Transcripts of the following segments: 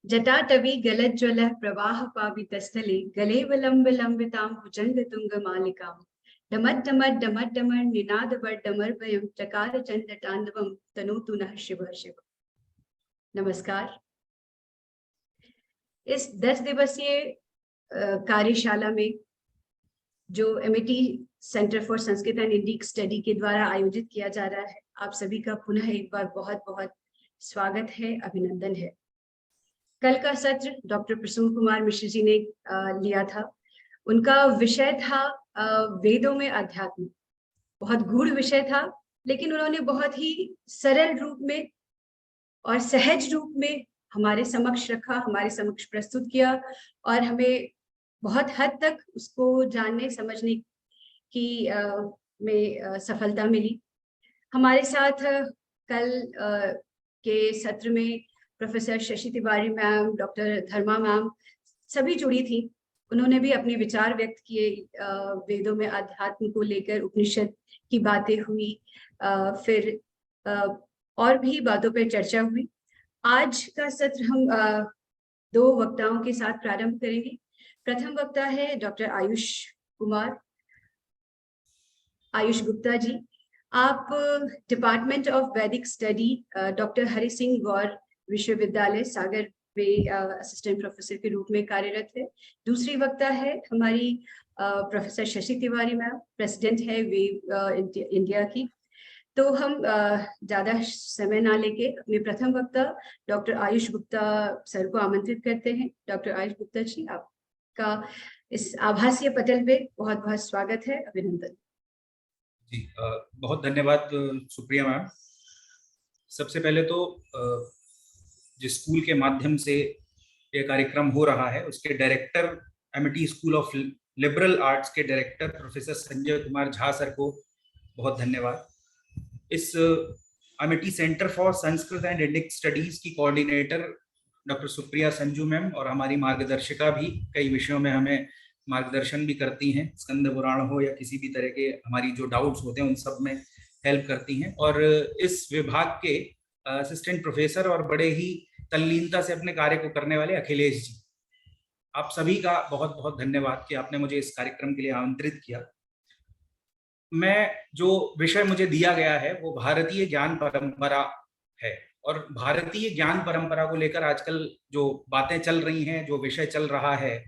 जटाटवी गलज्ज्वलः प्रवाह पावितस्थले गलेवलम्बितां भुजङ्गतुङ्गमालिकां डमड्डमड्डमड्डमर् निनादवर्डमर्भयं चकार चण्डताण्डवं तनोतु नः शिवः शिव। नमस्कार। इस 10 दिवसीय कार्यशाला में जो MET centre for Sanskrit and Indic study के द्वारा आयोजित किया जा रहा है, आप सभी का पुनः एक बार बहुत बहुत स्वागत है, अभिनंदन है। कल का सत्र डॉक्टर प्रसून कुमार मिश्र जी ने लिया था। उनका विषय था वेदों में अध्यात्म। बहुत गूढ़ विषय था, लेकिन उन्होंने बहुत ही सरल रूप में और सहज रूप में हमारे समक्ष रखा, हमारे समक्ष प्रस्तुत किया और हमें बहुत हद तक उसको जानने समझने की में सफलता मिली। हमारे साथ कल के सत्र में professor Shashi Tiwari ma'am, doctor Dharma ma'am सभी जुड़ी थी। उन्होंने भी अपने विचार व्यक्त किए। वेदों में अध्यात्म को लेकर उपनिषद की बातें हुई, फिर और भी बातों पर चर्चा हुई। आज का सत्र हम 2 वक्ताओं के साथ प्रारंभ करेंगे। प्रथम वक्ता है डॉक्टर आयुष गुप्ता जी। आप डिपार्टमेंट ऑफ वैदिक स्टडी डॉक्टर हरि सिंह गौर विश्वविद्यालय सागर में असिस्टेंट प्रोफेसर के रूप में कार्यरत है। दूसरी वक्ता है हमारी professor Shashi Tiwari ma'am, president है वेव इंडिया की। तो हम ज्यादा समय ना लेके अपने प्रथम वक्ता डॉक्टर आयुष गुप्ता सर को आमंत्रित करते हैं। डॉक्टर आयुष गुप्ता जी, आपका इस आभासीय पटल पे बहुत बहुत स्वागत है, अभिनंदन। जी, बहुत धन्यवाद सुप्रिया मैम। सबसे पहले तो जिस स्कूल के माध्यम से यह कार्यक्रम हो रहा है उसके director, Amity school of liberal arts के director professor Sanjay Kumar Jha sir को बहुत धन्यवाद। इस Amity centre for Sanskrit and Indic studies की coordinator doctor Supriya Sanju ma'am और हमारी मार्गदर्शिका भी कई विषयों में हमें मार्गदर्शन भी करती हैं, स्कंद पुराण हो या किसी भी तरह के हमारी जो डाउट्स होते हैं उन सब में हेल्प करती हैं। और इस विभाग के असिस्टेंट प्रोफेसर और बड़े ही तल्लीनता से अपने कार्य को करने वाले अखिलेश जी, आप सभी का बहुत बहुत धन्यवाद कि आपने मुझे इस कार्यक्रम के लिए आमंत्रित किया। मैं जो विषय मुझे दिया गया है वो भारतीय ज्ञान परंपरा है, और भारतीय ज्ञान परंपरा को लेकर आजकल जो बातें चल रही हैं, जो विषय चल रहा है,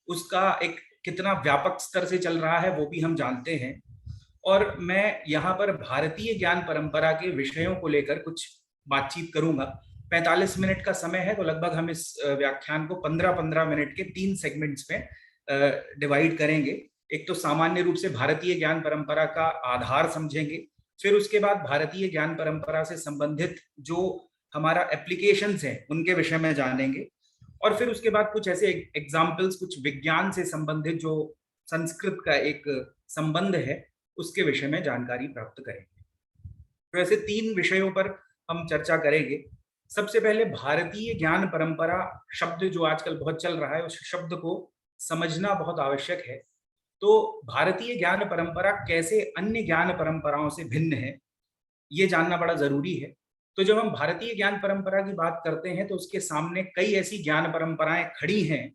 उसका एक कितना व्यापक स्तर से चल रहा है वो भी हम जानते हैं। और मैं यहाँ पर भारतीय ज्ञान परंपरा के विषयों को लेकर कुछ बातचीत करूंगा। 45 मिनट का समय है, तो लगभग हम इस व्याख्यान को 15-15 मिनट के 3 सेगमेंट्स में डिवाइड करेंगे। एक तो सामान्य रूप से भारतीय ज्ञान परंपरा का आधार समझेंगे, फिर उसके बाद भारतीय ज्ञान परंपरा से संबंधित जो हमारा एप्लीकेशंस हैं उनके विषय में जानेंगे, और फिर उसके बाद कुछ ऐसे एग्जाम्पल्स, कुछ विज्ञान से संबंधित जो संस्कृत का एक संबंध है उसके विषय में जानकारी प्राप्त करेंगे। तो ऐसे 3 विषयों पर हम चर्चा करेंगे। सबसे पहले भारतीय ज्ञान परंपरा शब्द जो आजकल बहुत चल रहा है, उस शब्द को समझना बहुत आवश्यक है। तो भारतीय ज्ञान परंपरा कैसे अन्य ज्ञान परंपराओं से भिन्न है, ये जानना बड़ा जरूरी है। तो जब हम भारतीय ज्ञान परंपरा की बात करते हैं तो उसके सामने कई ऐसी ज्ञान परंपराएं खड़ी हैं,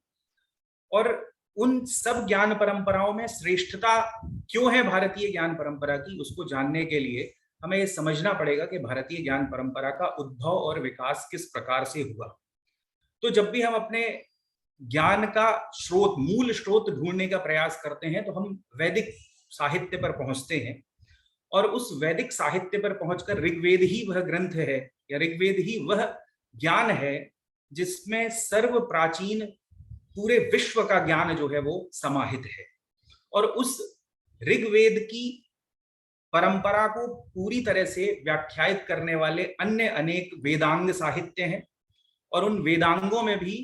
और उन सब ज्ञान परंपराओं में श्रेष्ठता क्यों है भारतीय ज्ञान परंपरा की, उसको जानने के लिए हमें ये समझना पड़ेगा कि भारतीय ज्ञान परंपरा का उद्भव और विकास किस प्रकार से हुआ। तो जब भी हम अपने ज्ञान का स्रोत, मूल स्रोत ढूंढने का प्रयास करते हैं तो हम वैदिक साहित्य पर पहुंचते हैं, और उस वैदिक साहित्य पर पहुंचकर ऋग्वेद ही वह ग्रंथ है या ऋग्वेद ही वह ज्ञान है जिसमें सर्व प्राचीन पूरे विश्व का ज्ञान जो है वो समाहित है। और उस ऋग्वेद की परंपरा को पूरी तरह से व्याख्यायित करने वाले अन्य अनेक वेदांग साहित्य हैं, और उन वेदांगों में भी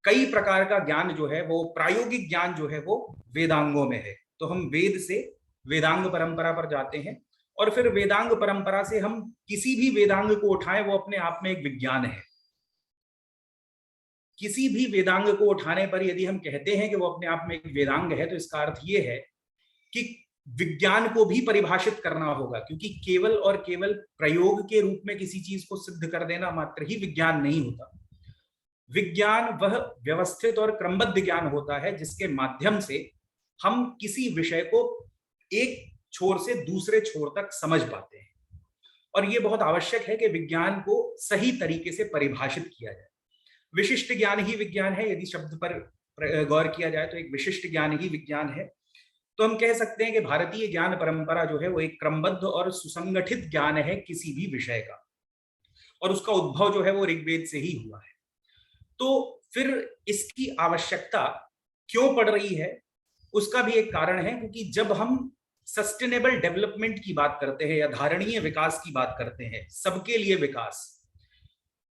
कई प्रकार का ज्ञान जो है वो, प्रायोगिक ज्ञान जो है वो वेदांगों में है। तो हम वेद से वेदांग परंपरा पर जाते हैं, और फिर वेदांग परंपरा से हम किसी भी वेदांग को उठाएं वो अपने आप में एक विज्ञान है। किसी भी वेदांग को उठाने पर यदि हम कहते हैं कि वो अपने आप में एक वेदांग है, तो इसका अर्थ ये है कि विज्ञान को भी परिभाषित करना होगा, क्योंकि केवल और केवल प्रयोग के रूप में किसी चीज को सिद्ध कर देना मात्र ही विज्ञान नहीं होता। विज्ञान वह व्यवस्थित और क्रमबद्ध ज्ञान होता है जिसके माध्यम से हम किसी विषय को एक छोर से दूसरे छोर तक समझ पाते हैं। और ये बहुत आवश्यक है कि विज्ञान को सही तरीके से परिभाषित किया जाए। विशिष्ट ज्ञान ही विज्ञान है, यदि शब्द पर गौर किया जाए तो एक विशिष्ट ज्ञान ही विज्ञान है। तो हम कह सकते हैं कि भारतीय ज्ञान परंपरा जो है वो एक क्रमबद्ध और सुसंगठित ज्ञान है किसी भी विषय का, और उसका उद्भव जो है वो ऋग्वेद से ही हुआ है। तो फिर इसकी आवश्यकता क्यों पड़ रही है, उसका भी एक कारण है, क्योंकि जब हम सस्टेनेबल डेवलपमेंट की बात करते हैं या धारणीय विकास की बात करते हैं, सबके लिए विकास,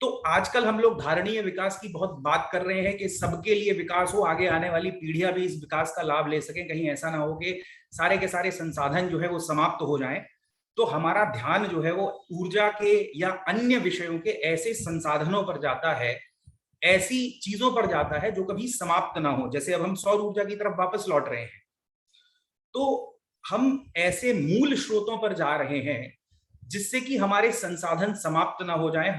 तो आजकल हम लोग धारणीय विकास की बहुत बात कर रहे हैं कि सबके लिए विकास हो, आगे आने वाली पीढ़ियां भी इस विकास का लाभ ले सकें, कहीं ऐसा ना हो कि सारे के सारे संसाधन जो है वो समाप्त हो जाएं। तो हमारा ध्यान जो है वो ऊर्जा के या अन्य विषयों के ऐसे संसाधनों पर जाता है, ऐसी चीजों पर जाता है जो कभी समाप्त ना हो। जैसे अब हम सौर ऊर्जा की तरफ वापस लौट रहे हैं, तो हम ऐसे मूल स्रोतों पर जा रहे हैं जिससे कि हमारे संसाधन समाप्त ना हो जाएं,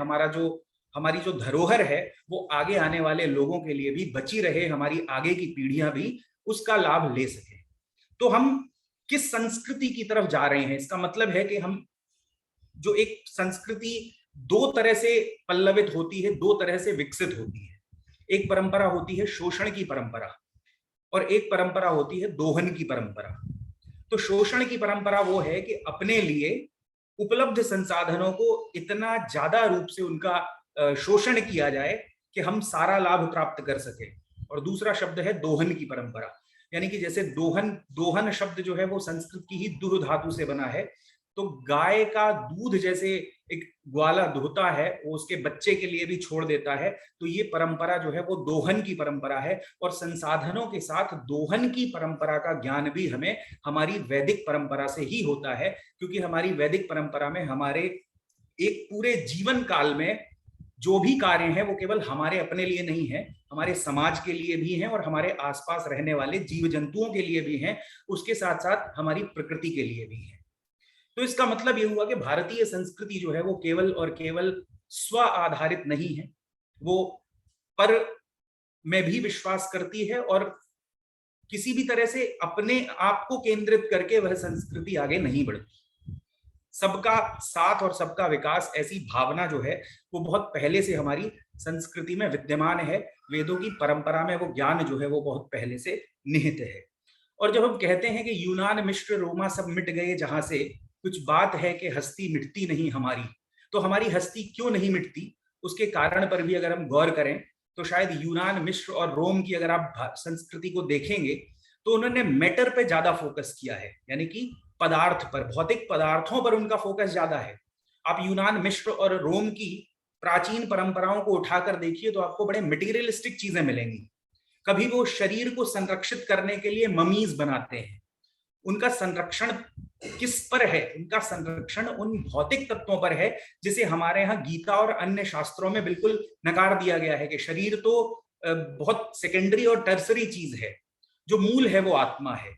हमारी जो धरोहर है वो आगे आने वाले लोगों के लिए भी बची रहे, हमारी आगे की पीढ़ियां भी उसका लाभ ले सके। तो हम किस संस्कृति की तरफ जा रहे हैं, इसका मतलब है कि हम जो एक संस्कृति दो तरह से पल्लवित होती है, दो तरह से विकसित होती है। एक परंपरा होती है शोषण की परंपरा और एक परंपरा होती है दोहन की परंपरा। तो शोषण की परंपरा वो है कि अपने लिए उपलब्ध संसाधनों को इतना ज्यादा रूप से उनका शोषण किया जाए कि हम सारा लाभ प्राप्त कर सके। और दूसरा शब्द है दोहन की परंपरा, यानी कि जैसे दोहन शब्द जो है वो संस्कृत की ही दुह धातु से बना है। तो गाय का दूध जैसे एक ग्वाला दुहता है, वो उसके बच्चे के लिए भी छोड़ देता है, तो ये परंपरा जो है वो दोहन की परंपरा है। और संसाधनों के साथ दोहन की परंपरा का ज्ञान भी हमें हमारी वैदिक परंपरा से ही होता है, क्योंकि हमारी वैदिक परंपरा में हमारे एक पूरे जीवन काल में जो भी कार्य हैं वो केवल हमारे अपने लिए नहीं है, हमारे समाज के लिए भी हैं और हमारे आसपास रहने वाले जीव जंतुओं के लिए भी हैं, उसके साथ साथ हमारी प्रकृति के लिए भी है। तो इसका मतलब ये हुआ कि भारतीय संस्कृति जो है वो केवल और केवल स्व आधारित नहीं है, वो पर में भी विश्वास करती है और किसी भी तरह से अपने आप को केंद्रित करके वह संस्कृति आगे नहीं बढ़ती। सबका साथ और सबका विकास, ऐसी भावना जो है वो बहुत पहले से हमारी संस्कृति में विद्यमान है। वेदों की परंपरा में वो ज्ञान जो है वो बहुत पहले से निहित है। और जब हम कहते हैं कि यूनान मिश्र रोमा सब मिट गए जहां से, कुछ बात है कि हस्ती मिटती नहीं हमारी, तो हमारी हस्ती क्यों नहीं मिटती उसके कारण पर भी अगर हम गौर करें तो शायद यूनान मिश्र और रोम की अगर आप संस्कृति को देखेंगे तो उन्होंने मैटर पे ज्यादा फोकस किया है, यानी कि पदार्थ पर, भौतिक पदार्थों पर उनका फोकस ज्यादा है। आप यूनान मिश्र और रोम की प्राचीन परंपराओं को उठाकर देखिए तो आपको बड़े मटेरियलिस्टिक चीजें मिलेंगी। कभी वो शरीर को संरक्षित करने के लिए ममीज बनाते हैं, उनका संरक्षण किस पर है? उनका संरक्षण उन भौतिक तत्वों पर है जिसे हमारे यहाँ गीता और अन्य शास्त्रों में बिल्कुल नकार दिया गया है कि शरीर तो बहुत सेकेंडरी और टर्सरी चीज है, जो मूल है वो आत्मा है।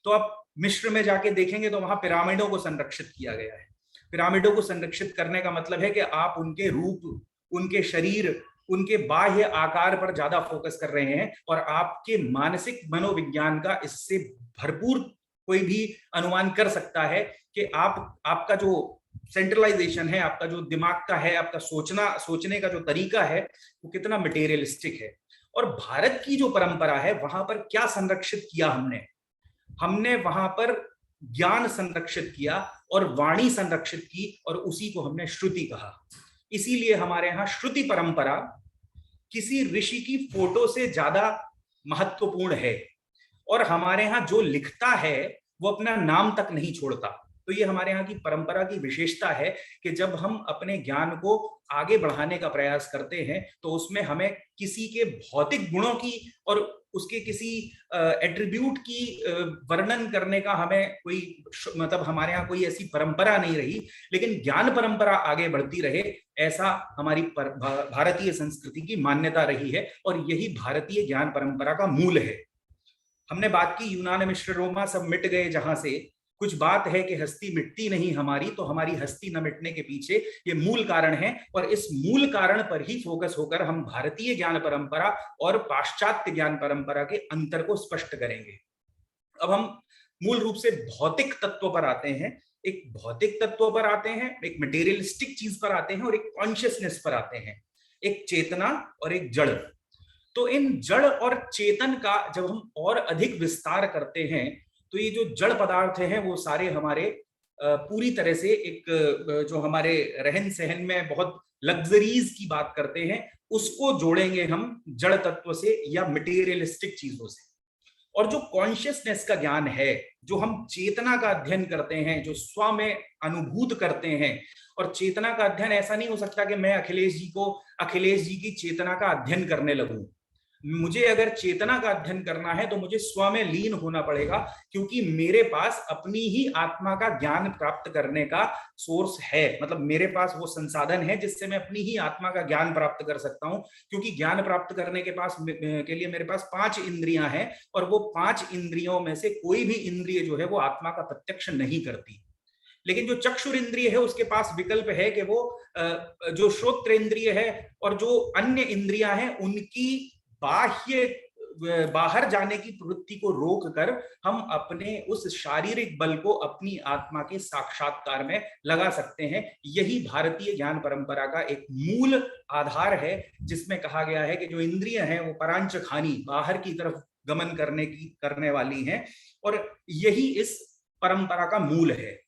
तो आप मिस्र में जाके देखेंगे तो वहां पिरामिडों को संरक्षित किया गया है। पिरामिडों को संरक्षित करने का मतलब है कि आप उनके रूप, उनके शरीर, उनके बाह्य आकार पर ज्यादा फोकस कर रहे हैं और आपके मानसिक मनोविज्ञान का इससे भरपूर कोई भी अनुमान कर सकता है कि आपका जो सेंट्रलाइजेशन है, आपका जो दिमाग का है, आपका सोचने का जो तरीका है वो कितना मटेरियलिस्टिक है। और भारत की जो परंपरा है वहां पर क्या संरक्षित किया हमने वहां पर ज्ञान संरक्षित किया और वाणी संरक्षित की और उसी को हमने श्रुति कहा। इसीलिए हमारे यहाँ श्रुति परंपरा किसी ऋषि की फोटो से ज्यादा महत्वपूर्ण है और हमारे यहाँ जो लिखता है वो अपना नाम तक नहीं छोड़ता। तो ये हमारे यहाँ की परंपरा की विशेषता है कि जब हम अपने ज्ञान को आगे बढ़ाने का प्रयास करते हैं तो उसमें हमें किसी के भौतिक गुणों की और उसके किसी एट्रीब्यूट की वर्णन करने का हमें कोई मतलब हमारे यहाँ कोई ऐसी परंपरा नहीं रही, लेकिन ज्ञान परंपरा आगे बढ़ती रहे ऐसा हमारी भारतीय संस्कृति की मान्यता रही है और यही भारतीय ज्ञान परंपरा का मूल है। हमने बात की यूनान मिश्र रोमा सब मिट गए जहां से, कुछ बात है कि हस्ती मिटती नहीं हमारी, तो हमारी हस्ती न मिटने के पीछे ये मूल कारण है, और इस मूल कारण पर ही फोकस होकर हम भारतीय ज्ञान परंपरा और पाश्चात्य ज्ञान परंपरा के अंतर को स्पष्ट करेंगे। अब हम मूल रूप से भौतिक तत्व पर आते हैं, एक भौतिक तत्व पर आते हैं, एक मटेरियलिस्टिक चीज पर आते हैं, और एक कॉन्शियसनेस पर आते हैं, एक चेतना और एक जड़। तो इन जड़ और चेतन का जब हम और अधिक विस्तार करते हैं, तो ये जो जड़ पदार्थ हैं वो सारे हमारे पूरी तरह से एक जो हमारे रहन सहन में बहुत लग्जरीज की बात करते हैं, उसको जोड़ेंगे हम जड़ तत्व से या मटेरियलिस्टिक चीजों से। और जो कॉन्शियसनेस का ज्ञान है, जो हम चेतना का अध्ययन करते हैं, जो स्व में अनुभूत करते हैं, और चेतना का अध्ययन ऐसा नहीं हो सकता कि मैं अखिलेश जी की चेतना का अध्ययन करने लगूं। मुझे अगर चेतना का अध्ययन करना है तो मुझे स्व में लीन होना पड़ेगा, क्योंकि मेरे पास अपनी ही आत्मा का ज्ञान प्राप्त करने का सोर्स है। मतलब मेरे पास वो संसाधन है जिससे मैं अपनी ही आत्मा का ज्ञान प्राप्त कर सकता हूं, क्योंकि ज्ञान प्राप्त करने के लिए मेरे पास 5 इंद्रियां हैं, और वो 5 इंद्रियों में से कोई भी इंद्रिय जो है वो आत्मा का प्रत्यक्ष नहीं करती। लेकिन जो चक्षुर इंद्रिय है उसके पास विकल्प है कि वो जो श्रोत्र इंद्रिय है और जो अन्य इंद्रियां हैं उनकी बाहर जाने की प्रवृत्ति को रोककर हम अपने उस शारीरिक बल को अपनी आत्मा के साक्षात्कार में लगा सकते हैं। यही भारतीय ज्ञान परंपरा का एक मूल आधार है, जिसमें कहा गया है कि जो इंद्रियां हैं वो परांचखानी, बाहर की तरफ गमन करने वाली हैं, और यही इस परंपरा का मूल है।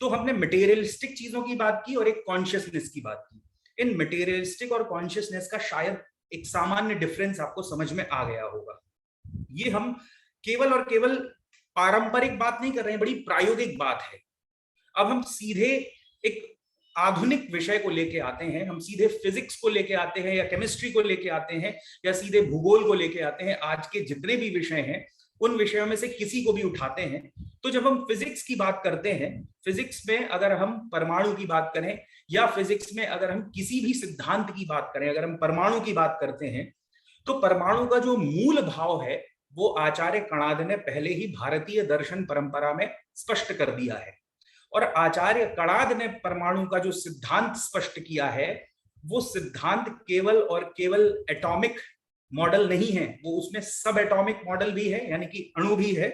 तो हमने मटेरियलिस्टिक चीजों की बात की और एक कॉन्शियसनेस की बात की। इन मटेरियलिस्टिक और कॉन्शियसनेस का शायद एक सामान्य डिफरेंस आपको समझ में आ गया होगा। ये हम केवल और केवल पारंपरिक बात नहीं कर रहे हैं, बड़ी प्रायोगिक बात है। अब हम सीधे एक आधुनिक विषय को लेके आते हैं, हम सीधे फिजिक्स को लेके आते हैं, या केमिस्ट्री को लेके आते हैं, या सीधे भूगोल को लेके आते हैं। आज के जितने भी विषय हैं उन विषयों में से किसी को भी उठाते हैं, तो जब हम फिजिक्स की बात करते हैं, फिजिक्स में अगर हम परमाणु की बात करें, या फिजिक्स में अगर हम किसी भी सिद्धांत की बात करें, अगर हम परमाणु की बात करते हैं, तो परमाणु का जो मूल भाव है वो आचार्य कणाद ने पहले ही भारतीय दर्शन परंपरा में स्पष्ट कर दिया है। और आचार्य कणाद ने परमाणु का जो सिद्धांत स्पष्ट किया है, वो सिद्धांत केवल और केवल एटॉमिक मॉडल नहीं है, वो उसमें सब एटॉमिक मॉडल भी है, यानी कि अणु भी है,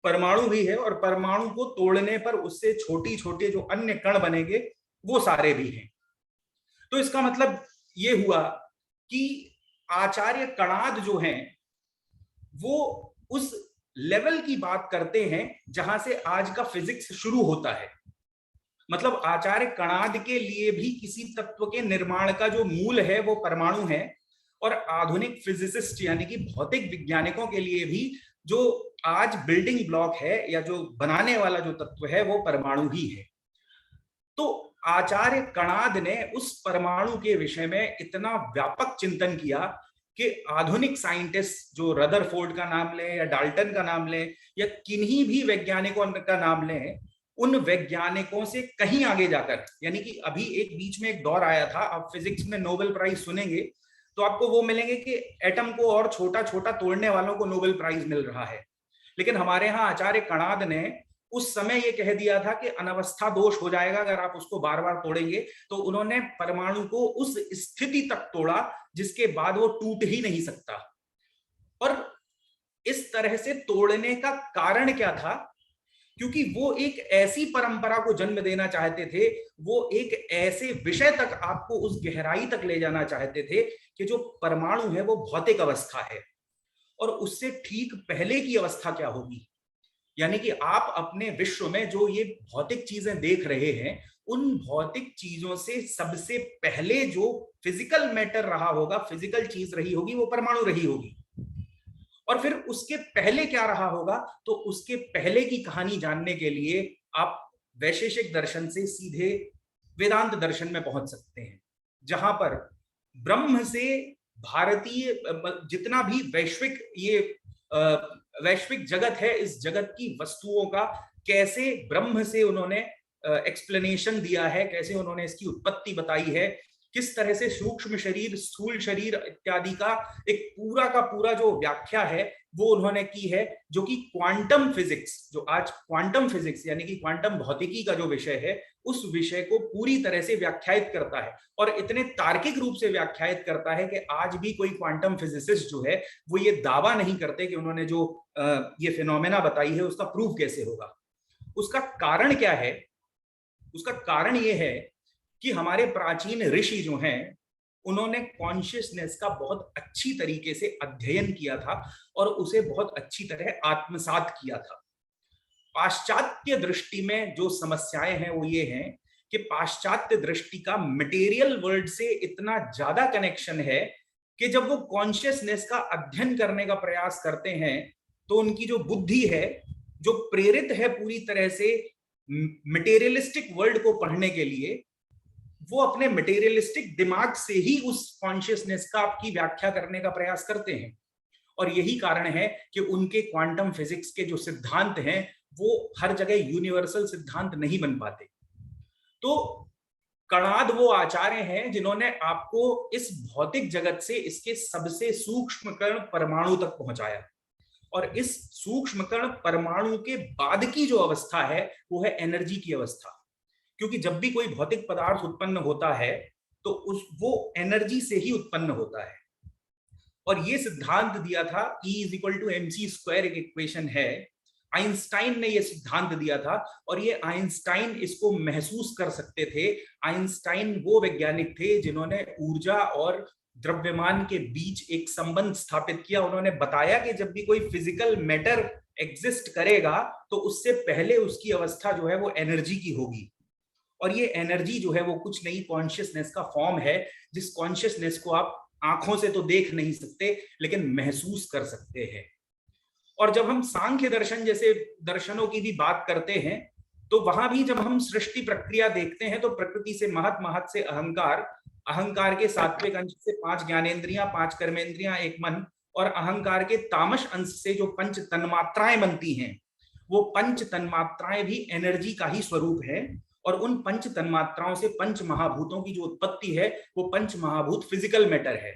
परमाणु भी है, और परमाणु को तोड़ने पर उससे छोटी छोटे जो अन्य कण बनेंगे वो सारे भी हैं। तो इसका मतलब ये हुआ कि आचार्य कणाद जो हैं वो उस लेवल की बात करते हैं जहां से आज का फिजिक्स शुरू होता है। मतलब आचार्य कणाद के लिए भी किसी तत्व के निर्माण का जो मूल है वो परमाणु है, और आधुनिक फिजिसिस्ट यानी कि भौतिक वैज्ञानिकों के लिए भी जो आज बिल्डिंग ब्लॉक है या जो बनाने वाला जो तत्व है वो परमाणु ही है। तो आचार्य कणाद ने उस परमाणु के विषय में इतना व्यापक चिंतन किया कि आधुनिक साइंटिस्ट जो रदरफोर्ड का नाम लें या डाल्टन का नाम लें या किन्हीं भी वैज्ञानिकों का नाम लें, उन वैज्ञानिकों से कहीं आगे जाकर, यानी कि अभी एक बीच में एक दौर आया था, आप फिजिक्स में नोबेल प्राइज सुनेंगे तो आपको वो मिलेंगे कि एटम को और छोटा छोटा तोड़ने वालों को नोबेल प्राइज मिल रहा है। लेकिन हमारे यहाँ आचार्य कणाद ने उस समय ये कह दिया था कि अनवस्था दोष हो जाएगा अगर आप उसको बार बार तोड़ेंगे। तो उन्होंने परमाणु को उस स्थिति तक तोड़ा जिसके बाद वो टूट ही नहीं सकता। और इस तरह से तोड़ने का कारण क्या था? क्योंकि वो एक ऐसी परंपरा को जन्म देना चाहते थे, वो एक ऐसे विषय तक आपको उस गहराई तक ले जाना चाहते थे कि जो परमाणु है वो भौतिक अवस्था है, और उससे ठीक पहले की अवस्था क्या होगी। यानी कि आप अपने विश्व में जो ये भौतिक चीजें देख रहे हैं, उन भौतिक चीजों से सबसे पहले जो फिजिकल मैटर रहा होगा, फिजिकल चीज रही होगी, वो परमाणु रही होगी। और फिर उसके पहले क्या रहा होगा, तो उसके पहले की कहानी जानने के लिए आप वैशेषिक दर्शन से सीधे वेदांत दर्शन में पहुंच सकते हैं, जहां पर ब्रह्म से भारतीय जितना भी वैश्विक जगत है, इस जगत की वस्तुओं का कैसे ब्रह्म से उन्होंने एक्सप्लेनेशन दिया है, कैसे उन्होंने इसकी उत्पत्ति बताई है, किस तरह से सूक्ष्म शरीर, स्थूल शरीर इत्यादि का एक पूरा का पूरा जो व्याख्या है वो उन्होंने की है, जो कि क्वांटम फिजिक्स, जो आज क्वांटम फिजिक्स यानी कि क्वांटम भौतिकी का जो विषय है, उस विषय को पूरी तरह से व्याख्यायित करता है, और इतने तार्किक रूप से व्याख्यायित करता है कि आज भी कोई क्वांटम फिजिसिस्ट जो है वो ये दावा नहीं करते कि उन्होंने जो ये फिनोमेना बताई है उसका प्रूफ कैसे होगा। उसका कारण क्या है? उसका कारण ये है कि हमारे प्राचीन ऋषि जो हैं उन्होंने कॉन्शियसनेस का बहुत अच्छी तरीके से अध्ययन किया था और उसे बहुत अच्छी तरह आत्मसात किया था। पाश्चात्य दृष्टि में जो समस्याएं हैं वो ये हैं कि पाश्चात्य दृष्टि का मटेरियल वर्ल्ड से इतना ज्यादा कनेक्शन है कि जब वो कॉन्शियसनेस का अध्ययन करने का प्रयास करते हैं तो उनकी जो बुद्धि है, जो प्रेरित है पूरी तरह से मटेरियलिस्टिक वर्ल्ड को पढ़ने के लिए, वो अपने मटेरियलिस्टिक दिमाग से ही उस कॉन्शियसनेस का की व्याख्या करने का प्रयास करते हैं। और यही कारण है कि उनके क्वांटम फिजिक्स के जो सिद्धांत हैं वो हर जगह यूनिवर्सल सिद्धांत नहीं बन पाते। तो कणाद वो आचार्य हैं जिन्होंने आपको इस भौतिक जगत से इसके सबसे सूक्ष्म कण परमाणु तक पहुंचाया, और इस सूक्ष्म कण परमाणु के बाद की जो अवस्था है वो है एनर्जी की अवस्था। क्योंकि जब भी कोई भौतिक पदार्थ उत्पन्न होता है तो वो एनर्जी से ही उत्पन्न होता है। और ये सिद्धांत दिया था, E = mc², एक इक्वेशन है, आइंस्टाइन ने ये सिद्धांत दिया था, और ये आइंस्टाइन इसको महसूस कर सकते थे। आइंस्टाइन वो वैज्ञानिक थे जिन्होंने ऊर्जा और द्रव्यमान के बीच एक संबंध स्थापित किया। उन्होंने बताया कि जब भी कोई फिजिकल मैटर एग्जिस्ट करेगा तो उससे पहले उसकी अवस्था जो है वो एनर्जी की होगी, और ये एनर्जी जो है वो कुछ नहीं, कॉन्शियसनेस का फॉर्म है, जिस कॉन्शियसनेस को आप आंखों से तो देख नहीं सकते लेकिन महसूस कर सकते हैं। और जब हम सांख्य दर्शन जैसे दर्शनों की भी बात करते हैं तो वहां भी जब हम सृष्टि प्रक्रिया देखते हैं तो प्रकृति से महत, महत से अहंकार, अहंकार के सात्विक अंश से 5 ज्ञानेंद्रियां, 5 कर्मेंद्रियां, 1 मन, और अहंकार के तामस अंश से जो 5 तन्मात्राएं बनती हैं, वो 5 तन्मात्राएं भी एनर्जी का ही स्वरूप है। और उन 5 तन्मात्राओं से 5 महाभूतों की जो उत्पत्ति है वो 5 महाभूत फिजिकल मैटर है।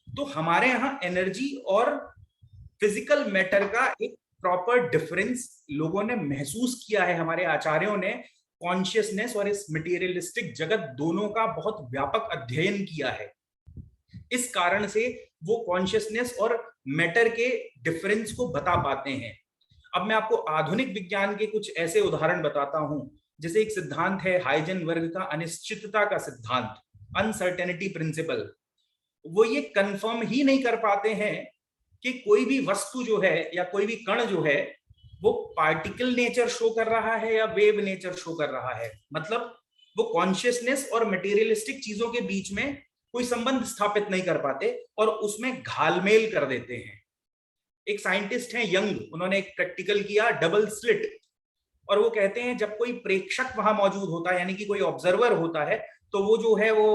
तो हमारे यहाँ एनर्जी और फिजिकल मैटर का एक प्रॉपर डिफरेंस लोगों ने महसूस किया है। हमारे आचार्यों ने कॉन्शियसनेस और इस मटेरियलिस्टिक जगत दोनों का बहुत व्यापक अध्ययन किया है। इस कारण से वो कॉन्शियसनेस और मैटर के डिफरेंस को बता पाते हैं। अब मैं आपको आधुनिक विज्ञान के कुछ ऐसे उदाहरण बताता हूं, जैसे एक सिद्धांत है हाइजेनबर्ग का अनिश्चितता का सिद्धांत, अनसर्टेनिटी प्रिंसिपल। वो ये कंफर्म ही नहीं कर पाते हैं कि कोई भी वस्तु जो है या कोई भी कण जो है वो पार्टिकल नेचर शो कर रहा है या वेव नेचर शो कर रहा है। मतलब वो कॉन्शियसनेस और मटेरियलिस्टिक चीजों के बीच में कोई संबंध स्थापित नहीं कर पाते और उसमें घालमेल कर देते हैं। एक साइंटिस्ट हैं यंग, उन्होंने एक प्रैक्टिकल किया डबल स्लिट, और वो कहते हैं जब कोई प्रेक्षक वहां मौजूद होता है यानी कि कोई ऑब्जर्वर होता है तो वो जो है वो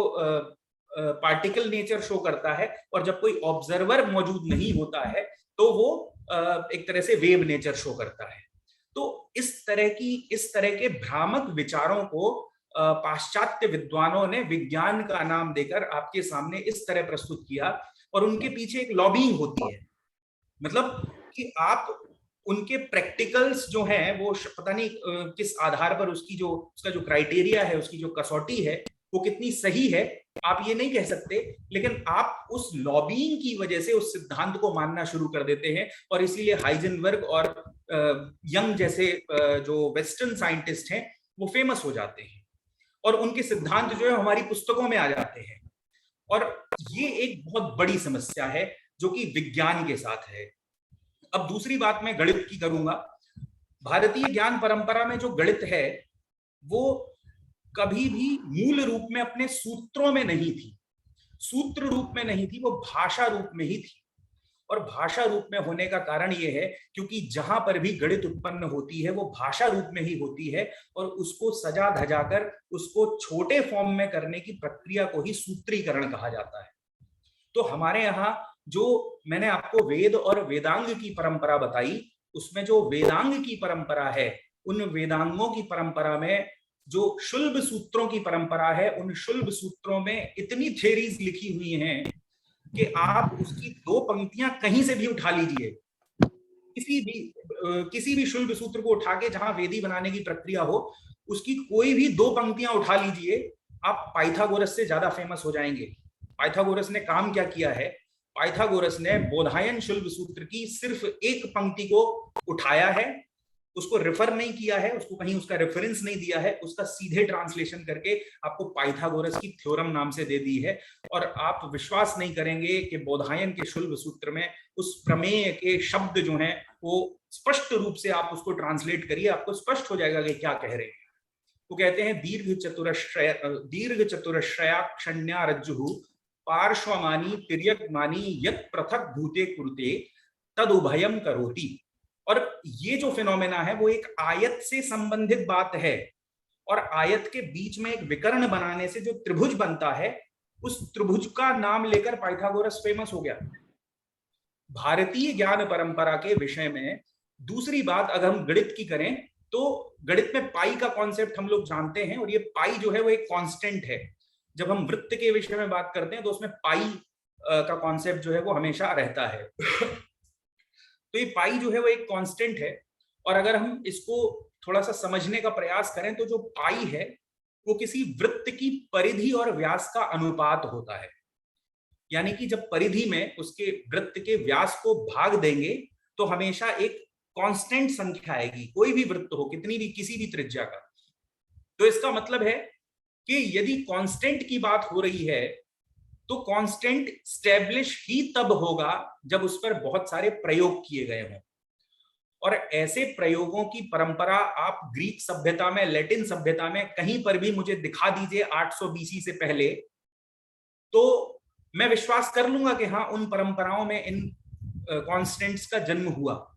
पार्टिकल नेचर शो करता है, और जब कोई ऑब्जर्वर मौजूद नहीं होता है तो वो एक तरह से वेव नेचर शो करता है। तो इस तरह के भ्रामक विचारों को पाश्चात्य विद्वानों ने विज्ञान का नाम देकर आपके सामने इस तरह प्रस्तुत किया, और उनके पीछे एक लॉबिंग होती है। मतलब कि आप उनके प्रैक्टिकल्स जो हैं वो पता नहीं किस आधार पर उसका जो क्राइटेरिया है, उसकी जो कसौटी है वो कितनी सही है आप ये नहीं कह सकते, लेकिन आप उस लॉबिंग की वजह से उस सिद्धांत को मानना शुरू कर देते हैं। और इसीलिए हाइजेनबर्ग और यंग जैसे जो वेस्टर्न साइंटिस्ट हैं वो फेमस हो जाते हैं, और उनके सिद्धांत जो है हमारी पुस्तकों में आ जाते हैं। और ये एक बहुत बड़ी समस्या है जो कि विज्ञान के साथ है। अब दूसरी बात मैं गणित की करूंगा। भारतीय ज्ञान परंपरा में जो गणित है वो कभी भी मूल रूप में अपने सूत्रों में नहीं थी, सूत्र रूप में नहीं थी, वो भाषा रूप में ही थी। और भाषा रूप में होने का कारण ये है क्योंकि जहां पर भी गणित उत्पन्न होती है वो भाषा रूप में ही होती है, और उसको सजा धजाकर उसको छोटे फॉर्म में करने की प्रक्रिया को ही सूत्रीकरण कहा जाता है। तो हमारे यहाँ जो मैंने आपको वेद और वेदांग की परंपरा बताई, उसमें जो वेदांग की परंपरा है उन वेदांगों की परंपरा में जो शुल्ब सूत्रों की परंपरा है, उन शुल्ब सूत्रों में इतनी थ्योरीज लिखी हुई हैं कि आप उसकी 2 पंक्तियां कहीं से भी उठा लीजिए, किसी भी शुल्ब सूत्र को उठा के जहां वेदी बनाने की प्रक्रिया हो, उसकी कोई भी 2 पंक्तियां उठा लीजिए, आप पाइथागोरस से ज्यादा फेमस हो जाएंगे। पाइथागोरस ने काम क्या किया है? पाइथागोरस ने बोधायन शुल्ब सूत्र की सिर्फ एक पंक्ति को उठाया है, उसको रेफर नहीं किया है, उसको कहीं उसका रेफरेंस नहीं दिया है, उसका सीधे ट्रांसलेशन करके आपको पाइथागोरस की थ्योरम नाम से दे दी है। और आप विश्वास नहीं करेंगे कि बोधायन के शुल्ब सूत्र में उस प्रमेय के शब्द जो हैं वो स्पष्ट रूप से आप उसको ट्रांसलेट करिए, आपको स्पष्ट हो जाएगा कि क्या कह रहे हैं। वो कहते हैं दीर्घ चतुरश्रयाक्षण्या रज्जु पार्श्वमानी तिर्यकमानी यत् पृथक भूते कुरुते तद उभयम करोति। और ये जो फिनोमेना है वो एक आयत से संबंधित बात है, और आयत के बीच में एक विकर्ण बनाने से जो त्रिभुज बनता है, उस त्रिभुज का नाम लेकर पाइथागोरस फेमस हो गया। भारतीय ज्ञान परंपरा के विषय में दूसरी बात अगर हम गणित की करें तो गणित में पाई का कॉन्सेप्ट हम लोग जानते हैं, और ये पाई जो है वो एक कांस्टेंट है। जब हम वृत्त के विषय में बात करते हैं तो उसमें पाई का कॉन्सेप्ट जो है वो हमेशा रहता है। तो ये पाई जो है वो एक कांस्टेंट है, और अगर हम इसको थोड़ा सा समझने का प्रयास करें तो जो पाई है वो किसी वृत्त की परिधि और व्यास का अनुपात होता है। यानी कि जब परिधि में उसके वृत्त के व्यास को भाग देंगे तो हमेशा एक कांस्टेंट संख्या आएगी, कोई भी वृत्त हो, कितनी भी, किसी भी त्रिज्या का। तो इसका मतलब है कि यदि कांस्टेंट की बात हो रही है तो कांस्टेंट स्टैब्लिश ही तब होगा जब उस पर बहुत सारे प्रयोग किए गए हों, और ऐसे प्रयोगों की परंपरा आप ग्रीक सभ्यता में, लैटिन सभ्यता में कहीं पर भी मुझे दिखा दीजिए 800 बीसी से पहले, तो मैं विश्वास कर लूंगा कि हाँ, उन परंपराओं में इन कांस्टेंट्स का जन्म हुआ।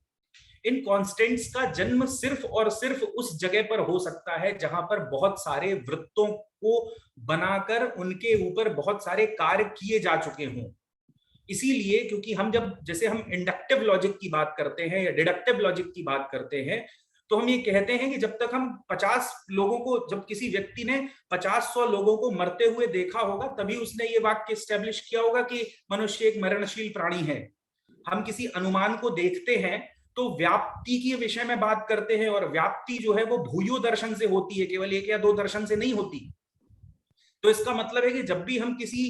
इन कांस्टेंट्स का जन्म सिर्फ और सिर्फ उस जगह पर हो सकता है जहां पर बहुत सारे वृत्तों को बनाकर उनके ऊपर बहुत सारे कार्य किए जा चुके हों। इसीलिए क्योंकि हम जैसे हम इंडक्टिव लॉजिक की बात करते हैं या डिडक्टिव लॉजिक की बात करते हैं, तो हम ये कहते हैं कि जब तक हम 50 लोगों को, जब किसी व्यक्ति ने 50-100 लोगों को मरते हुए देखा होगा, तभी उसने ये वाक्य स्टैब्लिश किया होगा कि मनुष्य एक मरणशील प्राणी है। हम किसी अनुमान को देखते हैं तो व्याप्ति के विषय में बात करते हैं, और व्याप्ति जो है वो भूयो दर्शन से होती है, केवल 1 या 2 दर्शन से नहीं होती। तो इसका मतलब है कि जब भी हम किसी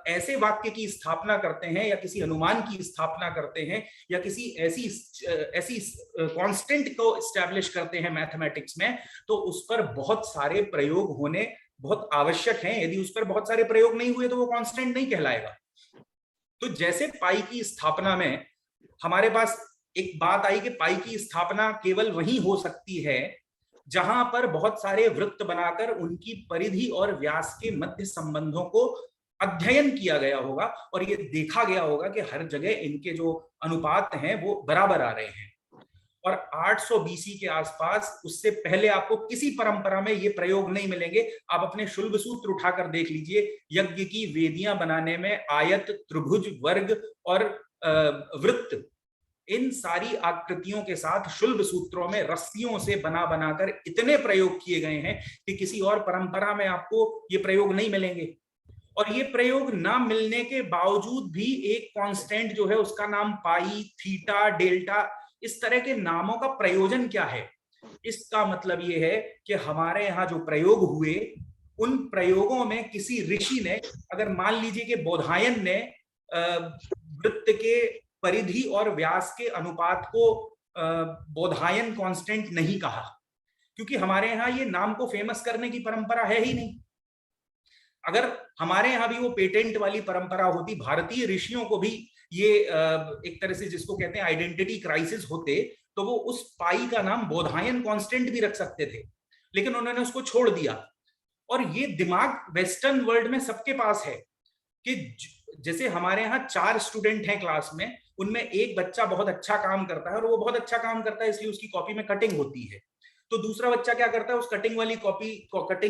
ऐसे वाक्य की स्थापना करते हैं या किसी अनुमान की स्थापना करते हैं या किसी ऐसी कांस्टेंट को एस्टैब्लिश करते हैं मैथमेटिक्स में, तो उस पर बहुत सारे प्रयोग होने बहुत आवश्यक हैं। यदि उस पर बहुत सारे प्रयोग नहीं हुए तो वो कांस्टेंट नहीं कहलाएगा। तो जैसे पाई की स्थापना में हमारे पास एक बात आई कि पाई की स्थापना केवल वहीं हो सकती है जहां पर बहुत सारे वृत्त बनाकर उनकी परिधि और व्यास के मध्य संबंधों को अध्ययन किया गया होगा, और ये देखा गया होगा कि हर जगह इनके जो अनुपात हैं वो बराबर आ रहे हैं। और 800 बीसी के आसपास, उससे पहले आपको किसी परंपरा में ये प्रयोग नहीं मिलेंगे। आप अपने शुल्ब सूत्र उठाकर देख लीजिए, यज्ञ की वेदियां बनाने में आयत, त्रिभुज, वर्ग और वृत्त, इन सारी आकृतियों के साथ शुल्ब सूत्रों में रस्सियों से बना बनाकर इतने प्रयोग किए गए हैं कि किसी और परंपरा में आपको ये प्रयोग नहीं मिलेंगे। और ये प्रयोग ना मिलने के बावजूद भी एक कांस्टेंट जो है उसका नाम पाई, थीटा, डेल्टा, इस तरह के नामों का प्रयोजन क्या है? इसका मतलब ये है कि हमारे यहाँ जो प्रयोग हुए, उन प्रयोगों में किसी ऋषि ने, अगर मान लीजिए कि बोधायन ने वृत्त के परिधि और व्यास के अनुपात को बोधायन कांस्टेंट नहीं कहा, क्योंकि हमारे यहाँ ये नाम को फेमस करने की परंपरा है ही नहीं। अगर हमारे यहाँ भी वो पेटेंट वाली परंपरा होती, भारतीय ऋषियों को भी ये एक तरह से जिसको कहते हैं आइडेंटिटी क्राइसिस होते, तो वो उस पाई का नाम बोधायन कांस्टेंट भी रख सकते थे, लेकिन उन्होंने उसको छोड़ दिया। और ये दिमाग वेस्टर्न वर्ल्ड में सबके पास है कि जैसे हमारे यहाँ 4 स्टूडेंट हैं क्लास में, उनमें एक बच्चा बहुत अच्छा काम करता है, और वो बहुत अच्छा काम करता है इसलिए उसकी कॉपी में कटिंग होती है। तो दूसरा बच्चा क्या करता है, उस कटिंग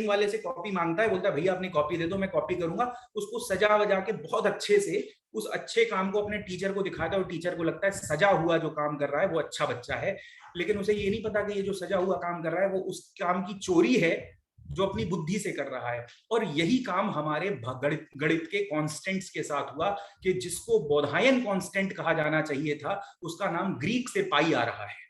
वाले से कॉपी मांगता है, बोलता है भैया अपनी कॉपी दे दो, मैं कॉपी करूंगा। उसको सजा वजा के बहुत अच्छे से उस अच्छे काम को अपने टीचर को दिखाता है, और टीचर को लगता है सजा हुआ जो काम कर रहा है वो अच्छा बच्चा है। लेकिन उसे ये नहीं पता कि ये जो सजा हुआ काम कर रहा है वो उस काम की चोरी है जो अपनी बुद्धि से कर रहा है। और यही काम हमारे गणित के कांस्टेंट्स के साथ हुआ कि जिसको बोधायन कांस्टेंट कहा जाना चाहिए था, उसका नाम ग्रीक से पाई आ रहा है।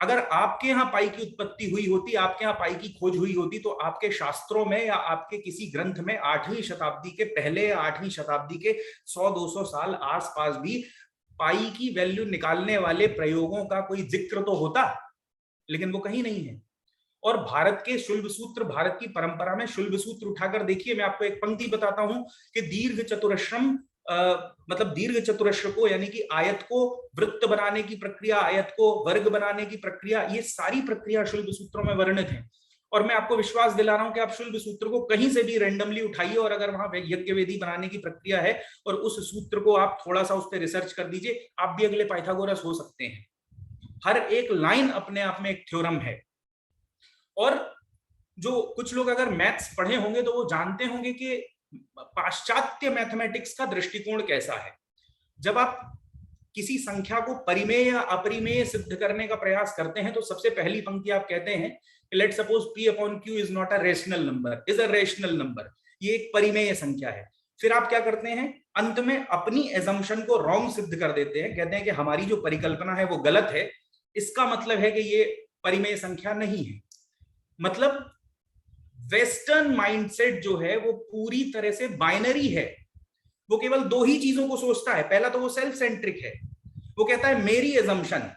अगर आपके यहाँ पाई की उत्पत्ति हुई होती, आपके यहाँ पाई की खोज हुई होती, तो आपके शास्त्रों में या आपके किसी ग्रंथ में 8वीं शताब्दी के पहले या 8वीं शताब्दी के 100-200 साल आसपास भी पाई की वैल्यू निकालने वाले प्रयोगों का कोई जिक्र तो होता, लेकिन वो कहीं नहीं है। और भारत के शुल्ब सूत्र, भारत की परंपरा में शुल्ब सूत्र उठाकर देखिए, मैं आपको एक पंक्ति बताता हूं कि दीर्घ चतुरश्रम मतलब दीर्घ चतुरस्र को, यानी कि आयत को वृत्त बनाने की प्रक्रिया, आयत को वर्ग बनाने की प्रक्रिया, ये सारी प्रक्रिया शुल्ब सूत्रों में वर्णित है। और मैं आपको विश्वास दिला रहा हूं कि आप शुल्ब सूत्र को कहीं से भी रैंडमली उठाइए, और अगर वहां यज्ञ वेदी बनाने की प्रक्रिया है और उस सूत्र को आप थोड़ा सा उस पर रिसर्च कर दीजिए, आप भी अगले पाइथागोरस हो सकते हैं। हर एक लाइन अपने आप में एक थ्योरम है। और जो कुछ लोग अगर मैथ्स पढ़े होंगे तो वो जानते होंगे कि पाश्चात्य मैथमेटिक्स का दृष्टिकोण कैसा है। जब आप किसी संख्या को परिमेय या अपरिमेय सिद्ध करने का प्रयास करते हैं तो सबसे पहली पंक्ति आप कहते हैं let suppose p upon q is not a rational number, is a rational number, ये एक परिमेय संख्या है। फिर आप क्या करते हैं, अंत में अपनी एजम्पशन को रॉन्ग सिद्ध कर देते हैं, कहते हैं कि हमारी जो परिकल्पना है वो गलत है, इसका मतलब है कि ये परिमेय संख्या नहीं है। मतलब वेस्टर्न माइंडसेट जो है वो पूरी तरह से बाइनरी है, वो केवल दो ही चीजों को सोचता है। पहला तो वो सेल्फ सेंट्रिक है, वो कहता है मेरी एजम्पशन,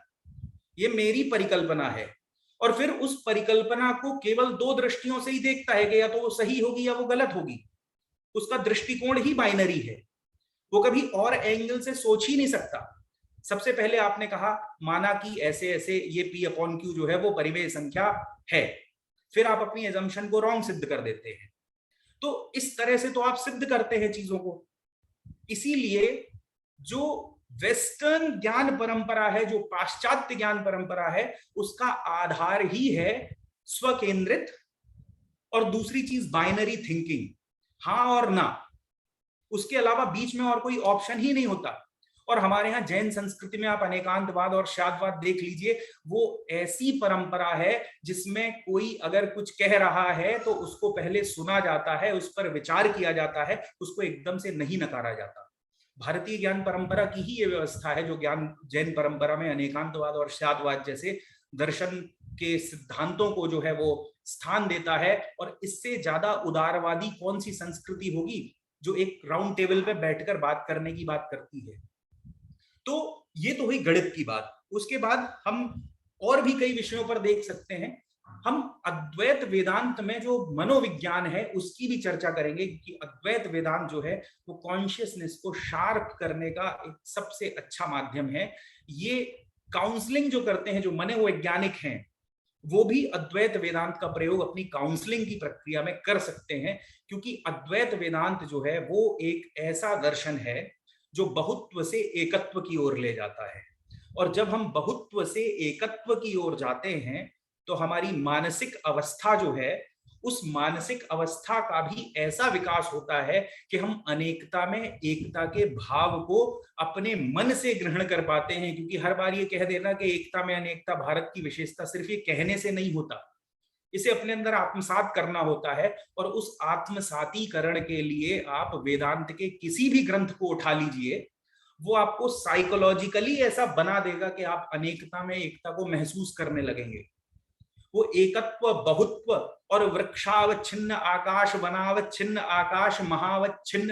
ये मेरी परिकल्पना है, और फिर उस परिकल्पना को केवल दो दृष्टियों से ही देखता है कि या तो वो सही होगी या वो गलत होगी। उसका दृष्टिकोण ही बाइनरी है, वो कभी और एंगल से सोच ही नहीं सकता। सबसे पहले आपने कहा, माना कि ऐसे ऐसे ये p अपॉन q जो है वो परिमेय संख्या है, फिर आप अपनी एजम्पशन को रॉन्ग सिद्ध कर देते हैं। तो इस तरह से तो आप सिद्ध करते हैं चीजों को। इसीलिए जो वेस्टर्न ज्ञान परंपरा है, जो पाश्चात्य ज्ञान परंपरा है, उसका आधार ही है स्वकेंद्रित, और दूसरी चीज बाइनरी थिंकिंग, हाँ और ना, उसके अलावा बीच में और कोई ऑप्शन ही नहीं होता। और हमारे यहाँ जैन संस्कृति में आप अनेकांतवाद और शादवाद देख लीजिए, वो ऐसी परंपरा है जिसमें कोई अगर कुछ कह रहा है तो उसको पहले सुना जाता है, उस पर विचार किया जाता है, उसको एकदम से नहीं नकारा जाता। भारतीय ज्ञान परंपरा की ही ये व्यवस्था है जो ज्ञान जैन परंपरा में अनेकांतवाद और शादवाद जैसे दर्शन के सिद्धांतों को जो है वो स्थान देता है। और इससे ज्यादा उदारवादी कौन सी संस्कृति होगी जो एक राउंड टेबल पे बैठकर बात करने की बात करती है। तो ये तो हुई गणित की बात। उसके बाद हम और भी कई विषयों पर देख सकते हैं। हम अद्वैत वेदांत में जो मनोविज्ञान है उसकी भी चर्चा करेंगे, कि अद्वैत वेदांत जो है वो कॉन्शियसनेस को शार्प करने का एक सबसे अच्छा माध्यम है। ये काउंसलिंग जो करते हैं, जो मनोवैज्ञानिक हैं, वो भी अद्वैत वेदांत का प्रयोग अपनी काउंसलिंग की प्रक्रिया में कर सकते हैं, क्योंकि अद्वैत वेदांत जो है वो एक ऐसा दर्शन है जो बहुत्व से एकत्व की ओर ले जाता है। और जब हम बहुत्व से एकत्व की ओर जाते हैं तो हमारी मानसिक अवस्था जो है, उस मानसिक अवस्था का भी ऐसा विकास होता है कि हम अनेकता में एकता के भाव को अपने मन से ग्रहण कर पाते हैं। क्योंकि हर बार ये कह देना कि एकता में अनेकता भारत की विशेषता, सिर्फ ये कहने से नहीं होता, इसे अपने अंदर आत्मसात करना होता है। और उस आत्मसातीकरण के लिए आप वेदांत के किसी भी ग्रंथ को उठा लीजिए, वो आपको साइकोलॉजिकली ऐसा बना देगा कि आप अनेकता में एकता को महसूस करने लगेंगे। वो एकत्व, बहुत्व और वृक्षावच्छिन्न आकाश, वनावच्छिन्न आकाश,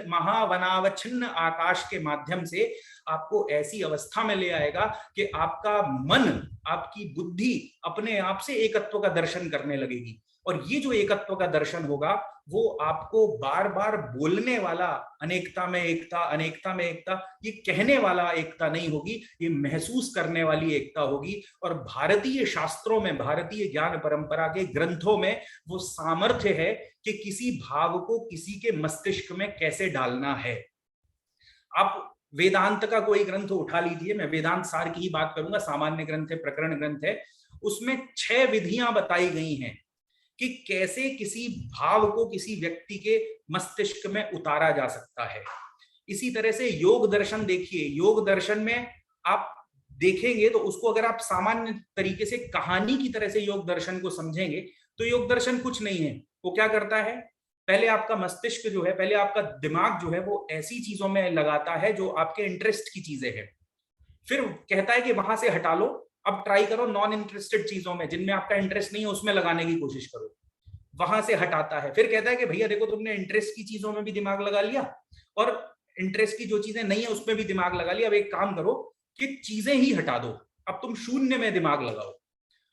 महावनावच्छिन्न आकाश के माध्यम से आपको ऐसी अवस्था में ले आएगा कि आपका मन, आपकी बुद्धि अपने आप से एकत्व का दर्शन करने लगेगी। और ये जो एकत्व का दर्शन होगा वो आपको बार बार बोलने वाला अनेकता में एकता, अनेकता में एकता, ये कहने वाला एकता नहीं होगी, ये महसूस करने वाली एकता होगी। और भारतीय शास्त्रों में, भारतीय ज्ञान परंपरा के ग्रंथों में वो सामर्थ्य है कि किसी भाव को किसी के मस्तिष्क में कैसे डालना है। आप वेदांत का कोई ग्रंथ उठा लीजिए, मैं वेदांत सार की ही बात करूंगा, सामान्य ग्रंथ है, प्रकरण ग्रंथ है, उसमें 6 विधियां बताई गई हैं कि कैसे किसी भाव को किसी व्यक्ति के मस्तिष्क में उतारा जा सकता है। इसी तरह से योग दर्शन देखिए, योग दर्शन में आप देखेंगे तो उसको अगर आप सामान्य तरीके से कहानी की तरह से योग दर्शन को समझेंगे तो योग दर्शन कुछ नहीं है, वो क्या करता है, पहले आपका मस्तिष्क जो है, पहले आपका दिमाग जो है वो ऐसी चीजों में लगाता है जो आपके इंटरेस्ट की चीजें हैं, फिर कहता है कि वहां से हटा लो, अब ट्राई करो नॉन इंटरेस्टेड चीजों में, जिनमें आपका इंटरेस्ट नहीं है उसमें लगाने की कोशिश करो, वहां से हटाता है। फिर कहता है कि भैया देखो तुमने इंटरेस्ट की चीजों में भी दिमाग लगा लिया और इंटरेस्ट की जो चीजें नहीं है उसमें भी दिमाग लगा लिया, अब एक काम करो कि चीजें ही हटा दो, अब तुम शून्य में दिमाग लगाओ।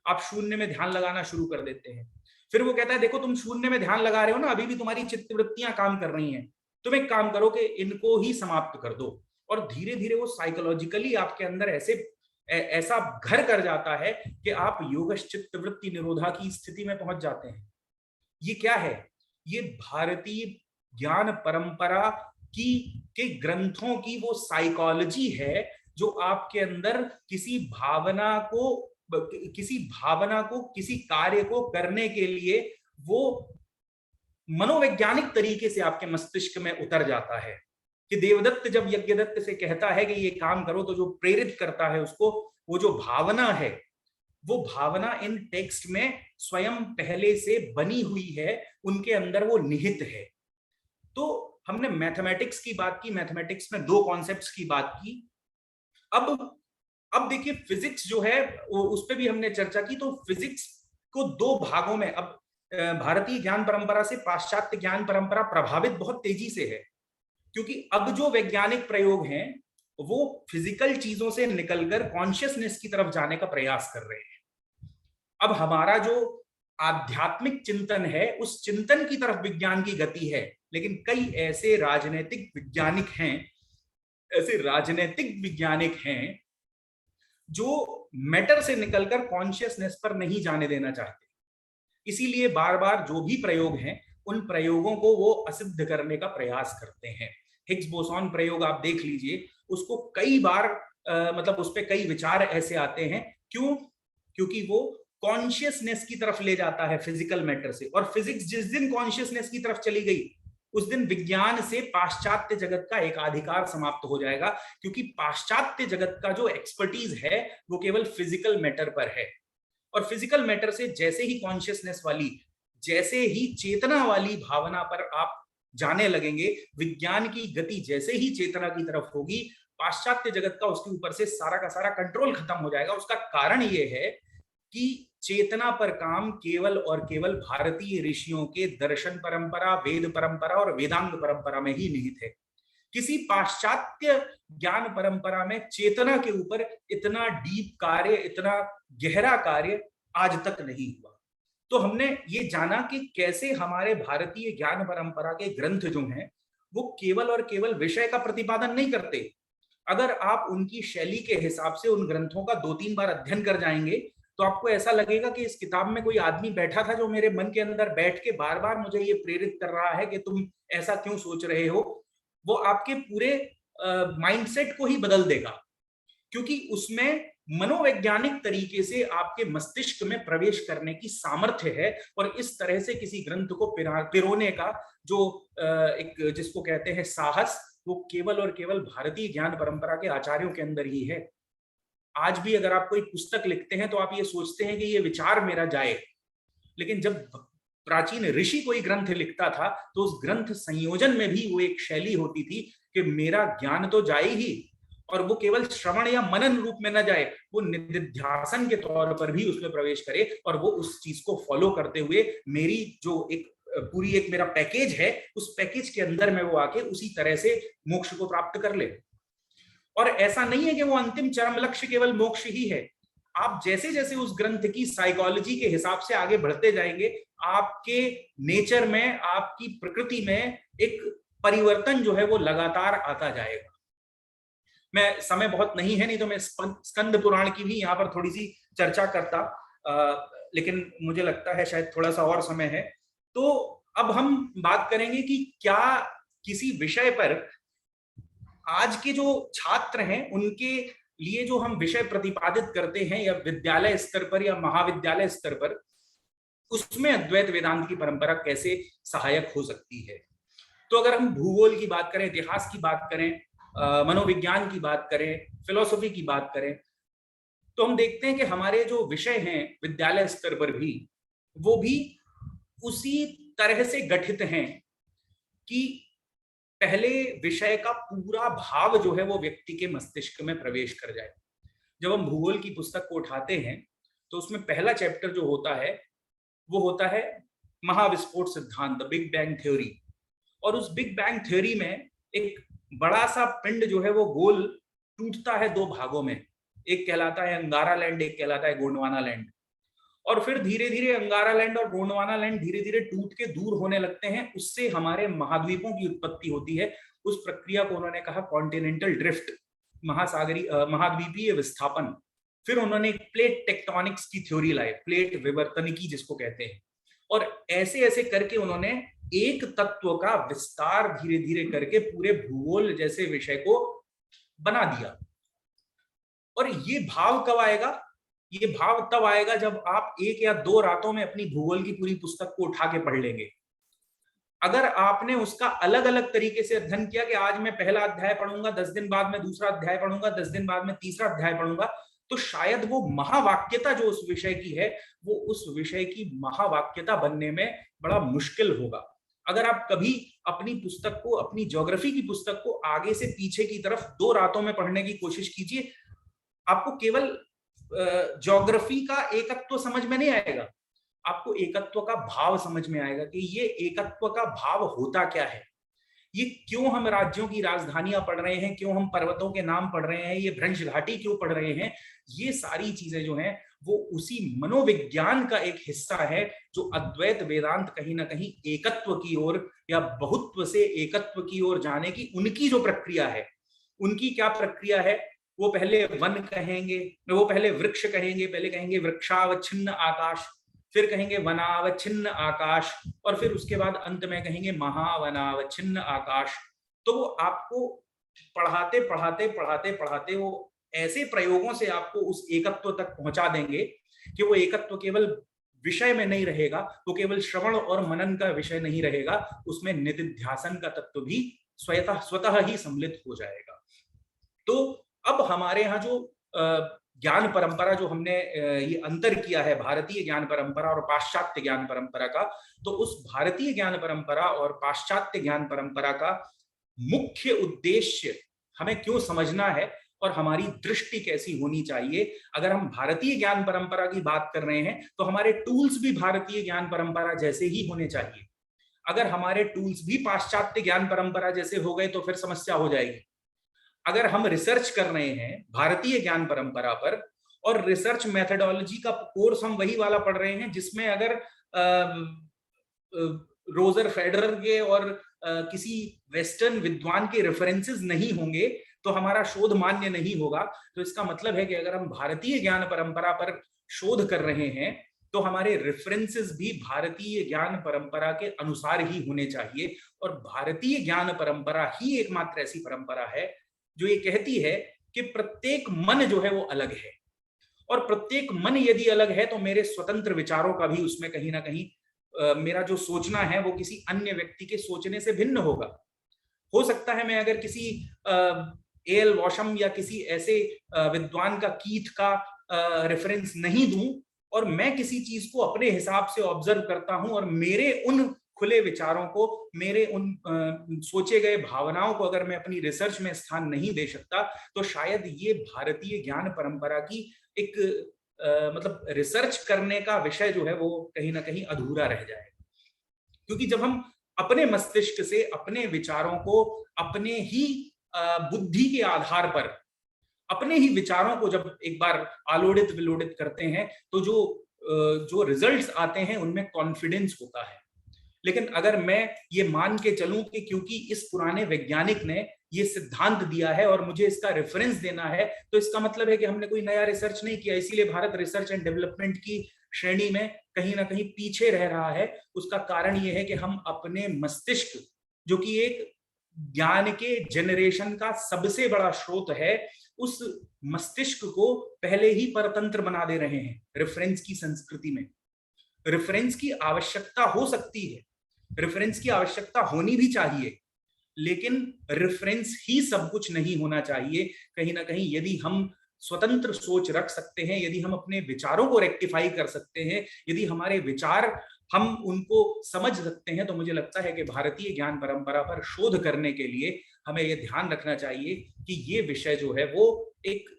आप शून्य में ध्यान लगाना शुरू कर देते हैं। फिर वो कहता है देखो तुम शून्य में ध्यान लगा रहे हो ना, अभी भी तुम्हारी चित्तवृत्तियां काम कर रही हैं, तुम एक काम करो कि इनको ही समाप्त कर दो। और धीरे धीरे वो साइकोलॉजिकली आपके अंदर ऐसा घर कर जाता है कि आप योगश्चित्तवृत्ति निरोधा की स्थिति में पहुंच जाते हैं। ये क्या है, ये भारतीय ज्ञान परंपरा की के ग्रंथों की वो साइकोलॉजी है जो आपके अंदर किसी भावना को किसी कार्य को करने के लिए वो मनोवैज्ञानिक तरीके से आपके मस्तिष्क में उतर जाता है। कि देवदत्त जब यज्ञदत्त से कहता है कि ये काम करो, तो जो प्रेरित करता है उसको, वो जो भावना है, वो भावना इन टेक्स्ट में स्वयं पहले से बनी हुई है, उनके अंदर वो निहित है। तो हमने मैथमेटिक्स की बात की, मैथमेटिक्स में दो कॉन्सेप्ट्स की बात की। अब देखिए फिजिक्स जो है उस पर भी हमने चर्चा की। तो फिजिक्स को दो भागों में, अब भारतीय ज्ञान परंपरा से पाश्चात्य ज्ञान परंपरा प्रभावित बहुत तेजी से है, क्योंकि अब जो वैज्ञानिक प्रयोग हैं वो फिजिकल चीजों से निकलकर कॉन्शियसनेस की तरफ जाने का प्रयास कर रहे हैं। अब हमारा जो आध्यात्मिक चिंतन है, उस चिंतन की तरफ विज्ञान की गति है, लेकिन कई ऐसे राजनीतिक वैज्ञानिक हैं जो मैटर से निकलकर कॉन्शियसनेस पर नहीं जाने देना चाहते। इसीलिए बार बार जो भी प्रयोग हैं, उन प्रयोगों को वो असिद्ध करने का प्रयास करते हैं। हिग्स बोसॉन प्रयोग आप देख लीजिए, उसको कई बार मतलब उस पर कई विचार ऐसे आते हैं। क्यों? क्योंकि वो कॉन्शियसनेस की तरफ ले जाता है फिजिकल मैटर से, और फिजिक्स जिस दिन कॉन्शियसनेस की तरफ चली गई, उस दिन विज्ञान से पाश्चात्य जगत का एकाधिकार समाप्त हो जाएगा, क्योंकि पाश्चात्य जगत का जो एक्सपर्टीज है वो केवल फिजिकल मैटर पर है। और फिजिकल मैटर से जैसे ही कॉन्शियसनेस वाली, जैसे ही चेतना वाली भावना पर आप जाने लगेंगे, विज्ञान की गति जैसे ही चेतना की तरफ होगी, पाश्चात्य जगत का उसके ऊपर से सारा का सारा कंट्रोल खत्म हो जाएगा। उसका कारण यह है कि चेतना पर काम केवल और केवल भारतीय ऋषियों के दर्शन परंपरा, वेद परंपरा और वेदांग परंपरा में ही निहित है। किसी पाश्चात्य ज्ञान परंपरा में चेतना के ऊपर इतना डीप कार्य, इतना गहरा कार्य आज तक नहीं हुआ। तो हमने ये जाना कि कैसे हमारे भारतीय ज्ञान परंपरा के ग्रंथ जो हैं वो केवल और केवल विषय का प्रतिपादन नहीं करते। अगर आप उनकी शैली के हिसाब से उन ग्रंथों का 2-3 बार अध्ययन कर जाएंगे तो आपको ऐसा लगेगा कि इस किताब में कोई आदमी बैठा था जो मेरे मन के अंदर बैठ के बार बार मुझे ये प्रेरित कर रहा है कि तुम ऐसा क्यों सोच रहे हो। वो आपके पूरे माइंडसेट को ही बदल देगा, क्योंकि उसमें मनोवैज्ञानिक तरीके से आपके मस्तिष्क में प्रवेश करने की सामर्थ्य है। और इस तरह से किसी ग्रंथ को पिरोने का जो एक जिसको कहते हैं साहस, वो केवल और केवल भारतीय ज्ञान परंपरा के आचार्यों के अंदर ही है। आज भी अगर आप कोई पुस्तक लिखते हैं तो आप ये सोचते हैं कि ये विचार मेरा जाए, लेकिन जब प्राचीन ऋषि कोई ग्रंथ लिखता था तो उस ग्रंथ संयोजन में भी वो एक शैली होती थी कि मेरा ज्ञान तो जाए ही, और वो केवल श्रवण या मनन रूप में न जाए, वो निधिध्यासन के तौर पर भी उसमें प्रवेश करे और वो उस चीज को फॉलो करते हुए मेरी जो एक पूरी एक मेरा पैकेज है, उस पैकेज के अंदर में वो आके उसी तरह से मोक्ष को प्राप्त कर ले। और ऐसा नहीं है कि वो अंतिम चरम लक्ष्य केवल मोक्ष ही है। आप जैसे जैसे उस ग्रंथ की साइकोलॉजी के हिसाब से आगे बढ़ते जाएंगे, आपके नेचर में, आपकी प्रकृति में एक परिवर्तन जो है वो लगातार आता जाएगा। मैं, समय बहुत नहीं है, नहीं तो मैं स्कंद पुराण की भी यहाँ पर थोड़ी सी चर्चा करता, लेकिन मुझे लगता है शायद थोड़ा सा और समय है। तो अब हम बात करेंगे कि क्या किसी विषय पर आज के जो छात्र हैं उनके लिए जो हम विषय प्रतिपादित करते हैं, या विद्यालय स्तर पर या महाविद्यालय स्तर पर, उसमें अद्वैत वेदांत की परंपरा कैसे सहायक हो सकती है। तो अगर हम भूगोल की बात करें, इतिहास की बात करें, मनोविज्ञान की बात करें, फिलॉसफी की बात करें, तो हम देखते हैं कि हमारे जो विषय हैं विद्यालय स्तर पर भी, वो भी उसी तरह से गठित हैं कि पहले विषय का पूरा भाव जो है वो व्यक्ति के मस्तिष्क में प्रवेश कर जाए। जब हम भूगोल की पुस्तक को उठाते हैं तो उसमें पहला चैप्टर जो होता है वो होता है महाविस्फोट सिद्धांत, द बिग बैंग थ्योरी। और उस बिग बैंग थ्योरी में एक बड़ा सा पिंड जो है वो गोल टूटता है दो भागों में, एक कहलाता है अंगारा लैंड, एक कहलाता है गोंडवाना लैंड। और फिर धीरे धीरे अंगारा लैंड और गोंडवाना लैंड धीरे धीरे टूट के दूर होने लगते हैं, उससे हमारे महाद्वीपों की उत्पत्ति होती है। उस प्रक्रिया को उन्होंने कहा कॉन्टिनेंटल ड्रिफ्ट, महाद्वीपीय विस्थापन। फिर उन्होंने प्लेट टेक्टोनिक्स की थ्योरी लाई, प्लेट विवर्तनिकी जिसको कहते हैं। और ऐसे ऐसे करके उन्होंने एक तत्व का विस्तार धीरे धीरे करके पूरे भूगोल जैसे विषय को बना दिया। और ये भाव कब आएगा? ये भाव तब आएगा जब आप 1 या 2 रातों में अपनी भूगोल की पूरी पुस्तक को उठा के पढ़ लेंगे। अगर आपने उसका अलग अलग तरीके से अध्ययन किया कि आज मैं पहला अध्याय पढ़ूंगा, 10 दिन बाद में दूसरा अध्याय पढ़ूंगा, 10 दिन बाद में तीसरा अध्याय पढ़ूंगा, तो शायद वो महावाक्यता जो उस विषय की है वो उस विषय की महावाक्यता बनने में बड़ा मुश्किल होगा। अगर आप कभी अपनी पुस्तक को, अपनी ज्योग्राफी की पुस्तक को आगे से पीछे की तरफ 2 रातों में पढ़ने की कोशिश कीजिए, आपको केवल ज्योग्राफी का एकत्व समझ में नहीं आएगा, आपको एकत्व का भाव समझ में आएगा कि ये एकत्व का भाव होता क्या है, ये क्यों हम राज्यों की राजधानियां पढ़ रहे हैं, क्यों हम पर्वतों के नाम पढ़ रहे हैं, ये भ्रंश घाटी क्यों पढ़ रहे हैं। ये सारी चीजें जो हैं वो उसी मनोविज्ञान का एक हिस्सा है जो अद्वैत वेदांत कहीं ना कहीं एकत्व की ओर या बहुत्व से एकत्व की ओर जाने की उनकी जो प्रक्रिया है, उनकी क्या प्रक्रिया है, वो पहले वन कहेंगे, वो पहले वृक्ष कहेंगे, पहले कहेंगे वृक्षावच्छिन्न आकाश, फिर कहेंगे वनावच्छिन्न आकाश, और फिर उसके बाद अंत में कहेंगे महावनावच्छिन्न आकाश। तो वो आपको पढ़ाते पढ़ाते पढ़ाते पढ़ाते वो ऐसे प्रयोगों से आपको उस एकत्व तक पहुंचा देंगे कि वो एकत्व केवल विषय में नहीं रहेगा, वो केवल श्रवण और मनन का विषय नहीं रहेगा, उसमें निधिध्यासन का तत्व भी स्वतः ही सम्मिलित हो जाएगा। तो अब हमारे यहाँ जो ज्ञान परंपरा जो हमने ये अंतर किया है भारतीय ज्ञान परंपरा और पाश्चात्य ज्ञान परंपरा का, तो उस भारतीय ज्ञान परंपरा और पाश्चात्य ज्ञान परंपरा का मुख्य उद्देश्य हमें क्यों समझना है और हमारी दृष्टि कैसी होनी चाहिए। अगर हम भारतीय ज्ञान परंपरा की बात कर रहे हैं तो हमारे टूल्स भी भारतीय ज्ञान परंपरा जैसे ही होने चाहिए। अगर हमारे टूल्स भी पाश्चात्य ज्ञान परंपरा जैसे हो गए तो फिर समस्या हो जाएगी। अगर हम रिसर्च कर रहे हैं भारतीय ज्ञान परंपरा पर और रिसर्च मेथोडोलॉजी का कोर्स हम वही वाला पढ़ रहे हैं जिसमें अगर रोजर फेडरर के और किसी वेस्टर्न विद्वान के रेफरेंसेस नहीं होंगे तो हमारा शोध मान्य नहीं होगा। तो इसका मतलब है कि अगर हम भारतीय ज्ञान परंपरा पर शोध कर रहे हैं तो हमारे रेफरेंसेस भी भारतीय ज्ञान परंपरा के अनुसार ही होने चाहिए। और भारतीय ज्ञान परंपरा ही एकमात्र ऐसी परंपरा है जो ये कहती है कि प्रत्येक मन जो है वो अलग है, और प्रत्येक मन यदि अलग है तो मेरे स्वतंत्र विचारों का भी उसमें कहीं ना कहीं मेरा जो सोचना है वो किसी अन्य व्यक्ति के सोचने से भिन्न होगा। हो सकता है मैं अगर किसी एल वॉशम या किसी ऐसे विद्वान का कीथ का रेफरेंस नहीं दूं और मैं किसी चीज को अपने हिसाब से ऑब्जर्व करता हूं और मेरे उन खुले विचारों को, मेरे उन सोचे गए भावनाओं को अगर मैं अपनी रिसर्च में स्थान नहीं दे सकता तो शायद ये भारतीय ज्ञान परंपरा की एक मतलब रिसर्च करने का विषय जो है वो कहीं ना कहीं अधूरा रह जाएगा। क्योंकि जब हम अपने मस्तिष्क से अपने विचारों को अपने ही बुद्धि के आधार पर अपने ही विचारों को जब एक बार आलोड़ित विलोड़ित करते हैं तो जो रिजल्ट्स आते हैं उनमें कॉन्फिडेंस होता है। लेकिन अगर मैं ये मान के चलूं कि क्योंकि इस पुराने वैज्ञानिक ने ये सिद्धांत दिया है और मुझे इसका रेफरेंस देना है तो इसका मतलब है कि हमने कोई नया रिसर्च नहीं किया, इसीलिए भारत रिसर्च एंड डेवलपमेंट की श्रेणी में कहीं ना कहीं पीछे रह रहा है। उसका कारण ये है कि हम अपने मस्तिष्क, जो कि एक ज्ञान के जनरेशन का सबसे बड़ा स्रोत है, उस मस्तिष्क को पहले ही परतंत्र बना दे रहे हैं। रेफरेंस की संस्कृति में रेफरेंस की आवश्यकता हो सकती है, रेफरेंस की आवश्यकता होनी भी चाहिए, लेकिन रेफरेंस ही सब कुछ नहीं होना चाहिए। कहीं ना कहीं यदि हम स्वतंत्र सोच रख सकते हैं, यदि हम अपने विचारों को रेक्टिफाई कर सकते हैं, यदि हमारे विचार हम उनको समझ सकते हैं, तो मुझे लगता है कि भारतीय ज्ञान परंपरा पर शोध करने के लिए हमें यह ध्यान रखना चाहिए कि ये विषय जो है वो एक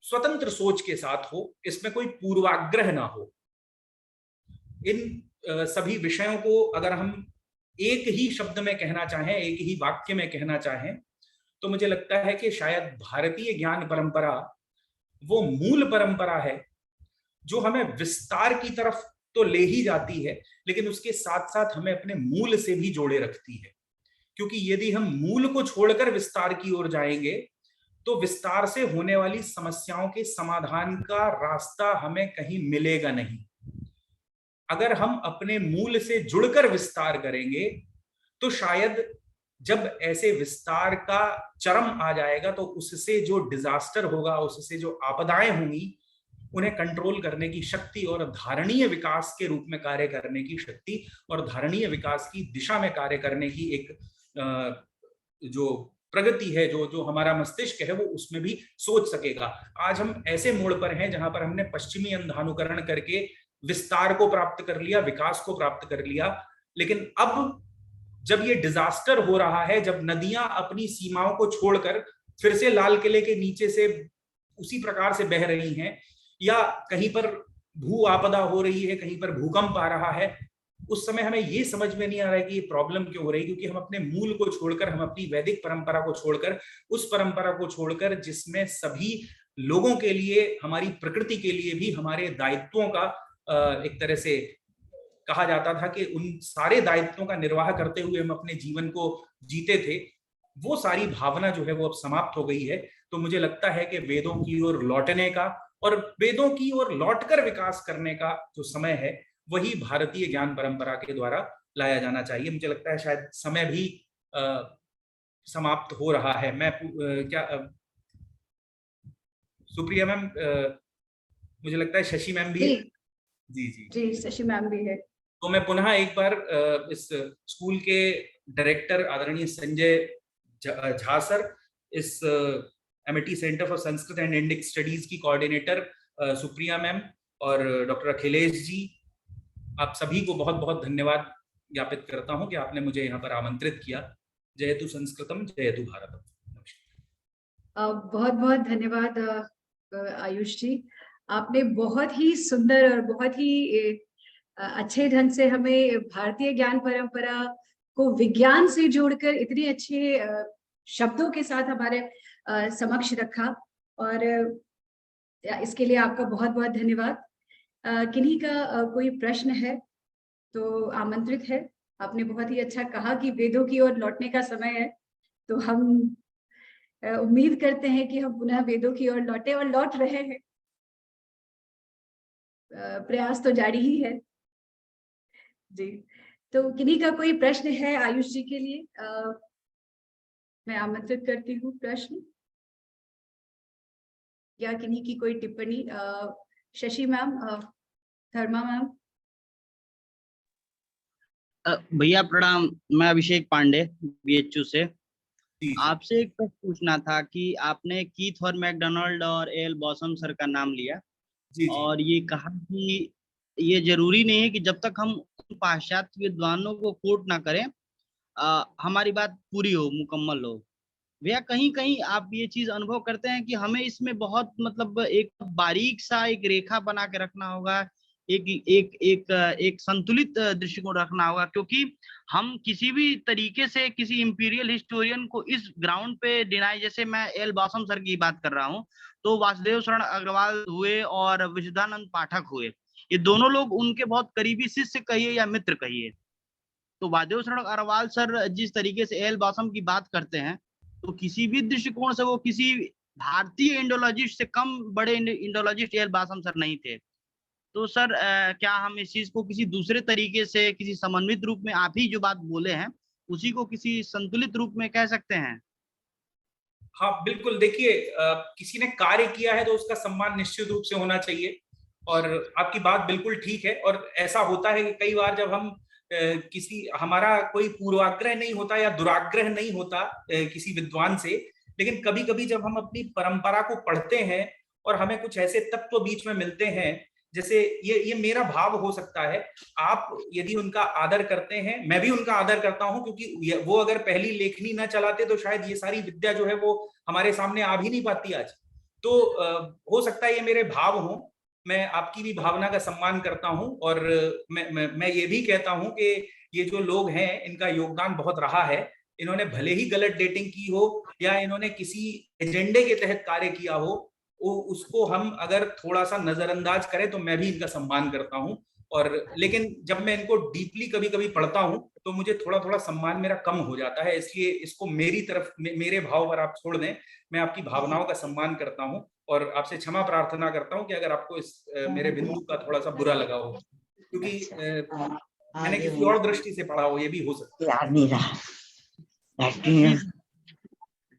स्वतंत्र सोच के साथ हो, इसमें कोई पूर्वाग्रह ना हो। इन सभी विषयों को अगर हम एक ही शब्द में कहना चाहें, एक ही वाक्य में कहना चाहें, तो मुझे लगता है कि शायद भारतीय ज्ञान परंपरा वो मूल परंपरा है जो हमें विस्तार की तरफ तो ले ही जाती है, लेकिन उसके साथ साथ हमें अपने मूल से भी जोड़े रखती है। क्योंकि यदि हम मूल को छोड़कर विस्तार की ओर जाएंगे, तो विस्तार से होने वाली समस्याओं के समाधान का रास्ता हमें कहीं मिलेगा नहीं। अगर हम अपने मूल से जुड़कर विस्तार करेंगे, तो शायद जब ऐसे विस्तार का चरम आ जाएगा, तो उससे जो डिजास्टर होगा, उससे जो आपदाएं होंगी, उन्हें कंट्रोल करने की शक्ति और धारणीय विकास के रूप में कार्य करने की शक्ति और धारणीय विकास की दिशा में कार्य करने की एक जो प्रगति है, जो हमारा मस्तिष्क है, वो उसमें भी सोच सकेगा। आज हम ऐसे मोड़ पर हैं जहां पर हमने पश्चिमी अंधानुकरण करके विस्तार को प्राप्त कर लिया, विकास को प्राप्त कर लिया, लेकिन अब जब ये डिजास्टर हो रहा है, जब नदियां अपनी सीमाओं को छोड़कर फिर से लाल किले के नीचे से उसी प्रकार से बह रही हैं, या कहीं पर भू आपदा हो रही है, कहीं पर भूकंप आ रहा है, उस समय हमें ये समझ में नहीं आ रहा है कि ये प्रॉब्लम क्यों हो रही है, क्योंकि हम अपने मूल को छोड़कर, हम अपनी वैदिक परंपरा को छोड़कर, उस परंपरा को छोड़कर जिसमें सभी लोगों के लिए, हमारी प्रकृति के लिए भी हमारे दायित्वों का एक तरह से कहा जाता था कि उन सारे दायित्वों का निर्वाह करते हुए हम अपने जीवन को जीते थे, वो सारी भावना जो है वो अब समाप्त हो गई है। तो मुझे लगता है कि वेदों की ओर लौटने का और वेदों की ओर लौटकर विकास करने का जो समय है, वही भारतीय ज्ञान परंपरा के द्वारा लाया जाना चाहिए। मुझे लगता है शायद समय भी समाप्त हो रहा है। मैं क्या सुप्रिया मैम, मुझे लगता है शशि मैम भी है। जी जी जी, शशि मैम भी है। तो मैं पुनः एक बार इस स्कूल के डायरेक्टर आदरणीय संजय झा सर, इस Amity centre for Sanskrit and Indic studies की कोऑर्डिनेटर सुप्रिया मैम और डॉक्टर अखिलेश जी, आप सभी को बहुत बहुत धन्यवाद ज्ञापित करता हूं कि आपने मुझे यहाँ पर आमंत्रित किया। जयतु संस्कृतम, जयतु भारतम। बहुत बहुत धन्यवाद आयुष जी, आपने बहुत ही सुंदर और बहुत ही अच्छे ढंग से हमें भारतीय ज्ञान परंपरा को विज्ञान से जोड़कर इतने अच्छे शब्दों के साथ हमारे समक्ष रखा, और इसके लिए आपका बहुत बहुत धन्यवाद। किन्हीं का कोई प्रश्न है तो आमंत्रित है। आपने बहुत ही अच्छा कहा कि वेदों की ओर लौटने का समय है, तो हम उम्मीद करते हैं कि हम पुनः वेदों की ओर लौटे, और लौट रहे हैं। प्रयास तो जारी ही है जी। तो किन्हीं का कोई प्रश्न है आयुष जी के लिए? मैं आमंत्रित करती हूँ प्रश्न या किन्हीं की कोई टिप्पणी। शशि मैम, धर्मा मैम। भैया प्रणाम, मैं अभिषेक पांडे बीएचयू से। आपसे एक प्रश्न पूछना था कि आपने कीथ और मैकडोनाल्ड और एल बॉसम सर का नाम लिया जी। और ये कहा कि ये जरूरी नहीं है कि जब तक हम पाश्चात्य विद्वानों को कोट ना करें हमारी बात पूरी हो, मुकम्मल हो। भैया कहीं कहीं आप ये चीज अनुभव करते हैं कि हमें इसमें बहुत मतलब एक बारीक सा एक रेखा बना के रखना होगा, एक एक एक एक संतुलित दृष्टिकोण रखना होगा, क्योंकि हम किसी भी तरीके से किसी इंपीरियल हिस्टोरियन को इस ग्राउंड पे डिनाई, जैसे मैं एल बॉसम सर की बात कर रहा हूँ, तो वासुदेव शरण अग्रवाल हुए और विशुद्धानंद पाठक हुए, ये दोनों लोग उनके बहुत करीबी शिष्य कहिए या मित्र कहिए। तो वासुदेव शरण अग्रवाल सर जिस तरीके से एल बॉसम की बात करते हैं, तो किसी भी दृष्टिकोण से वो किसी भारतीय इंडोलॉजिस्ट से कम बड़े इंडोलॉजिस्ट एल बॉसम सर नहीं थे। तो सर क्या हम इस चीज को किसी दूसरे तरीके से, किसी समन्वित रूप में, आप ही जो बात बोले हैं उसी को किसी संतुलित रूप में कह सकते हैं? हाँ बिल्कुल, देखिए किसी ने कार्य किया है तो उसका सम्मान निश्चित रूप से होना चाहिए, और आपकी बात बिल्कुल ठीक है। और ऐसा होता है कि कई बार जब हम किसी, हमारा कोई पूर्वाग्रह नहीं होता या दुराग्रह नहीं होता किसी विद्वान से, लेकिन कभी कभी जब हम अपनी परंपरा को पढ़ते हैं और हमें कुछ ऐसे तत्व बीच में मिलते हैं, जैसे ये मेरा भाव हो सकता है। आप यदि उनका आदर करते हैं, मैं भी उनका आदर करता हूं, क्योंकि वो अगर पहली लेखनी ना चलाते तो शायद ये सारी विद्या जो है वो हमारे सामने आ भी नहीं पाती आज। तो हो सकता है ये मेरे भाव हों, मैं आपकी भी भावना का सम्मान करता हूं, और मैं ये भी कहता हूं कि ये जो लोग हैं इनका योगदान बहुत रहा है। इन्होंने भले ही गलत डेटिंग की हो या इन्होंने किसी एजेंडे के तहत कार्य किया हो, उसको हम अगर थोड़ा सा नजरअंदाज करें तो मैं भी इनका सम्मान करता हूं। और लेकिन जब मैं इनको डीपली कभी कभी पढ़ता हूं तो मुझे थोड़ा थोड़ा सम्मान मेरा कम हो जाता है, इसलिए इसको मेरी तरफ मेरे भाव पर आप छोड़ दें। मैं आपकी भावनाओं का सम्मान करता हूं और आपसे क्षमा प्रार्थना करता हूं कि अगर आपको इस मेरे बिंदु का थोड़ा सा बुरा लगा हो, क्योंकि मैंने किसी और दृष्टि से पढ़ा हो, ये भी हो सकता है।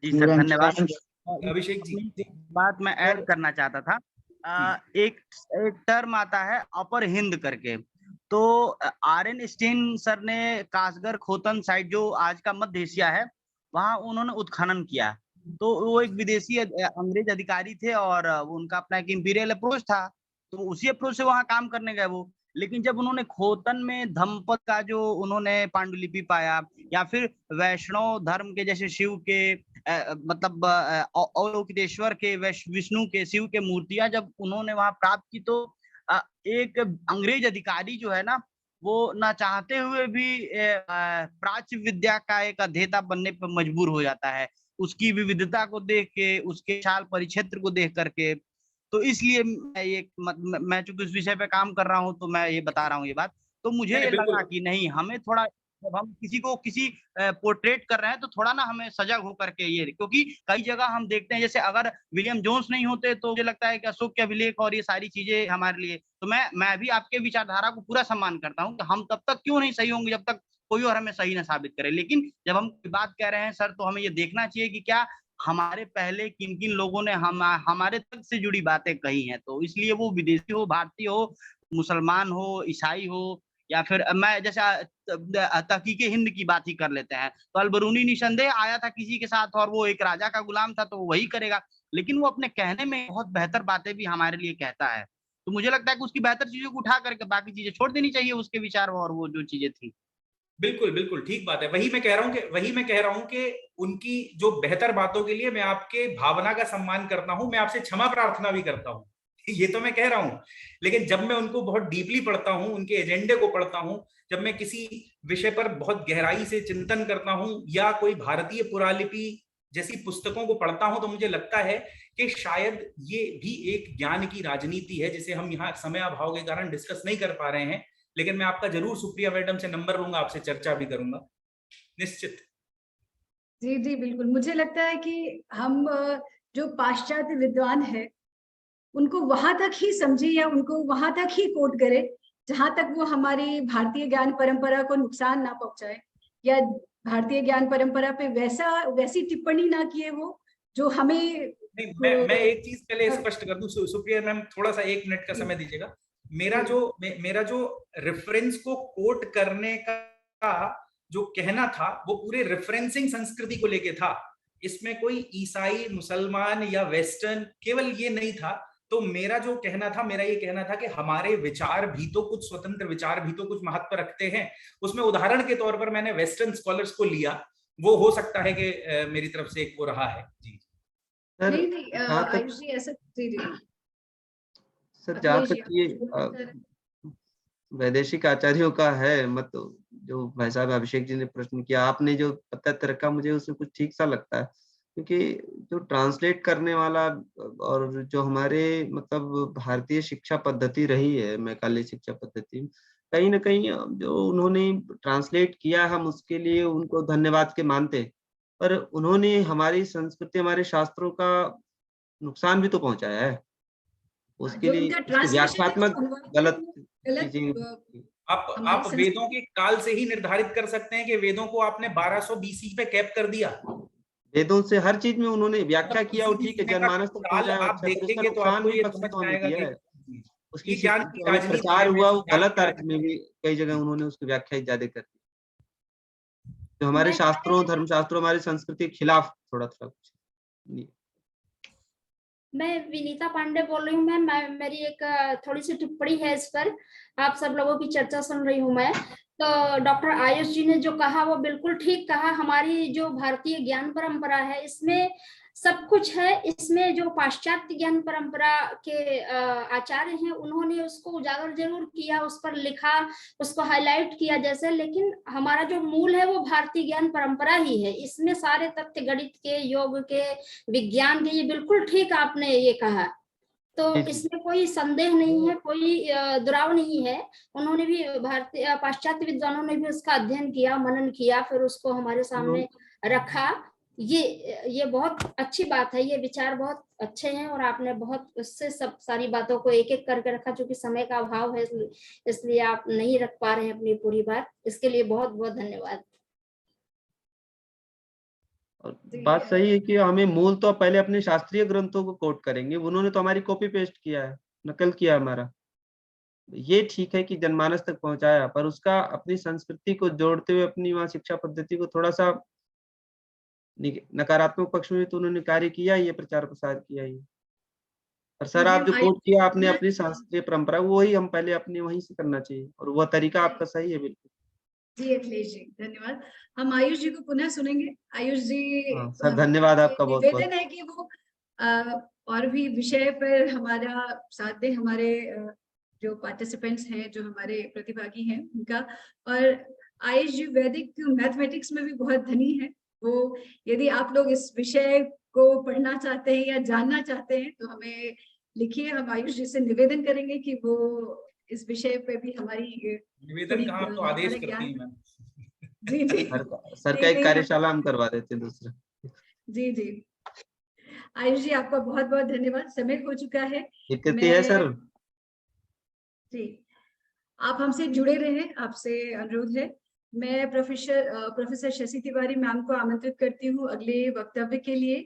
जी सर, धन्यवाद। अभिषेक जी, बात मैं ऐड करना चाहता था। एक टर्म आता है अपर हिंद करके, तो RN स्टेन सर ने कासगढ़ खोतन साइड जो आज का मध्य एशिया है वहां उन्होंने उत्खनन किया। तो वो एक विदेशी अंग्रेज अधिकारी थे और उनका अपना एक इंपीरियल अप्रोच था, तो उसी अप्रोच से वहां काम करने गए वो। लेकिन जब उन्होंने खोतन में धम्मपद का जो उन्होंने पांडुलिपि पाया, या फिर वैष्णव धर्म के जैसे शिव के मतलब अवलोकितेश्वर के, विष्णु के, शिव के मूर्तियां जब उन्होंने वहां प्राप्त की, तो एक अंग्रेज अधिकारी जो है ना, वो ना चाहते हुए भी प्राच्य विद्या का एक अध्येता बनने पर मजबूर हो जाता है, उसकी विविधता को देख के, उसके विशाल परिक्षेत्र को देख करके। तो इसलिए मैं चूंकि उस विषय पे काम कर रहा हूँ तो मैं ये बता रहा हूँ ये बात। तो मुझे ये लगा कि नहीं, हमें थोड़ा, जब हम किसी को किसी पोर्ट्रेट कर रहे हैं तो थोड़ा ना हमें सजग होकर के ये, क्योंकि कई जगह हम देखते हैं जैसे अगर विलियम जोन्स नहीं होते तो मुझे लगता है कि अशोक के अभिलेख और ये सारी चीजें हमारे लिए, तो मैं भी आपके विचारधारा को पूरा सम्मान करता हूँ कि हम तब तक क्यों नहीं सही होंगे जब तक कोई और हमें सही ना साबित करे। लेकिन जब हम बात कह रहे हैं सर, तो हमें ये देखना चाहिए कि क्या हमारे पहले किन किन लोगों ने हमारे तक से जुड़ी बातें कही हैं। तो इसलिए वो विदेशी हो, भारतीय हो, मुसलमान हो, ईसाई हो, या फिर मैं जैसे तहकीक हिंद की बात ही कर लेते हैं, तो अलबरूनी निसंदेह आया था किसी के साथ और वो एक राजा का गुलाम था, तो वही करेगा, लेकिन वो अपने कहने में बहुत बेहतर बातें भी हमारे लिए कहता है। तो मुझे लगता है कि उसकी बेहतर चीजों को उठा करके बाकी चीजें छोड़ देनी चाहिए, उसके विचार और वो जो चीजें थी। बिल्कुल बिल्कुल ठीक बात है। वही मैं कह रहा हूं कि उनकी जो बेहतर बातों के लिए मैं आपके भावना का सम्मान करता हूं, मैं आपसे क्षमा प्रार्थना भी करता हूं, ये तो मैं कह रहा हूं। लेकिन जब मैं उनको बहुत डीपली पढ़ता हूं, उनके एजेंडे को पढ़ता हूं, जब मैं किसी विषय पर बहुत गहराई से चिंतन करता हूं या कोई भारतीय पुरालिपि जैसी पुस्तकों को पढ़ता हूं, तो मुझे लगता है कि शायद ये भी एक ज्ञान की राजनीति है, जिसे हम यहाँ समय अभाव के कारण डिस्कस नहीं कर पा रहे हैं। लेकिन मैं आपका जरूर सुप्रिया मैडम से नंबर लूंगा, आपसे चर्चा भी करूंगा निश्चित। जी जी बिल्कुल, मुझे लगता है कि हम जो पाश्चात्य विद्वान है उनको वहां तक ही समझे या उनको वहां तक ही कोट करे जहां तक वो हमारी भारतीय ज्ञान परंपरा को नुकसान ना पहुंचाए, या भारतीय ज्ञान परंपरा पे वैसी टिप्पणी ना किए वो जो हमें नहीं, मैं एक चीज पहले स्पष्ट कर दूं, सुप्रिया मैम थोड़ा सा 1 मिनट का समय दीजिएगा। मेरा जो रेफरेंस को कोट करने का जो कहना था वो पूरे रेफरेंसिंग संस्कृति को लेके था, इसमें कोई ईसाई, मुसलमान या वेस्टर्न केवल ये नहीं था। तो मेरा ये कहना था कि हमारे विचार भी तो कुछ स्वतंत्र विचार भी तो कुछ महत्व रखते हैं। उसमें उदाहरण के तौर पर मैंने वेस्टर्न स्कॉलर्स को लिया, वो हो सकता है कि मेरी तरफ से एक वो रहा है। जी सर, जहाँ तक ये वैदेशिक आचार्यों का है मत, जो भाई साहब अभिषेक जी ने प्रश्न किया, आपने जो तथ्य रखा मुझे उसमें कुछ ठीक सा लगता है, क्योंकि जो ट्रांसलेट करने वाला और जो हमारे मतलब भारतीय शिक्षा पद्धति रही है, मैकाले शिक्षा पद्धति, कहीं ना कहीं जो उन्होंने ट्रांसलेट किया हम उसके लिए उनको धन्यवाद के मानते, पर उन्होंने हमारी संस्कृति, हमारे शास्त्रों का नुकसान भी तो पहुंचाया है। उसके लिए व्याख्यात्मक गलत चीजें। आप वेदों के काल से ही निर्धारित कर सकते हैं कि वेदों को आपने 1200 BC पे कैप कर दिया। वेदों से हर चीज में उन्होंने व्याख्या किया, वो ठीक है, जनमानस तक पहुंचाया, आप देखेंगे तो आपको ये समझ में आएगा कि उसकी प्रचार हुआ वो गलत अर्थ में भी कई जगह उन्होंने उसकी व्याख्या ज्यादा कर दी, जो हमारे शास्त्रों, धर्मशास्त्रों, हमारी संस्कृति के खिलाफ थोड़ा कुछ। मैं विनीता पांडे बोल रही हूँ मैम। मेरी एक थोड़ी सी टिप्पणी है इस पर, आप सब लोगों की चर्चा सुन रही हूँ मैं। तो डॉक्टर आयुष जी ने जो कहा वो बिल्कुल ठीक कहा। हमारी जो भारतीय ज्ञान परंपरा है इसमें सब कुछ है। इसमें जो पाश्चात्य ज्ञान परंपरा के आचार्य हैं उन्होंने उसको उजागर जरूर किया, उस पर लिखा, उसको हाईलाइट किया जैसे, लेकिन हमारा जो मूल है वो भारतीय ज्ञान परंपरा ही है। इसमें सारे तथ्य गणित के, योग के, विज्ञान के, ये बिल्कुल ठीक आपने ये कहा। तो इसमें कोई संदेह नहीं है, कोई दुराव नहीं है। उन्होंने भी, भारतीय पाश्चात्य विद्वानों ने भी उसका अध्ययन किया, मनन किया, फिर उसको हमारे सामने रखा। ये बहुत अच्छी बात है, ये विचार बहुत अच्छे हैं और आपने बहुत उससे सब सारी बातों को एक एक करके रखा। चूंकि समय का अभाव है इसलिए आप नहीं रख पा रहे हैं अपनी पूरी बात, इसके लिए बहुत बहुत धन्यवाद। और बात सही है कि हमें मूल तो पहले अपने शास्त्रीय ग्रंथों को कोट करेंगे। उन्होंने तो हमारी कॉपी पेस्ट किया है, नकल किया हमारा। ये ठीक है कि जनमानस तक पहुंचाया, पर उसका अपनी संस्कृति को जोड़ते हुए अपनी वहाँ शिक्षा पद्धति को थोड़ा सा नकारात्मक पक्ष में तो उन्होंने कार्य किया, ये प्रचार प्रसार किया ही। और सर आप जो कोट किया आपने अपनी शास्त्रीय परंपरा, वही हम पहले अपने वहीं से करना चाहिए, और वह तरीका आपका सही है बिल्कुल। जी अखिलेश जी धन्यवाद। हम आयुष जी को पुनः सुनेंगे। आयुष जी सर धन्यवाद आपका बहुत बहुत। निवेदन है कि वो और भी विषय पर हमारा साथ दें, हमारे जो पार्टिसिपेंट्स हैं, जो हमारे प्रतिभागी हैं उनका। और आयुष जी वैदिक मैथमेटिक्स में भी बहुत धनी है। वो यदि आप लोग इस विषय को पढ़ना चाहते हैं या जानना चाहते हैं तो हमें लिखिए। हम आयुष जी से निवेदन करेंगे कि वो इस विषय पे भी हमारी निवेदन कहाँ, तो आदेश करती हैं मैम। जी जी सर का एक कार्यशाला हम करवा देते हैं दूसरा। जी जी आयुष जी आपका बहुत बहुत धन्यवाद। समय हो चुका है। दिक्कत है सर जी, आप हमसे जुड़े रहे, आपसे अनुरोध है। मैं प्रोफेसर शशि तिवारी मैम को आमंत्रित करती हूँ अगले वक्तव्य के लिए।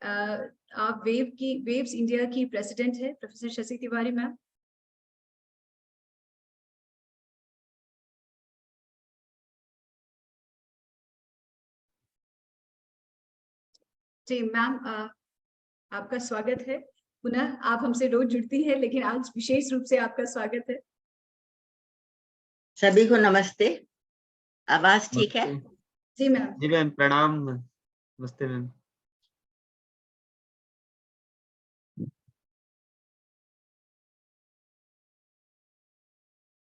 आप वेव्स इंडिया की प्रेसिडेंट है प्रोफेसर शशि तिवारी मैम। जी मैम, आपका स्वागत है पुनः। आप हमसे रोज जुड़ती हैं लेकिन आज विशेष रूप से आपका स्वागत है। सभी को नमस्ते। आवाज ठीक है? जी मैम। जी मैम प्रणाम। नमस्ते मैम।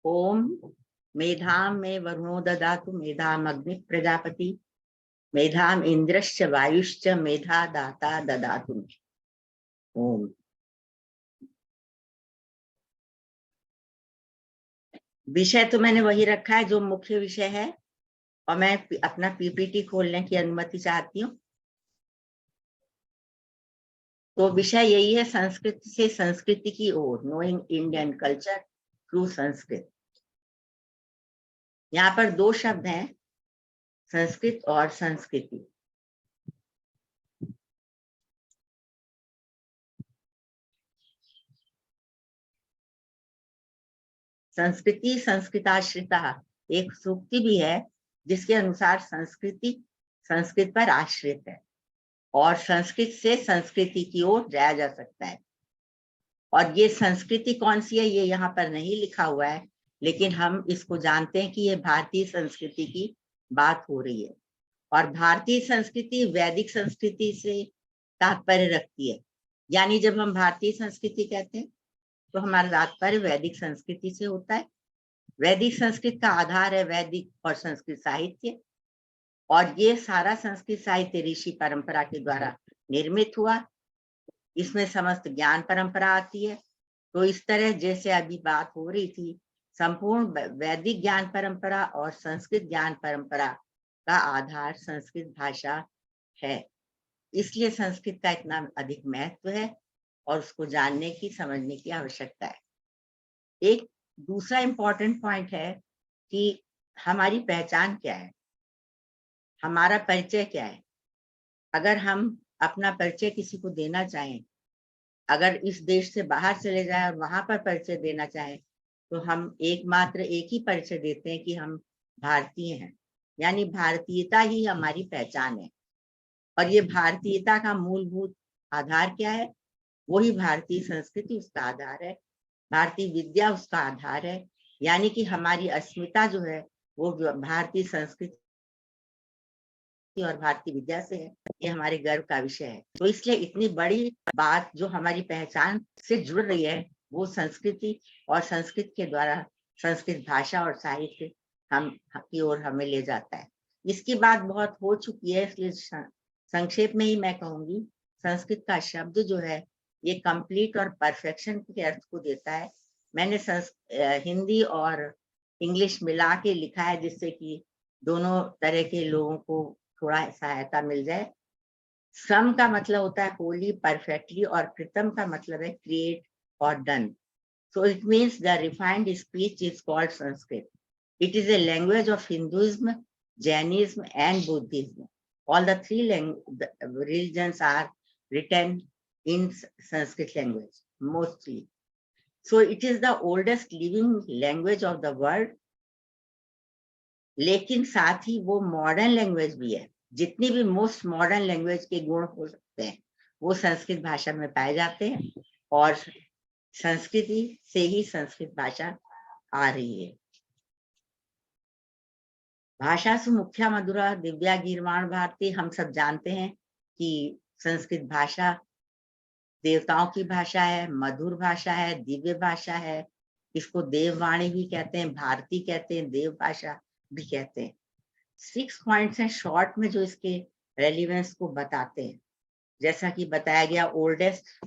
ओम मेधाम में वरुणो ददातु मेधाम अग्नि प्रजापति मेधाम इंद्रश्च वायुश्च मेधा दाता ददातु। ओम। विषय तो मैंने वही रखा है जो मुख्य विषय है, और मैं अपना पीपीटी खोलने की अनुमति चाहती हूँ। तो विषय यही है, संस्कृत से संस्कृति की ओर, knowing Indian culture through Sanskrit. यहाँ पर दो शब्द हैं, संस्कृत और संस्कृति। संस्कृति संस्कृताश्रिता एक सूक्ति भी है जिसके अनुसार संस्कृति संस्कृत पर आश्रित है और संस्कृत से संस्कृति की ओर जाया जा सकता है। और ये संस्कृति कौन सी है ये यहाँ पर नहीं लिखा हुआ है, लेकिन हम इसको जानते हैं कि ये भारतीय संस्कृति की बात हो रही है। और भारतीय संस्कृति वैदिक संस्कृति से तात्पर्य रखती है। यानी जब हम भारतीय संस्कृति कहते हैं तो हमारा तात्पर्य वैदिक संस्कृति से होता है। वैदिक संस्कृत का आधार है वैदिक और संस्कृत साहित्य, और ये सारा संस्कृत साहित्य ऋषि परंपरा के द्वारा निर्मित हुआ। इसमें समस्त ज्ञान परंपरा आती है। तो इस तरह जैसे अभी बात हो रही थी, संपूर्ण वैदिक ज्ञान परंपरा और संस्कृत ज्ञान परंपरा का आधार संस्कृत भाषा है। इसलिए संस्कृत का इतना अधिक महत्व है और उसको जानने की, समझने की आवश्यकता है। एक दूसरा इम्पोर्टेंट पॉइंट है कि हमारी पहचान क्या है, हमारा परिचय क्या है। अगर हम अपना परिचय किसी को देना चाहें, अगर इस देश से बाहर चले जाए और वहां पर परिचय देना चाहें, तो हम एकमात्र एक ही परिचय देते हैं कि हम भारतीय हैं। यानी भारतीयता ही हमारी पहचान है। और ये भारतीयता का मूलभूत आधार क्या है? वही भारतीय संस्कृति उसका आधार है, भारतीय विद्या उसका आधार है। यानी कि हमारी अस्मिता जो है वो भारतीय संस्कृति और भारतीय विद्या से है। ये हमारे गर्व का विषय है। तो इसलिए इतनी बड़ी बात जो हमारी पहचान से जुड़ रही है वो संस्कृति और संस्कृत के द्वारा संस्कृत भाषा और साहित्य हम की ओर हमें ले जाता है। इसकी बात बहुत हो चुकी है, इसलिए संक्षेप में ही मैं कहूंगी, संस्कृत का शब्द जो है ये कंप्लीट और परफेक्शन के अर्थ को देता है। मैंने हिंदी और इंग्लिश मिला के लिखा है जिससे कि दोनों तरह के लोगों को थोड़ा सहायता मिल जाए। सम का मतलब होता है होली, परफेक्टली, और कृतम का मतलब है क्रिएट और done. So it means the refined speech is called Sanskrit. It is a language of Hinduism, Jainism, and Buddhism. All the three religions are written in Sanskrit language, mostly. So it is the oldest living language of the world. लेकिन साथ ही वो modern language भी है। जितनी भी most modern language के गुण हो सकते हैं वो संस्कृत भाषा में पाए जाते हैं, और संस्कृति से ही संस्कृत भाषा आ रही है। भाषा से मुख्या मधुरा दिव्या गीर्वाण भारती, हम सब जानते हैं कि संस्कृत भाषा देवताओं की भाषा है, मधुर भाषा है, दिव्य भाषा है। इसको देववाणी भी कहते हैं, भारती कहते हैं, देव भाषा भी कहते हैं। 6 पॉइंट्स हैं शॉर्ट में जो इसके रेलिवेंस को बताते हैं। जैसा कि बताया गया, oldest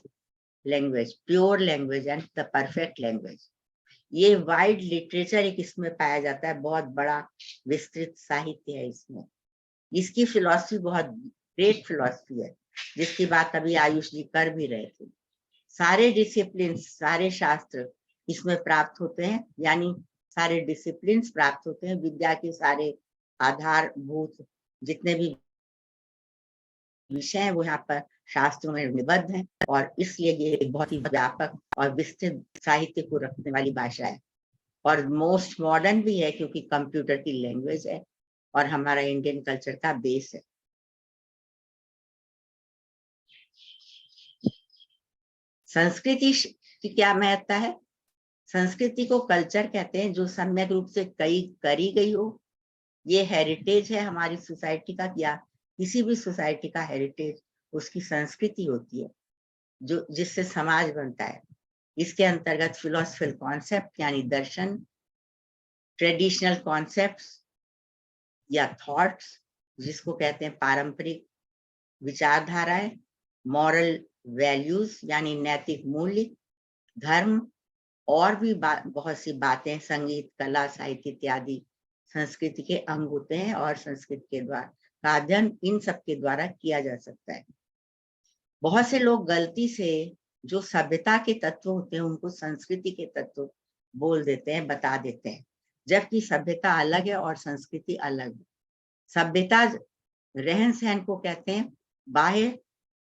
language, pure language and the perfect language. ये वाइड लिटरेचर एक इसमें पाया जाता है, बहुत बड़ा विस्तृत साहित्य है इसमें। इसकी फिलॉसफी बहुत ग्रेट फिलॉसफी है जिसकी बात अभी आयुष जी कर भी रहे थे। सारे डिसिप्लिन, सारे शास्त्र इसमें प्राप्त होते हैं, यानी सारे डिसिप्लिन प्राप्त होते हैं। विद्या के सारे आधारभूत जितने भी विषय है वो यहाँ पर शास्त्रों में निबद्ध हैं, और इसलिए ये एक बहुत ही व्यापक और विस्तृत साहित्य को रखने वाली भाषा है, और मोस्ट मॉडर्न भी है क्योंकि कंप्यूटर की लैंग्वेज है और हमारा इंडियन कल्चर का बेस है। संस्कृति की क्या महत्ता है? संस्कृति को कल्चर कहते हैं जो सम्यक रूप से करी गई हो। ये हेरिटेज है हमारी सोसाइटी का, या किसी भी सोसाइटी का हेरिटेज उसकी संस्कृति होती है जो जिससे समाज बनता है। इसके अंतर्गत फिलोसफिकल कॉन्सेप्ट यानी दर्शन, ट्रेडिशनल कॉन्सेप्ट्स या थॉट्स जिसको कहते हैं पारंपरिक विचारधाराएं, मॉरल वैल्यूज यानी नैतिक मूल्य, धर्म, और भी बहुत सी बातें, संगीत, कला, साहित्य इत्यादि संस्कृति के अंग होते हैं, और संस्कृत के द्वारा का अध्ययन इन सब के द्वारा किया जा सकता है। बहुत से लोग गलती से जो सभ्यता के तत्व होते हैं उनको संस्कृति के तत्व बोल देते हैं, बता देते हैं, जबकि सभ्यता अलग है और संस्कृति अलग है। सभ्यता रहन सहन को कहते हैं, बाह्य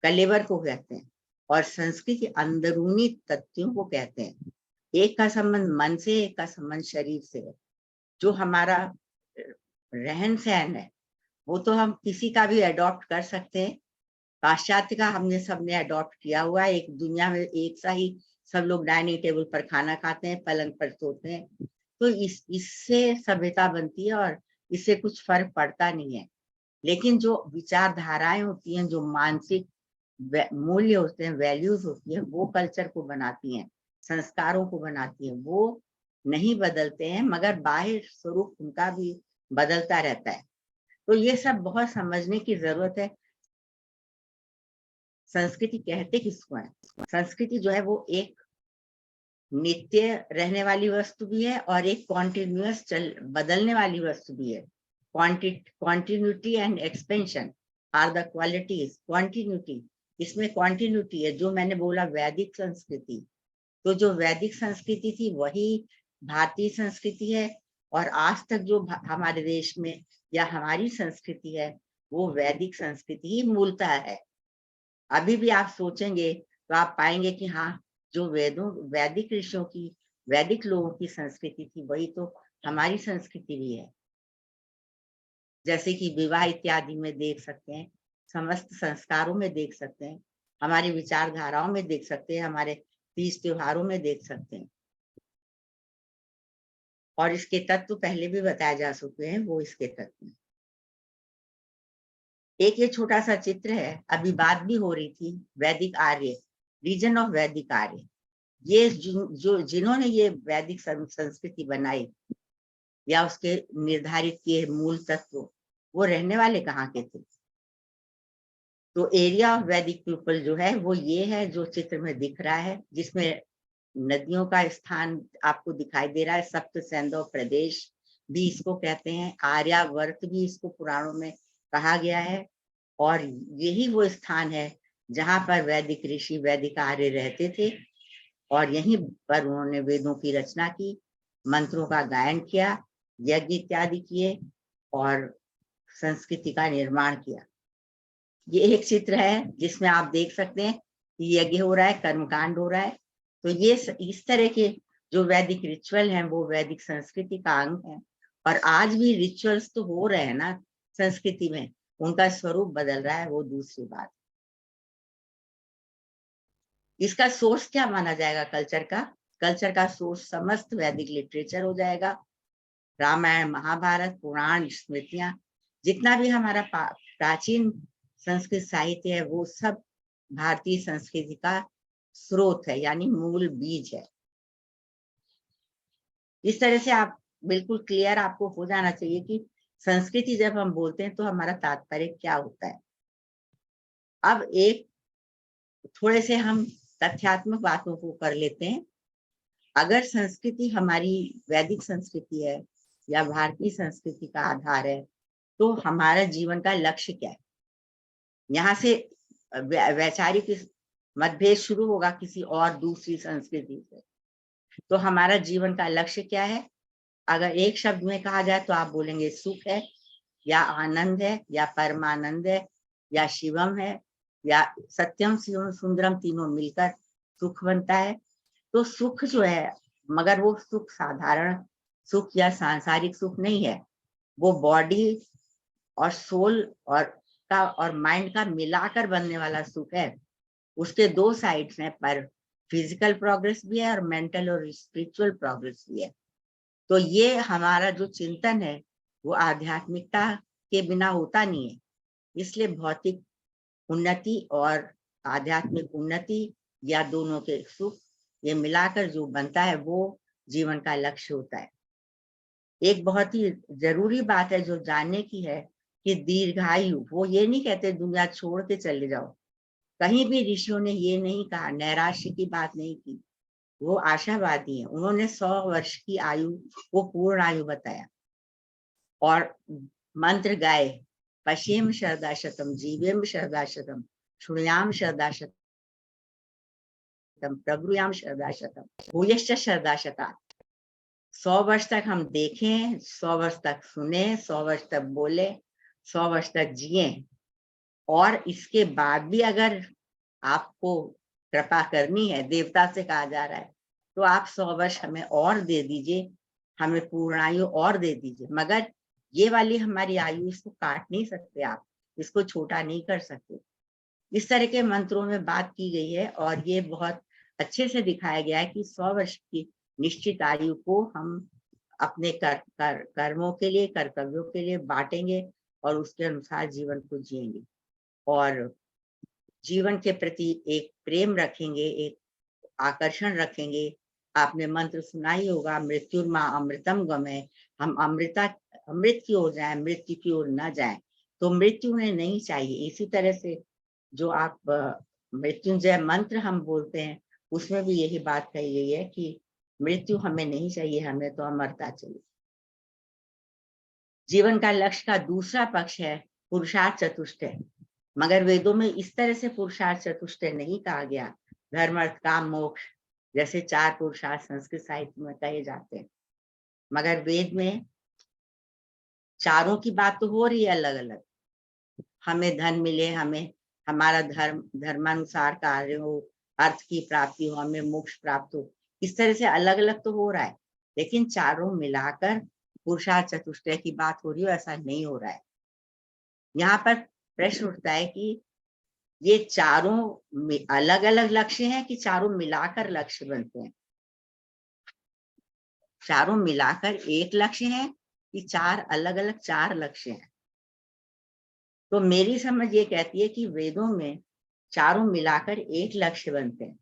कलेवर को कहते हैं, और संस्कृति अंदरूनी तथ्यों को कहते हैं। एक का संबंध मन से, एक का संबंध शरीर से है। जो हमारा रहन सहन है वो तो हम किसी का भी अडॉप्ट कर सकते हैं। पाश्चात्य का हमने सबने अडॉप्ट किया हुआ है। एक दुनिया में एक सा ही सब लोग डाइनिंग टेबल पर खाना खाते हैं, पलंग पर सोते हैं, तो इससे सभ्यता बनती है और इससे कुछ फर्क पड़ता नहीं है। लेकिन जो विचारधाराएं होती हैं, जो मानसिक मूल्य होते हैं, वैल्यूज होती है, वो कल्चर को बनाती हैं, संस्कारों को बनाती हैं। वो नहीं बदलते हैं, मगर बाह्य स्वरूप उनका भी बदलता रहता है। तो ये सब बहुत समझने की जरूरत है। संस्कृति कहते किसको है? संस्कृति जो है वो एक नित्य रहने वाली वस्तु भी है और एक कॉन्टिन्यूअस बदलने वाली वस्तु भी है। Continuity and expansion are the qualities. Continuity, इसमें कॉन्टिन्यूटी है। जो मैंने बोला वैदिक संस्कृति, तो जो वैदिक संस्कृति थी वही भारतीय संस्कृति है, और आज तक जो हमारे देश में या हमारी संस्कृति है वो वैदिक संस्कृति ही मूलतः है। अभी भी आप सोचेंगे तो आप पाएंगे कि हाँ, जो वैदिक ऋषियों की, वैदिक लोगों की संस्कृति थी वही तो हमारी संस्कृति भी है। जैसे कि विवाह इत्यादि में देख सकते हैं, समस्त संस्कारों में देख सकते हैं, हमारी विचारधाराओं में देख सकते हैं, हमारे तीज त्योहारों में देख सकते हैं। और इसके तत्व पहले भी बताए जा चुके हैं, वो इसके तत्व। एक ये छोटा सा चित्र है, अभी बात भी हो रही थी वैदिक आर्य, रीजन ऑफ वैदिक आर्य। ये जिन्होंने ये वैदिक संस्कृति बनाई या उसके निर्धारित किए मूल तत्व, वो रहने वाले कहाँ के थे? तो एरिया ऑफ वैदिक पीपल जो है वो ये है जो चित्र में दिख रहा है, जिसमें नदियों का स्थान आपको दिखाई दे रहा है। सप्त सैंधव प्रदेश भी इसको कहते हैं, आर्यावर्त भी इसको पुराणों में कहा गया है। और यही वो स्थान है जहां पर वैदिक ऋषि, वैदिक आर्य रहते थे, और यहीं पर उन्होंने वेदों की रचना की, मंत्रों का गायन किया, यज्ञ इत्यादि किए और संस्कृति का निर्माण किया। ये एक चित्र है जिसमें आप देख सकते हैं कि यज्ञ हो रहा है, कर्मकांड हो रहा है। तो ये इस तरह के जो वैदिक रिचुअल हैं वो वैदिक संस्कृति का अंग है। और आज भी रिचुअल्स तो हो रहे हैं ना संस्कृति में, उनका स्वरूप बदल रहा है, वो दूसरी बात। इसका सोर्स क्या माना जाएगा कल्चर का? कल्चर का सोर्स समस्त वैदिक लिटरेचर हो जाएगा। रामायण, महाभारत, पुराण, स्मृतियां, जितना भी हमारा प्राचीन संस्कृत साहित्य है वो सब भारतीय संस्कृति का स्रोत है, यानी मूल बीज है। इस तरह से आप बिल्कुल क्लियर आपको हो जाना चाहिए कि संस्कृति जब हम बोलते हैं तो हमारा तात्पर्य क्या होता है। अब एक थोड़े से हम तथ्यात्मक बातों को कर लेते हैं। अगर संस्कृति हमारी वैदिक संस्कृति है या भारतीय संस्कृति का आधार है, तो हमारा जीवन का लक्ष्य क्या है? यहाँ से वैचारिक मतभेद शुरू होगा किसी और दूसरी संस्कृति से। तो हमारा जीवन का लक्ष्य क्या है? अगर एक शब्द में कहा जाए तो आप बोलेंगे सुख है, या आनंद है, या परमानंद है, या शिवम है, या सत्यम शिवम सुंदरम, तीनों मिलकर सुख बनता है। तो सुख जो है, मगर वो सुख साधारण सुख या सांसारिक सुख नहीं है, वो बॉडी और सोल और माइंड का मिलाकर बनने वाला सुख है। उसके दो साइड्स हैं, पर फिजिकल प्रोग्रेस भी है और मेंटल और स्पिरिचुअल प्रोग्रेस भी है। तो ये हमारा जो चिंतन है वो आध्यात्मिकता के बिना होता नहीं है। इसलिए भौतिक उन्नति और आध्यात्मिक उन्नति या दोनों के सुख ये मिलाकर जो बनता है वो जीवन का लक्ष्य होता है। एक बहुत ही जरूरी बात है जो जानने की है कि दीर्घायु, वो ये नहीं कहते दुनिया छोड़ के चले जाओ। कहीं भी ऋषियों ने ये नहीं कहा, नैराश्य की बात नहीं की। वो आशावादी हैं। उन्होंने 100 वर्ष की आयु को पूर्ण आयु बताया और मंत्र गाए, पश्येम शरदाशतम, जीवेम शरदाशतम, श्रुयाम शरदाशतम, प्रब्रूयाम शरदाशतम, भूयश्च शरदाशता। 100 वर्ष तक हम देखें, 100 वर्ष तक सुने, 100 वर्ष तक बोले, 100 वर्ष तक जिए। और इसके बाद भी अगर आपको कृपा करनी है, देवता से कहा जा रहा है, तो आप 100 वर्ष हमें और दे दीजिए, हमें पूर्ण आयु और दे दीजिए। मगर ये वाली हमारी आयु, इसको काट नहीं सकते आप, इसको छोटा नहीं कर सकते। इस तरह के मंत्रों में बात की गई है और ये बहुत अच्छे से दिखाया गया है कि 100 वर्ष की निश्चित आयु को हम अपने कर्मों के लिए, कर्तव्यों के लिए बांटेंगे और उसके अनुसार जीवन को जिएंगे और जीवन के प्रति एक प्रेम रखेंगे, एक आकर्षण रखेंगे। आपने मंत्र सुना ही होगा, मृत्युर्मा अमृतम गमय, हम अमृत की ओर जाएं, मृत्यु की ओर न जाएं। तो मृत्यु उन्हें नहीं चाहिए। इसी तरह से जो आप मृत्युंजय मंत्र हम बोलते हैं, उसमें भी यही बात कही गई है कि मृत्यु हमें नहीं चाहिए, हमें तो अमरता चाहिए। जीवन का लक्ष्य का दूसरा पक्ष है पुरुषार्थ चतुष्टय। मगर वेदों में इस तरह से पुरुषार्थ चतुष्टय नहीं कहा गया, धर्म अर्थ काम मोक्ष जैसे 4 पुरुषार्थ संस्कृत साहित्य में कहे जाते हैं। मगर वेद में चारों की बात तो हो रही है अलग अलग। हमें धन मिले, हमें हमारा धर्मानुसार कार्य हो, अर्थ की प्राप्ति हो, हमें मोक्ष प्राप्त हो, इस तरह से अलग अलग तो हो रहा है, लेकिन चारों मिलाकर पुरुषार्थ चतुष्टय की बात हो रही हो, ऐसा नहीं हो रहा है। यहाँ पर प्रश्न उठता है कि ये चारों अलग अलग लक्ष्य हैं कि चारों मिलाकर लक्ष्य बनते हैं? चारों मिलाकर एक लक्ष्य है कि चार अलग अलग चार लक्ष्य हैं? तो मेरी समझ ये कहती है कि वेदों में चारों मिलाकर एक लक्ष्य बनते हैं।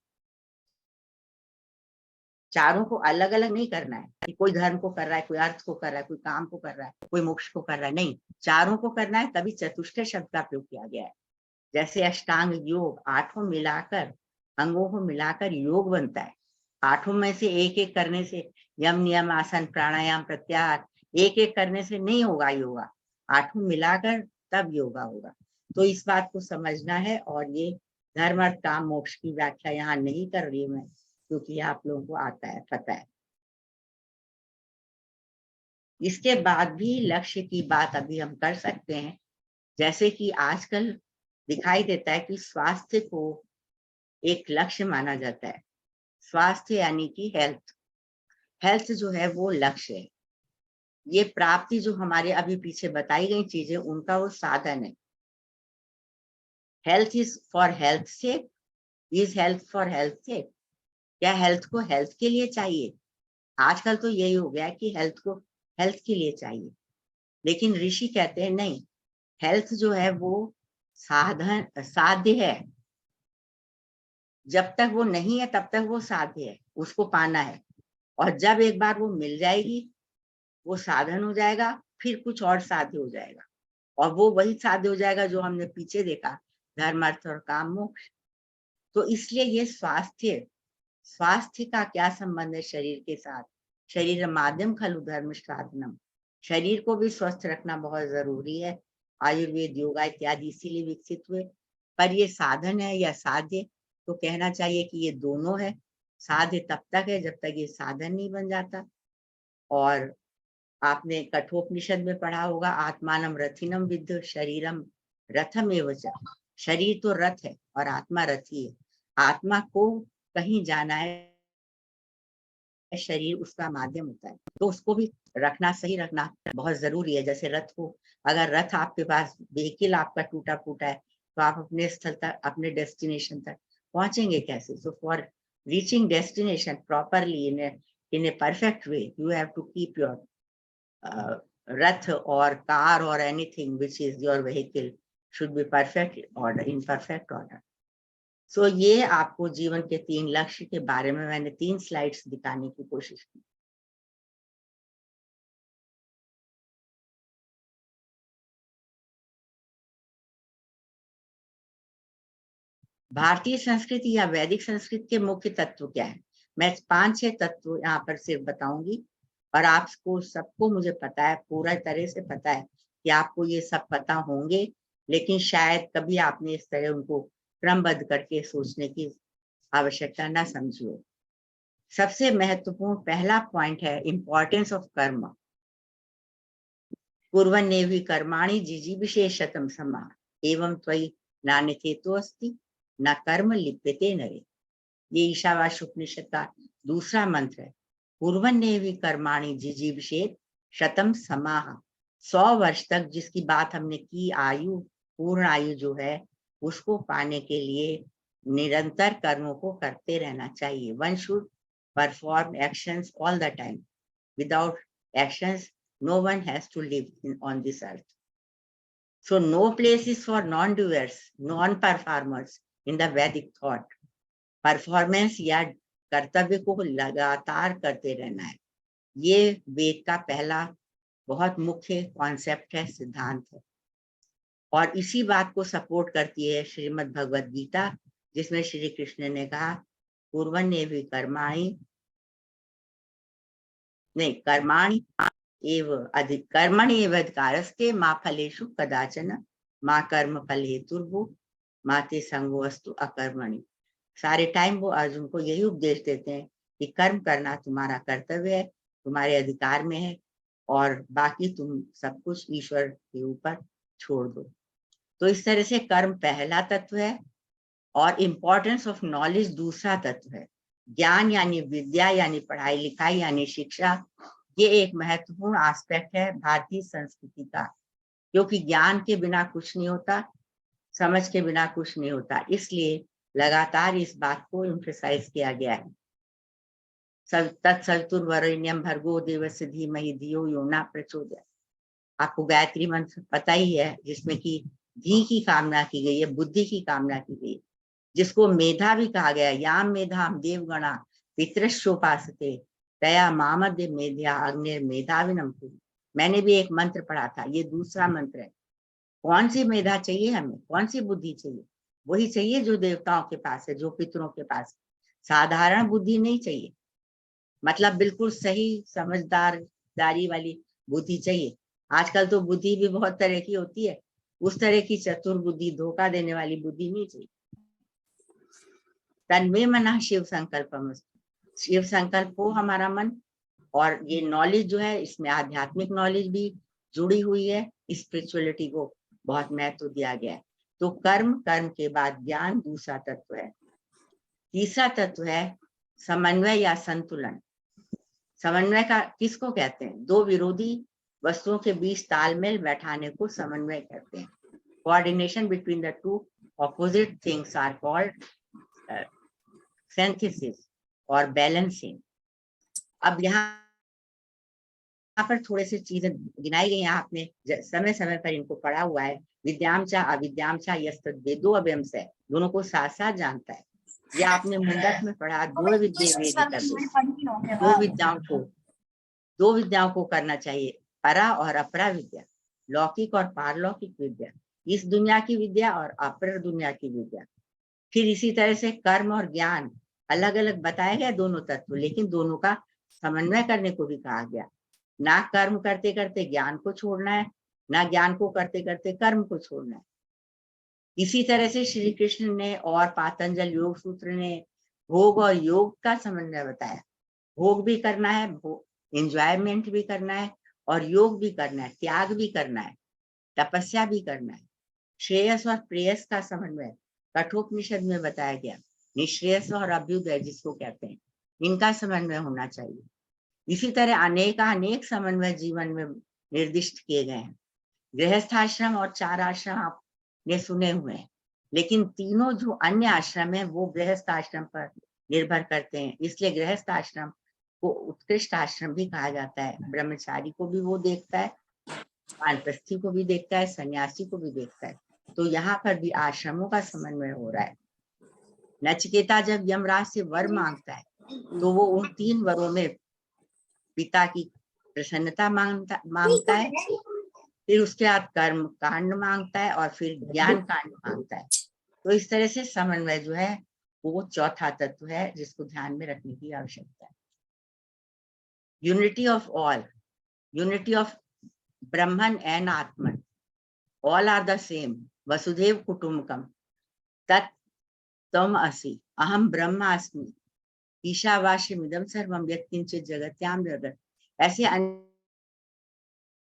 चारों को अलग अलग नहीं करना है कि कोई धर्म को कर रहा है, कोई अर्थ को कर रहा है, कोई काम को कर रहा है, कोई मोक्ष को कर रहा है, नहीं, चारों को करना है। तभी चतुष्टय शब्द का प्रयोग किया गया है। जैसे अष्टांग योग, आठों मिलाकर, अंगों को मिलाकर योग बनता है। आठों में से एक एक करने से, यम नियम आसन प्राणायाम प्रत्याहार, एक एक करने से नहीं होगा योगा, आठों मिलाकर तब योगा होगा। तो इस बात को समझना है। और ये धर्म अर्थ काम मोक्ष की व्याख्या यहाँ नहीं कर रही हूँ मैं, क्योंकि आप लोगों को आता है, पता है। इसके बाद भी लक्ष्य की बात अभी हम कर सकते हैं। जैसे कि आजकल दिखाई देता है कि स्वास्थ्य को एक लक्ष्य माना जाता है। स्वास्थ्य यानी कि हेल्थ, हेल्थ जो है वो लक्ष्य है। ये प्राप्ति जो हमारे अभी पीछे बताई गई चीजें, उनका वो साधन है। Health is for health sake, is health for health sake. क्या हेल्थ को हेल्थ के लिए चाहिए? आजकल तो यही हो गया है कि हेल्थ को हेल्थ के लिए चाहिए, लेकिन ऋषि कहते हैं नहीं, हेल्थ जो है वो साधन साध्य है। जब तक वो नहीं है तब तक वो साध्य है, उसको पाना है। और जब एक बार वो मिल जाएगी, वो साधन हो जाएगा, फिर कुछ और साध्य हो जाएगा। और वो वही साध्य हो जाएगा जो हमने पीछे देखा, धर्म अर्थ और काम मोक्ष। तो इसलिए ये स्वास्थ्य, स्वास्थ्य का क्या संबंध है शरीर के साथ? शरीर माध्यम खलु धर्म साधनम, शरीर को भी स्वस्थ रखना बहुत जरूरी है। आयुर्वेद, योगा इत्यादि इसीलिए विकसित हुए। पर ये साधन है या साध्य? तो कहना चाहिए कि ये दोनों है। साध्य तब तक है जब तक ये साधन नहीं बन जाता। और आपने कठोपनिषद में पढ़ा होगा, आत्मानम रथिनम विद्ध शरीरम रथम एव च। शरीर तो रथ है और आत्मा रथी है। आत्मा को कहीं जाना है, शरीर उसका माध्यम होता है, तो उसको भी रखना, सही रखना बहुत जरूरी है। जैसे रथ को, अगर रथ आपके पास, व्हीकल आपका टूटा फूटा है, तो आप अपने स्थल तक, अपने डेस्टिनेशन तक पहुंचेंगे कैसे? So for reaching destination properly in a perfect way, you have to keep your rath or car or anything which is your vehicle should be perfect order, in perfect order. So ये आपको जीवन के 3 लक्ष्य के बारे में मैंने 3 slides दिखाने की कोशिश की। भारतीय संस्कृति या वैदिक संस्कृति के मुख्य तत्व क्या है? मैं 5-6 तत्व यहाँ पर सिर्फ बताऊंगी। और आपको सबको मुझे पता है, पूरा तरह से पता है कि आपको ये सब पता होंगे, लेकिन शायद कभी आपने इस तरह उनको क्रमबद्ध करके सोचने की आवश्यकता ना समझी हो। सबसे महत्वपूर्ण पहला पॉइंट है इम्पोर्टेंस ऑफ कर्म। कुर्वन्नेवि कर्माणि जिजीविषेशतम समा एवं त्वयि नान्यथेतो अस्ति न कर्म लिप्यते नरे। ये ईशावास्य उपनिषद का दूसरा मंत्र है। कुर्वन्नेवि कर्माणि जिजीविषेत शतम समाह। 100 वर्ष तक जिसकी बात हमने की, आयु, पूर्ण आयु जो है, उसको पाने के लिए निरंतर कर्मों को करते रहना चाहिए। One should perform actions all the time. Without actions no one has to live on this earth. So no place is for non-doers, non-performers in the Vedic thought. Performance या कर्तव्य को लगातार करते रहना है, ये वेद का पहला बहुत मुख्य कॉन्सेप्ट है, सिद्धांत है। और इसी बात को सपोर्ट करती है श्रीमद् भगवद गीता, जिसमें श्री कृष्ण ने कहा कुर्वन्नेवि कर्माणि, नहीं, कर्माणि एव अधिक कर्मणि एव अधिकारस्ते मा फलेषु कदाचन मा कर्म फल हेतुर्भु माते संगोस्तु अकर्मणि। सारे टाइम वो अर्जुन को यही उपदेश देते हैं कि कर्म करना तुम्हारा कर्तव्य है, तुम्हारे अधिकार में है, और बाकी तुम सब कुछ ईश्वर के ऊपर छोड़ दो। तो इस तरह से कर्म पहला तत्व है और इम्पोर्टेंस ऑफ नॉलेज दूसरा तत्व है। ज्ञान यानी विद्या यानी पढ़ाई लिखाई यानी शिक्षा, ये एक महत्वपूर्ण एस्पेक्ट है भारतीय संस्कृति का, क्योंकि ज्ञान के बिना कुछ नहीं होता। समझ के बिना कुछ नहीं होता, इसलिए लगातार इस बात को एम्फसाइज किया गया है। तत्सवितुर्वरेण्यं भर्गो देवस्य धीमहि धियो यो न प्रचोदयात्। आपको गायत्री मंत्र पता ही है, जिसमें कि धी की कामना की गई है, बुद्धि की कामना की गई है, जिसको मेधा भी कहा गया। याम मेधाम देवगणा पितृशोपासते तया मामद्य मेध्या अग्निर मेधाविनम कुरु। मैंने भी एक मंत्र पढ़ा था, ये दूसरा मंत्र है। कौन सी मेधा चाहिए हमें, कौन सी बुद्धि चाहिए? वही चाहिए जो देवताओं के पास है, जो पितरों के पास है। साधारण बुद्धि नहीं चाहिए, मतलब बिल्कुल सही समझदारी वाली बुद्धि चाहिए। आजकल तो बुद्धि भी बहुत तरह की होती है, उस तरह की चतुर बुद्धि, धोखा देने वाली बुद्धि नहीं चाहिए। तन्मे मना शिव संकल्प, शिव संकल्प हो हमारा मन। और ये नॉलेज जो है, इसमें आध्यात्मिक नॉलेज भी जुड़ी हुई है, स्पिरिचुअलिटी को बहुत महत्व दिया गया है। तो कर्म, कर्म के बाद ज्ञान दूसरा तत्व है। तीसरा तत्व है समन्वय या संतुलन। समन्वय का किसको कहते हैं? दो विरोधी वस्तुओं के बीच तालमेल बैठाने को समन्वय कहते हैं। Coordination between the two opposite things are called synthesis और बैलेंसिंग। अब यहाँ पर थोड़े से चीजें गिनाई गई हैं, आपने समय समय पर इनको पढ़ा हुआ है। विद्याम चा अविद्याम चा यस्तद् वेदो अव्ययम् से, दोनों को साथ साथ जानता है। या आपने मुंडक में पढ़ा, दो विद्याओं को करना चाहिए, परा और अपरा विद्या, लौकिक और पारलौकिक विद्या, इस दुनिया की विद्या और अपर दुनिया की विद्या। फिर इसी तरह से कर्म और ज्ञान अलग अलग बताए गए दोनों तत्व, लेकिन दोनों का समन्वय करने को भी कहा गया। ना कर्म करते करते ज्ञान को छोड़ना है, ना ज्ञान को करते करते कर्म को छोड़ना है। इसी तरह से श्री कृष्ण ने और पातंजल योग सूत्र ने भोग और योग का समन्वय बताया। भोग भी करना है, एंजॉयमेंट भी करना है, और योग भी करना है, त्याग भी करना है, तपस्या भी करना है। श्रेयस और प्रेयस का समन्वय कठोपनिषद में बताया गया। निश्रेयस और अभ्युदय जिसको कहते हैं, इनका समन्वय होना चाहिए। इसी तरह अनेक समन्वय जीवन में निर्दिष्ट किए गए हैं। गृहस्थाश्रम और 4 आश्रम आपने सुने हुए हैं, लेकिन तीनों जो अन्य आश्रम है वो गृहस्थ आश्रम पर निर्भर करते हैं, इसलिए गृहस्थ आश्रम को उत्कृष्ट आश्रम भी कहा जाता है। ब्रह्मचारी को भी वो देखता है, वानप्रस्थी को भी देखता है, सन्यासी को भी देखता है। तो यहाँ पर भी आश्रमों का समन्वय हो रहा है। नचिकेता जब यमराज से वर मांगता है तो वो उन 3 वरों में पिता की प्रसन्नता मांगता है, फिर उसके बाद कर्म कांड मांगता है, और फिर ज्ञान कांड मांगता है। तो इस तरह से समन्वय जो है वो चौथा तत्व है जिसको ध्यान में रखने की आवश्यकता है। Unity of all, unity of Brahman and Atman, all are the same, वसुधैव कुटुंबकम, तत् त्वम असि, अहम ब्रह्मास्मि, ईशावास्यमिदं सर्वं यत्किंचित् जगत्यां जगत्। ऐसे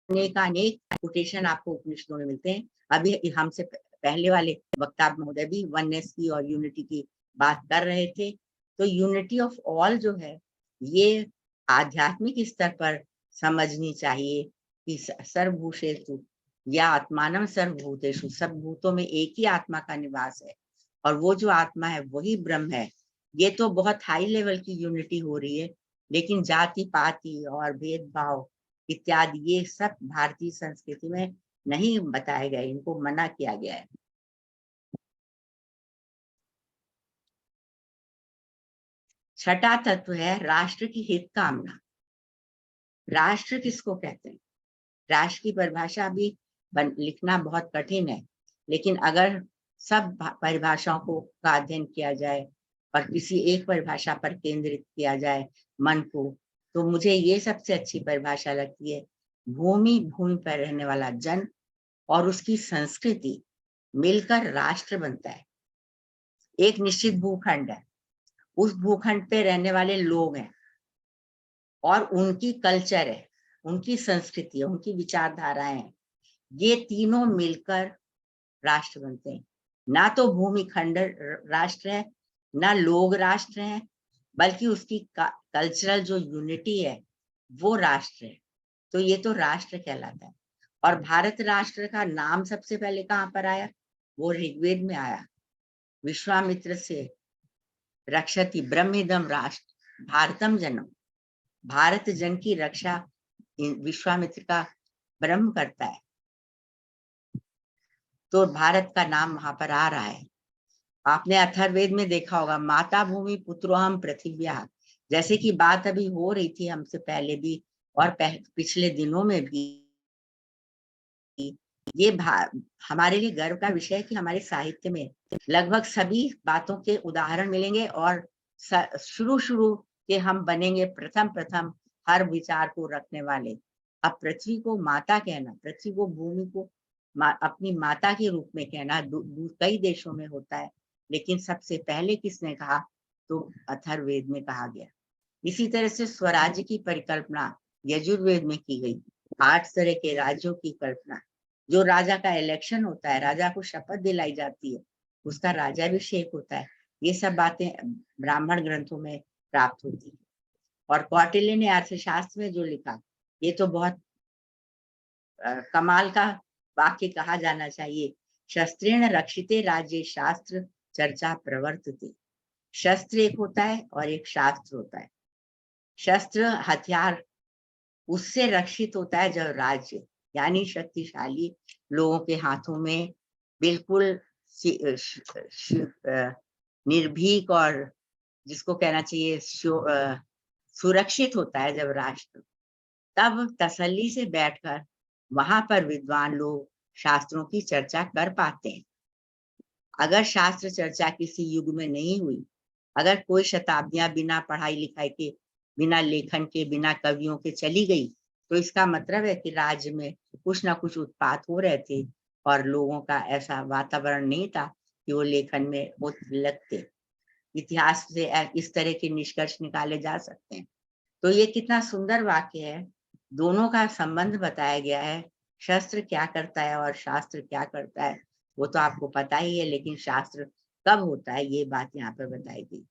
अनेक कोटेशन आपको उपनिषदों में मिलते हैं। अभी हमसे पहले वाले वक्ता महोदय भी वननेस की और यूनिटी की बात कर रहे थे। तो यूनिटी ऑफ ऑल जो है ये आध्यात्मिक स्तर पर समझनी चाहिए कि सर्वभूतेषु या आत्मानं सर्वभूतेषु, सब भूतों में एक ही आत्मा का निवास है, और वो जो आत्मा है वही ब्रह्म है। ये तो बहुत हाई लेवल की यूनिटी हो रही है, लेकिन जाति पाति और भेदभाव इत्यादि ये सब भारतीय संस्कृति में नहीं बताए गए, इनको मना किया गया है। छठा तत्व है राष्ट्र की हित कामना। राष्ट्र किसको कहते हैं? राष्ट्र की परिभाषा भी लिखना बहुत कठिन है, लेकिन अगर सब परिभाषाओं का अध्ययन किया जाए और किसी एक परिभाषा पर केंद्रित किया जाए मन को, तो मुझे ये सबसे अच्छी परिभाषा लगती है। भूमि पर रहने वाला जन और उसकी संस्कृति मिलकर राष्ट्र बनता है। एक निश्चित भूखंड है, उस भूखंड पे रहने वाले लोग हैं और उनकी कल्चर है, उनकी संस्कृति है, उनकी विचारधाराएं हैं, ये तीनों मिलकर राष्ट्र बनते हैं। ना तो भूमि खंड राष्ट्र है, ना लोग राष्ट्र हैं, बल्कि उसकी कल्चरल जो यूनिटी है वो राष्ट्र है। तो ये तो राष्ट्र कहलाता है। और भारत राष्ट्र का नाम सबसे पहले कहाँ पर आया? वो ऋग्वेद में आया, विश्वामित्र से रक्षति ब्रह्मेदम राष्ट्र भारतम जनम, भारत जन की रक्षा विश्वामित्र का ब्रह्म करता है। तो भारत का नाम वहां पर आ रहा है। आपने अथर्ववेद में देखा होगा, माता भूमि पुत्रोहम पृथिव्या, जैसे कि बात अभी हो रही थी हमसे पहले भी और पिछले दिनों में भी। ये हमारे लिए गर्व का विषय है कि हमारे साहित्य में लगभग सभी बातों के उदाहरण मिलेंगे और शुरू के हम बनेंगे प्रथम हर विचार को रखने वाले। अब पृथ्वी को माता कहना, पृथ्वी को भूमि को अपनी माता के रूप में कहना कई देशों में होता है, लेकिन सबसे पहले किसने कहा? तो अथर्ववेद में कहा गया। इसी तरह से स्वराज्य की परिकल्पना यजुर्वेद में की गई। 8 तरह के राज्यों की कल्पना, जो राजा का इलेक्शन होता है, राजा को शपथ दिलाई जाती है, उसका राजाभिषेक होता है, ये सब बातें ब्राह्मण ग्रंथों में प्राप्त होती है। और कौटिल्य ने अर्थशास्त्र में जो लिखा, ये तो बहुत कमाल का वाक्य कहा जाना चाहिए, शस्त्रेण रक्षिते राज्य शास्त्र चर्चा प्रवर्तते। शस्त्र एक होता है और एक शास्त्र होता है। शस्त्र हथियार उससे रक्षित होता है जब राज्य यानी शक्तिशाली लोगों के हाथों में बिल्कुल निर्भीक और जिसको कहना चाहिए सुरक्षित होता है। जब राष्ट्र, तब तसल्ली से बैठकर वहां पर विद्वान लोग शास्त्रों की चर्चा कर पाते हैं। अगर शास्त्र चर्चा किसी युग में नहीं हुई, अगर कोई शताब्दियां बिना पढ़ाई लिखाई के, बिना लेखन के, बिना कवियों के चली गई, तो इसका मतलब है कि राज्य में कुछ ना कुछ उत्पात हो रहे थे और लोगों का ऐसा वातावरण नहीं था कि वो लेखन में लगते। इतिहास से इस तरह के निष्कर्ष निकाले जा सकते हैं। तो ये कितना सुंदर वाक्य है, दोनों का संबंध बताया गया है। शस्त्र क्या करता है और शास्त्र क्या करता है वो तो आपको पता ही है, लेकिन शास्त्र कब होता है ये बात यहाँ पर बताई गई।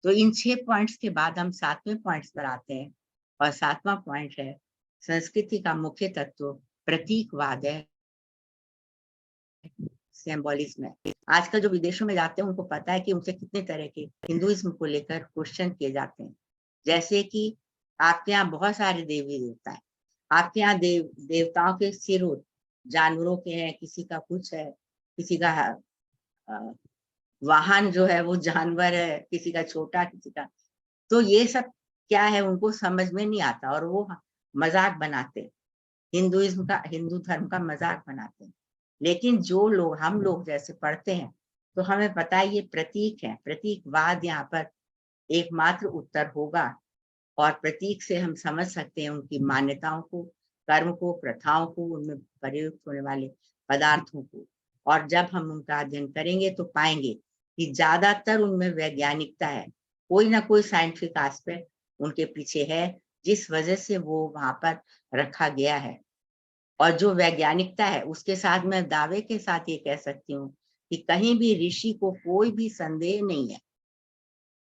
तो इन 6 पॉइंट्स के बाद हम 7वें पॉइंट्स पर आते हैं और 7वां पॉइंट है संस्कृति का मुख्य तत्व प्रतीकवाद है, सिंबॉलिज्म है। आजकल जो विदेशों में जाते हैं उनको पता है कि उनसे कितने तरह के हिंदुइज्म को लेकर क्वेश्चन किए जाते हैं। जैसे कि आपके यहाँ बहुत सारे देवी देवता है, आपके यहाँ देवताओं के सिर जानवरों के हैं, किसी का कुछ है, किसी का वाहन जो है वो जानवर है, किसी का छोटा, किसी का, तो ये सब क्या है उनको समझ में नहीं आता और वो मजाक बनाते, हिंदुइज्म का, हिंदू धर्म का मजाक बनाते हैं। लेकिन जो लोग, हम लोग जैसे पढ़ते हैं तो हमें पता है ये प्रतीक है। प्रतीकवाद यहाँ पर एकमात्र उत्तर होगा और प्रतीक से हम समझ सकते हैं उनकी मान्यताओं को, कर्म को, प्रथाओं को, उनमें प्रयुक्त होने वाले पदार्थों को। और जब हम उनका अध्ययन करेंगे तो पाएंगे कि ज्यादातर उनमें वैज्ञानिकता है, कोई ना कोई साइंटिफिक एस्पेक्ट उनके पीछे है जिस वजह से वो वहां पर रखा गया है। और जो वैज्ञानिकता है उसके साथ मैं दावे के साथ ये कह सकती हूँ कि कहीं भी ऋषि को कोई भी संदेह नहीं है।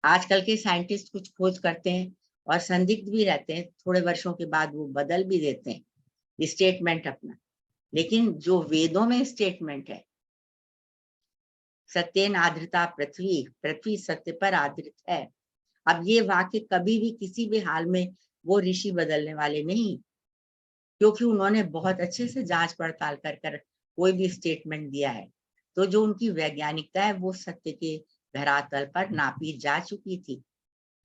आजकल के साइंटिस्ट कुछ खोज करते हैं और संदिग्ध भी रहते हैं, थोड़े वर्षों के बाद वो बदल भी देते हैं स्टेटमेंट अपना, लेकिन जो वेदों में स्टेटमेंट है, सत्येन आर्द्रता पृथ्वी, पृथ्वी सत्य पर आधारित है। अब ये वाक्य कभी भी किसी भी हाल में वो ऋषि बदलने वाले नहीं, क्योंकि उन्होंने बहुत अच्छे से जांच पड़ताल कर कोई भी स्टेटमेंट दिया है। तो जो उनकी वैज्ञानिकता है वो सत्य के धरातल पर नापी जा चुकी थी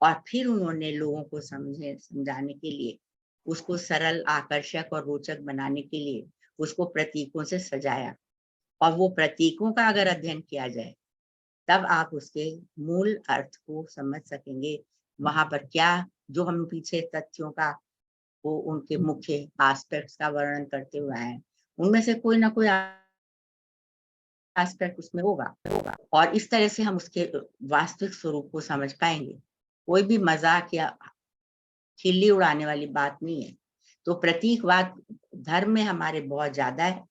और फिर उन्होंने लोगों को समझाने के लिए, उसको सरल, आकर्षक और रोचक बनाने के लिए उसको प्रतीकों से सजाया। और वो प्रतीकों का अगर अध्ययन किया जाए तब आप उसके मूल अर्थ को समझ सकेंगे। वहां पर क्या जो हम पीछे तथ्यों का, वो उनके मुख्य एस्पेक्ट्स का वर्णन करते हुए आए, उनमें से कोई ना कोई एस्पेक्ट उसमें होगा और इस तरह से हम उसके वास्तविक स्वरूप को समझ पाएंगे। कोई भी मजाक या खिल्ली उड़ाने वाली बात नहीं है। तो प्रतीकवाद धर्म में हमारे बहुत ज्यादा है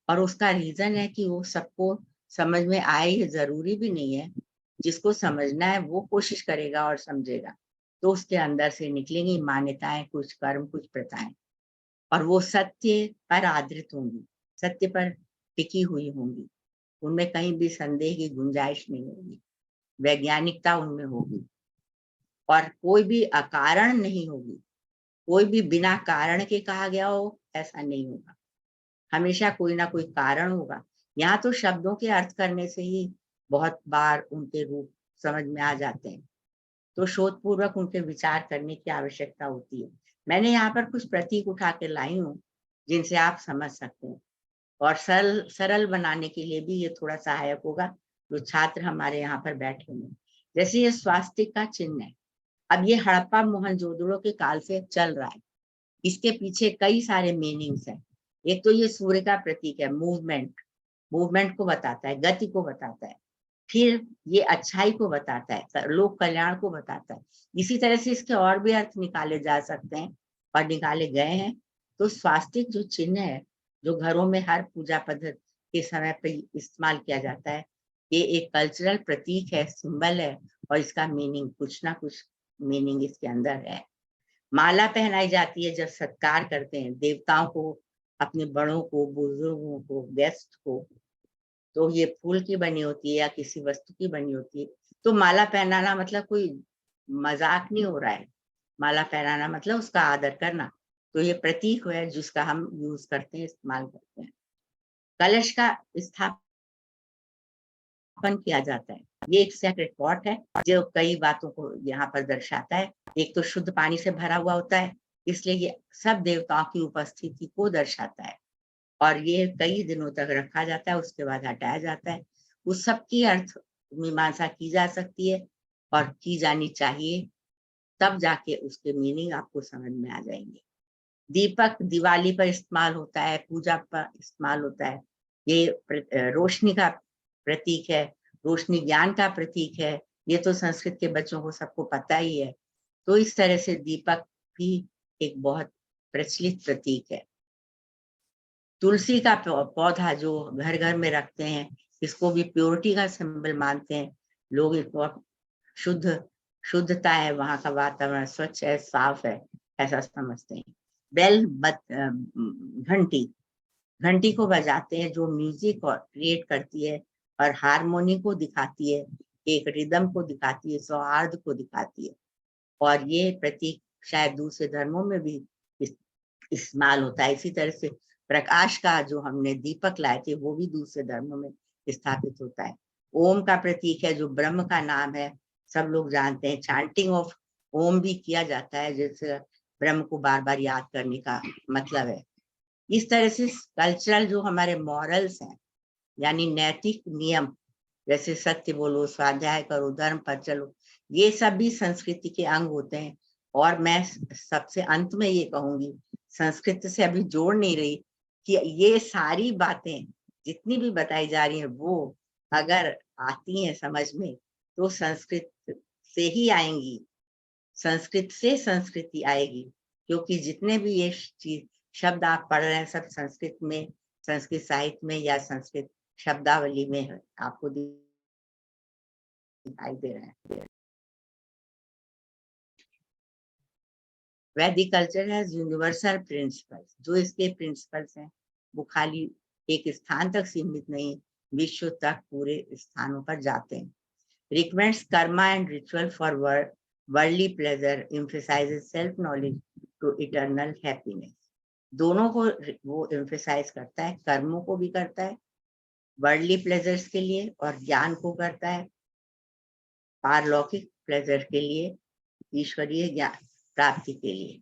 और उसका रीजन है कि वो सबको समझ में आए, ये जरूरी भी नहीं है। जिसको समझना है वो कोशिश करेगा और समझेगा, तो उसके अंदर से निकलेंगी मान्यताएं, कुछ कर्म, कुछ प्रथाएं, और वो सत्य पर आधारित होंगी, सत्य पर टिकी हुई होंगी। उनमें कहीं भी संदेह की गुंजाइश नहीं होगी, वैज्ञानिकता उनमें होगी और कोई भी अकारण नहीं होगी, कोई भी बिना कारण के कहा गया हो ऐसा नहीं होगा, हमेशा कोई ना कोई कारण होगा। यहाँ तो शब्दों के अर्थ करने से ही बहुत बार उनके रूप समझ में आ जाते हैं, तो शोध पूर्वक उनके विचार करने की आवश्यकता होती है। मैंने यहाँ पर कुछ प्रतीक उठा के लाई हूँ जिनसे आप समझ सकते हैं और सरल बनाने के लिए भी ये थोड़ा सहायक होगा जो छात्र हमारे यहाँ पर बैठे हुए। जैसे ये स्वास्तिक का चिन्ह है, अब ये हड़प्पा मोहनजोदड़ो के काल से चल रहा है, इसके पीछे कई सारे मीनिंग्स हैं। एक तो ये सूर्य का प्रतीक है, मूवमेंट को बताता है, गति को बताता है, फिर ये अच्छाई को बताता है, लोक कल्याण को बताता है। इसी तरह से इसके और भी अर्थ निकाले जा सकते हैं और निकाले गए हैं। तो स्वास्तिक जो चिन्ह है, जो घरों में हर पूजा पद्धति के समय पे इस्तेमाल किया जाता है, ये एक कल्चरल प्रतीक है, सिंबल है और इसका मीनिंग कुछ ना कुछ मीनिंग इसके अंदर है। माला पहनाई जाती है जब सत्कार करते हैं देवताओं को, अपने बड़ों को, बुजुर्गों को, गेस्ट को, तो ये फूल की बनी होती है या किसी वस्तु की बनी होती है। तो माला पहनाना मतलब कोई मजाक नहीं हो रहा है, माला पहनाना मतलब उसका आदर करना। तो ये प्रतीक है जिसका हम यूज करते हैं, इस्तेमाल करते हैं। कलश का स्थापन किया जाता है, ये एक सेक्रेट पॉट है जो कई बातों को यहाँ पर दर्शाता है। एक तो शुद्ध पानी से भरा हुआ होता है, इसलिए ये सब देवताओं की उपस्थिति को दर्शाता है और ये कई दिनों तक रखा जाता है, उसके बाद हटाया जाता है। उस सब की अर्थ मीमांसा की जा सकती है और की जानी चाहिए, तब जाके उसके मीनिंग आपको समझ में आ जाएंगे। दीपक दिवाली पर इस्तेमाल होता है, पूजा पर इस्तेमाल होता है। ये रोशनी का प्रतीक है, रोशनी ज्ञान का प्रतीक है, ये तो संस्कृत के बच्चों को सबको पता ही है। तो इस तरह से दीपक भी एक बहुत प्रचलित प्रतीक है। तुलसी का पौधा जो घर घर में रखते हैं, इसको भी प्योरिटी का सिंबल मानते हैं लोग, इसको शुद्धता है, वहां का वातावरण स्वच्छ है, साफ है, ऐसा समझते हैं। बेल घंटी को बजाते हैं जो म्यूजिक क्रिएट करती है और हारमोनी को दिखाती है, एक रिदम को दिखाती है, सौहार्द को दिखाती है। और ये प्रतीक शायद दूसरे धर्मों में भी इस्तेमाल होता है। इसी तरह से प्रकाश का जो हमने दीपक लाए थे वो भी दूसरे धर्मों में स्थापित होता है। ओम का प्रतीक है जो ब्रह्म का नाम है, सब लोग जानते हैं। चांटिंग ऑफ ओम भी किया जाता है, जैसे ब्रह्म को बार बार याद करने का मतलब है। इस तरह से कल्चरल जो हमारे मॉरल्स हैं, यानी नैतिक नियम, जैसे सत्य बोलो, स्वाध्याय करो, धर्म पर चलो, ये सब भी संस्कृति के अंग होते हैं। और मैं सबसे अंत में ये कहूंगी, संस्कृत से अभी जोड़ नहीं रही कि ये सारी बातें जितनी भी बताई जा रही हैं वो अगर आती हैं समझ में तो संस्कृत से ही आएंगी, संस्कृत से संस्कृति आएगी, क्योंकि जितने भी ये शब्द आप पढ़ रहे हैं सब संस्कृत में, संस्कृत साहित्य में या संस्कृत शब्दावली में आपको दिखाई दे रहे हैं। वैदिक कल्चर हैज यूनिवर्सल प्रिंसिपल्स। जो इसके प्रिंसिपल्स हैं वो खाली एक स्थान तक सीमित नहीं, विश्व तक पूरे स्थानों पर जाते हैं। Recommends karma and ritual for worldly pleasure, emphasizes self knowledge to eternal happiness. दोनों को वो एम्फसाइज करता है, कर्मों को भी करता है वर्ल्डली प्लेजर्स के लिए और ज्ञान को करता है पारलौकिक प्लेजर के लिए, ईश्वरीय ज्ञान प्राप्ति के लिए।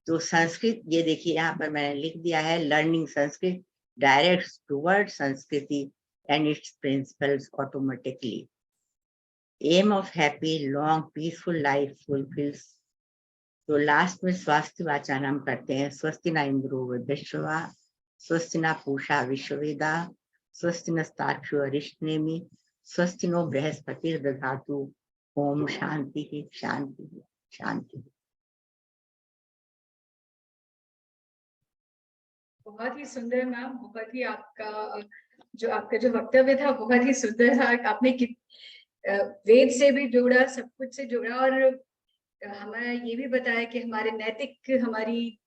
तो संस्कृत, ये देखिए यहाँ पर मैंने लिख दिया है, learning Sanskrit directs toward sanskriti and its principles automatically. Aim of happy long peaceful life fulfils. तो लास्ट में स्वास्थ्य वाचन हम करते हैं। स्वस्ति न इंद्रो वृद्धश्रवा, स्वस्ति न पूषा विश्ववेदा, स्वस्ति नस्ताक्षो अरिष्टनेमि, स्वस्ति नो बृहस्पतिर्दधातु। ओम शांति शांति शांति। बहुत ही सुंदर मैम, बहुत ही आपका जो वक्तव्य था बहुत ही सुंदर था। आपने वेद से भी जोड़ा, सब कुछ से जोड़ा और हमें ये भी बताया कि हमारे नैतिक हमारी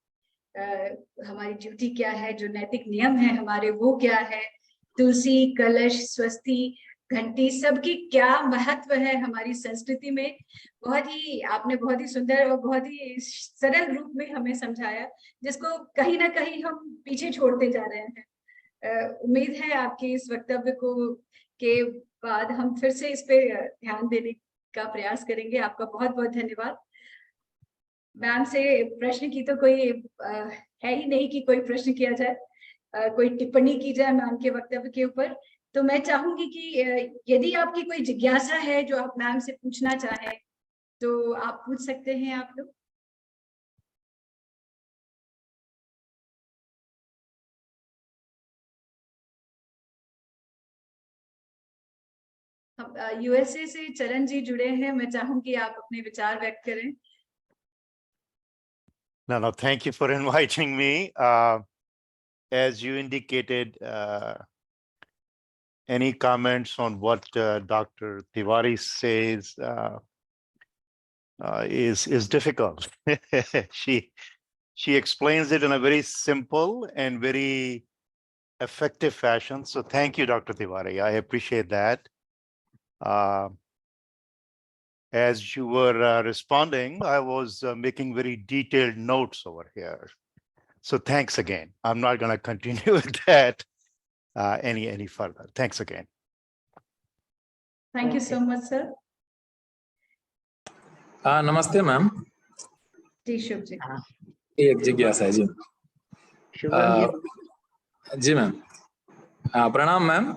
ड्यूटी क्या है, जो नैतिक नियम है हमारे वो क्या है, तुलसी, कलश, स्वस्ति, घंटी, सबकी क्या महत्व है हमारी संस्कृति में। आपने बहुत ही सुंदर और बहुत ही सरल रूप में हमें समझाया, जिसको कहीं ना कहीं हम पीछे छोड़ते जा रहे हैं। उम्मीद है आपके इस वक्तव्य के बाद हम फिर से इस पे ध्यान देने का प्रयास करेंगे। आपका बहुत बहुत धन्यवाद। मैम से प्रश्न की तो कोई है ही नहीं कि कोई प्रश्न किया जाए, कोई टिप्पणी की जाए मैम के वक्तव्य के ऊपर। तो मैं चाहूंगी कि यदि आपकी कोई जिज्ञासा है जो आप मैम से पूछना चाहें तो आप पूछ सकते हैं आप लोग। हम यूएसए से चरण जी जुड़े हैं, मैं चाहूंगी आप अपने विचार व्यक्त करें। No, thank you for inviting me. As you indicated, any comments on what Dr. Tiwari says is difficult. She explains it in a very simple and very effective fashion. So thank you, Dr. Tiwari. I appreciate that. As you were responding, I was making very detailed notes over here. So thanks again. I'm not going to continue with that any further. Thanks again. Thank you so much, sir. नमस्ते ma'am. जी शुभ जी। एक जिज्ञासा है जी। जी ma'am. प्रणाम ma'am.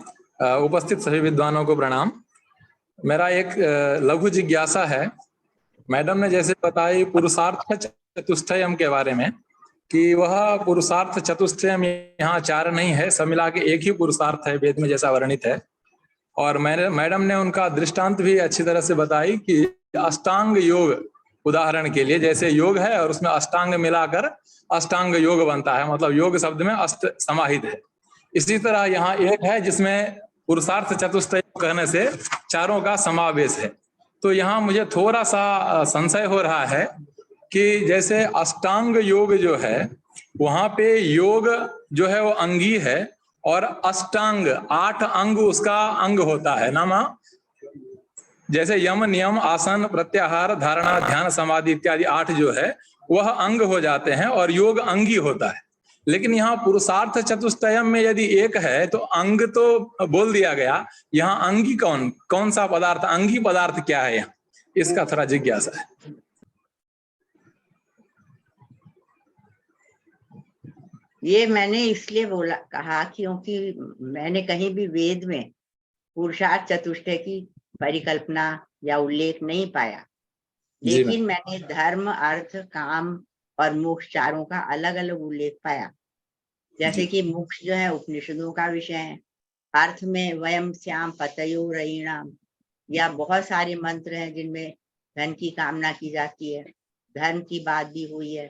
उपस्थित सभी विद्वानों को प्रणाम। मेरा एक लघु जिज्ञासा है। मैडम ने जैसे बताई पुरुषार्थ चतुष्टयम के बारे में कि वह पुरुषार्थ चतुष्टयम यहाँ 4 नहीं है, सब मिला के एक ही पुरुषार्थ है, वेद में जैसा वर्णित है। और मैडम ने उनका दृष्टांत भी अच्छी तरह से बताई कि अष्टांग योग, उदाहरण के लिए जैसे योग है और उसमें अष्टांग मिलाकर अष्टांग योग बनता है, मतलब योग शब्द में अष्ट समाहित है। इसी तरह यहाँ एक है जिसमें पुरुषार्थ चतुष्टय कहने से 4 का समावेश है। तो यहाँ मुझे थोड़ा सा संशय हो रहा है कि जैसे अष्टांग योग जो है वहां पे योग जो है वो अंगी है और अष्टांग 8 अंग उसका अंग होता है ना माँ। जैसे यम, नियम, आसन, प्रत्याहार, धारणा, ध्यान, समाधि इत्यादि 8 जो है वह अंग हो जाते हैं और योग अंगी होता है। लेकिन यहाँ पुरुषार्थ चतुष्टयम में यदि एक है तो अंग तो बोल दिया गया, यहाँ अंगी कौन सा पदार्थ, अंगी पदार्थ क्या है यहाँ, इसका थोड़ा जिज्ञासा है। ये मैंने इसलिए कहा क्योंकि मैंने कहीं भी वेद में पुरुषार्थ चतुष्टय की परिकल्पना या उल्लेख नहीं पाया, लेकिन मैंने धर्म, अर्थ, काम और मोक्ष 4 का अलग अलग उल्लेख पाया। जैसे कि मोक्ष जो है उपनिषदों का विषय है, अर्थ में वयम श्याम पतयो रयिणाम, या बहुत सारे मंत्र हैं जिनमें धन की कामना की जाती है। धर्म की बात भी हुई है,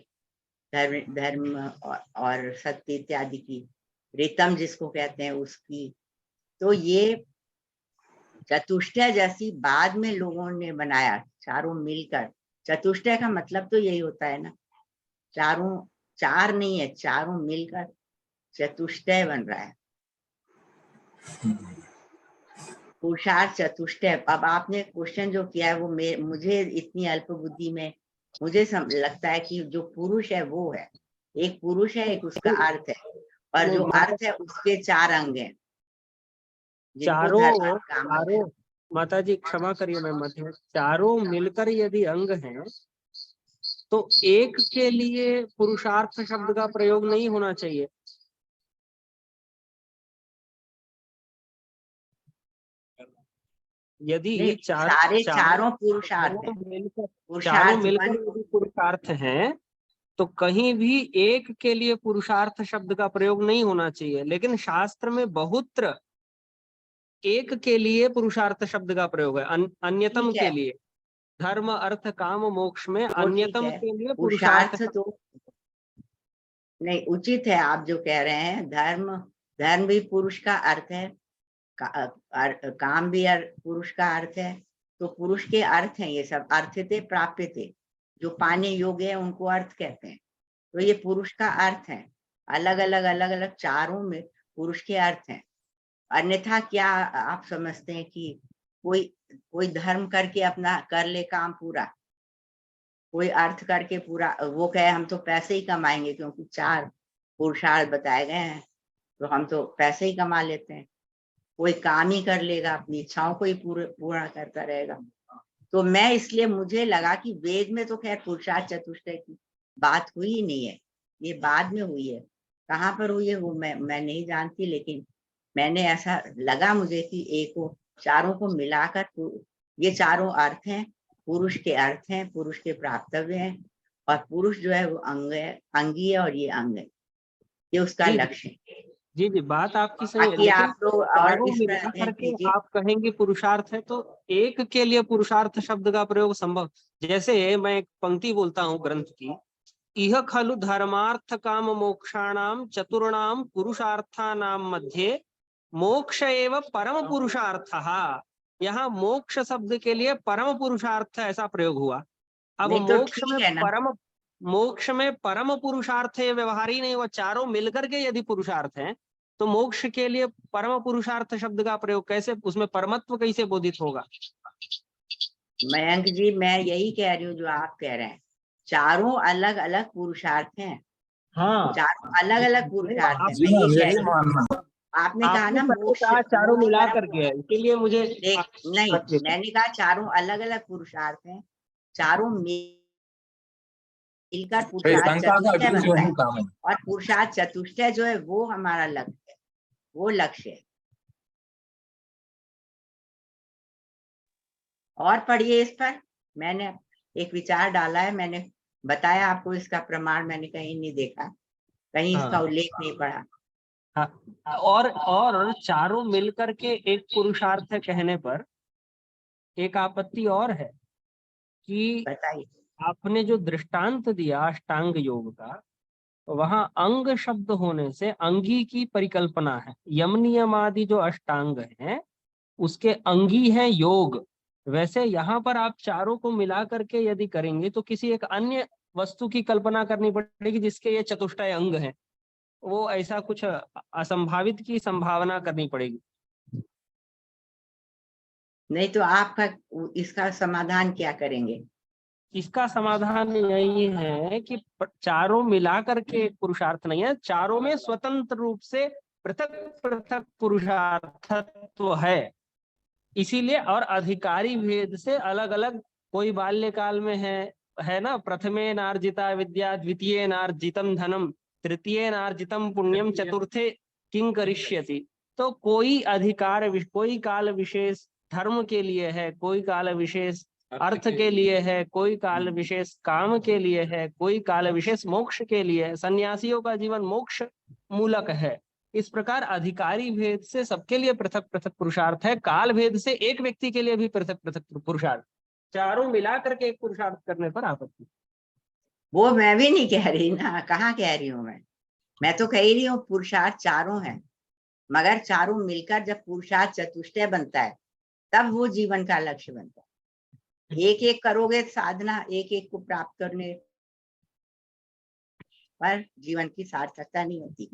धर्म और सत्य इत्यादि की, रितम जिसको कहते हैं उसकी। तो ये चतुष्टय जैसी बाद में लोगों ने बनाया, 4 मिलकर। चतुष्टय का मतलब तो यही होता है ना, 4 नहीं है, 4 मिलकर चतुष्टय बन रहा है, पुरुषार्थ चतुष्टय। अब आपने क्वेश्चन जो किया है वो मुझे इतनी अल्प बुद्धि में मुझे लगता है कि जो पुरुष है वो है, एक पुरुष है, एक उसका अर्थ है, और जो अर्थ है उसके 4 अंग हैं। चारों माता जी क्षमा करिए मैं मध्य, 4 मिलकर यदि अंग हैं तो एक के लिए पुरुषार्थ शब्द का प्रयोग नहीं होना चाहिए। यदि चारों पुरुषार्थ मिलकर यदि पुरुषार्थ हैं तो कहीं भी एक के लिए पुरुषार्थ शब्द का प्रयोग नहीं होना चाहिए। लेकिन शास्त्र में बहुत्र एक के लिए पुरुषार्थ शब्द का प्रयोग है, अन्यतम के लिए। धर्म, अर्थ, काम, मोक्ष में अन्यतम के लिए पुरुषार्थ तो नहीं उचित है। आप जो कह रहे हैं धर्म भी पुरुष का अर्थ है, काम भी पुरुष का अर्थ है, तो पुरुष के अर्थ हैं ये सब। अर्थते प्राप्यते, जो पाने योग्य है उनको अर्थ कहते हैं। तो ये पुरुष का अर्थ है, अलग अलग 4 में पुरुष के अर्थ हैं। अन्यथा क्या आप समझते हैं कि कोई धर्म करके अपना कर ले काम पूरा, कोई अर्थ करके पूरा, वो कहे हम तो पैसे ही कमाएंगे क्योंकि 4 पुरुषार्थ बताए गए हैं तो हम तो पैसे ही कमा लेते हैं, कोई काम ही कर लेगा, अपनी इच्छाओं को ही पूरा करता रहेगा। तो मैं इसलिए मुझे लगा कि वेद में तो खैर पुरुषार्थ चतुष्टय की बात हुई ही नहीं है, ये बाद में हुई है। कहाँ पर हुई है वो मैं नहीं जानती, लेकिन मैंने ऐसा लगा मुझे कि एक को चारों को मिलाकर ये चारों अर्थ हैं, पुरुष के अर्थ हैं, पुरुष के प्राप्तव्य हैं, और पुरुष जो है वो अंगी है और ये अंग है, ये उसका लक्ष्य है। जी जी, बात आपकी सही है, लेकिन आप लोग और इस मिला करके आप कहेंगे पुरुषार्थ है तो एक के लिए पुरुषार्थ शब्द का प्रयोग संभव। जैसे मैं एक पंक्ति बोलता हूँ ग्रंथ की, इह खलु धर्मार्थ काम मोक्षाणाम चतुर्णाम पुरुषार्थानाम मध्ये मोक्ष एव परम पुरुषार्थः। यहाँ मोक्ष शब्द के लिए परम पुरुषार्थ ऐसा प्रयोग हुआ। अब मोक्ष में परम पुरुषार्थ व्यवहार ही नहीं, वो चारों मिलकर के यदि पुरुषार्थ हैं तो मोक्ष के लिए परम पुरुषार्थ शब्द का प्रयोग कैसे, उसमें परमत्व कैसे बोधित होगा? मयंक जी, मैं यही कह रही हूँ जो आप कह रहे हैं, चारों अलग अलग पुरुषार्थ हैं। हाँ, चारों अलग अलग पुरुषार्थ हैं। आपने कहा ना मोक्ष, चारों मिला करके है, इसीलिए मुझे नहीं, मैंने कहा चारों अलग अलग पुरुषार्थ हैं, चारों मिलकर पुरुषार्थ चतुष्टय बनता है, और पुरुषार्थ चतुष्टय जो है वो हमारा लक्ष्य है, वो लक्ष्य है। और पढ़िए इस पर, मैंने एक विचार डाला है, मैंने बताया आपको, इसका प्रमाण मैंने कहीं नहीं देखा, कहीं इसका उल्लेख नहीं पड़ा। हाँ, और चारों मिलकर के एक पुरुषार्थ है कहने पर एक आपत्ति और है कि बताइए। आपने जो दृष्टांत दिया अष्टांग योग का, वहां अंग शब्द होने से अंगी की परिकल्पना है। यम नियम आदि जो अष्टांग हैं उसके अंगी है योग। वैसे यहाँ पर आप चारों को मिला करके यदि करेंगे तो किसी एक अन्य वस्तु की कल्पना करनी पड़ेगी जिसके ये चतुष्टय अंग हैं, वो ऐसा कुछ असंभावित की संभावना करनी पड़ेगी। नहीं तो आपका इसका समाधान क्या करेंगे? इसका समाधान यही है कि चारों मिला करके एक पुरुषार्थ नहीं है, चारों में स्वतंत्र रूप से पृथक पृथक पुरुषार्थत्व है, इसीलिए। और अधिकारी भेद से अलग अलग, कोई बाल्यकाल में है ना, प्रथमे नार्जिता विद्या, द्वितीय नार्जितम धनम, तृतीय नार्जितम पुण्यम, चतुर्थे किं करिष्यति। तो कोई अधिकार, कोई काल विशेष धर्म के लिए है, कोई काल विशेष अर्थ के लिए है, कोई काल विशेष काम के लिए है, कोई काल विशेष मोक्ष के लिए है। सन्यासियों का जीवन मोक्ष मूलक है। इस प्रकार अधिकारी भेद से सबके लिए पृथक पृथक पुरुषार्थ है, काल भेद से एक व्यक्ति के लिए भी पृथक पृथक पुरुषार्थ, चारों मिला करके एक पुरुषार्थ करने पर आपत्ति। वो मैं भी नहीं कह रही ना, कहाँ कह रही हूँ मैं तो कह रही हूँ पुरुषार्थ चारों हैं, मगर चारों मिलकर जब पुरुषार्थ चतुष्टय बनता है तब वो जीवन का लक्ष्य बनता है। एक एक करोगे साधना, एक एक को प्राप्त करने पर जीवन की सार्थकता नहीं होती।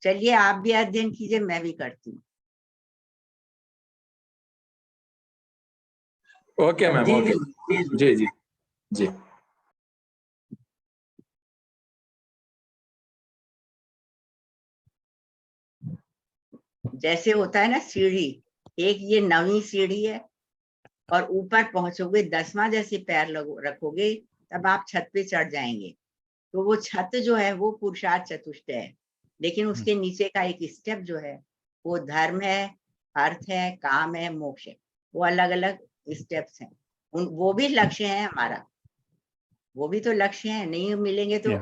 चलिए आप भी अध्ययन कीजिए, मैं भी करती हूँ। ओके मैम, ओके जी जी जी। जैसे होता है ना सीढ़ी, एक ये 9वीं सीढ़ी है और ऊपर पहुंचोगे 10वां जैसे पैर रखोगे तब आप छत पे चढ़ जाएंगे। तो वो छत जो है वो पुरुषार्थ चतुष्टय है, लेकिन उसके नीचे का एक स्टेप जो है वो धर्म है, अर्थ है, काम है, मोक्ष है। वो अलग अलग स्टेप्स हैं, वो भी लक्ष्य है हमारा, वो भी तो लक्ष्य है। नहीं मिलेंगे तो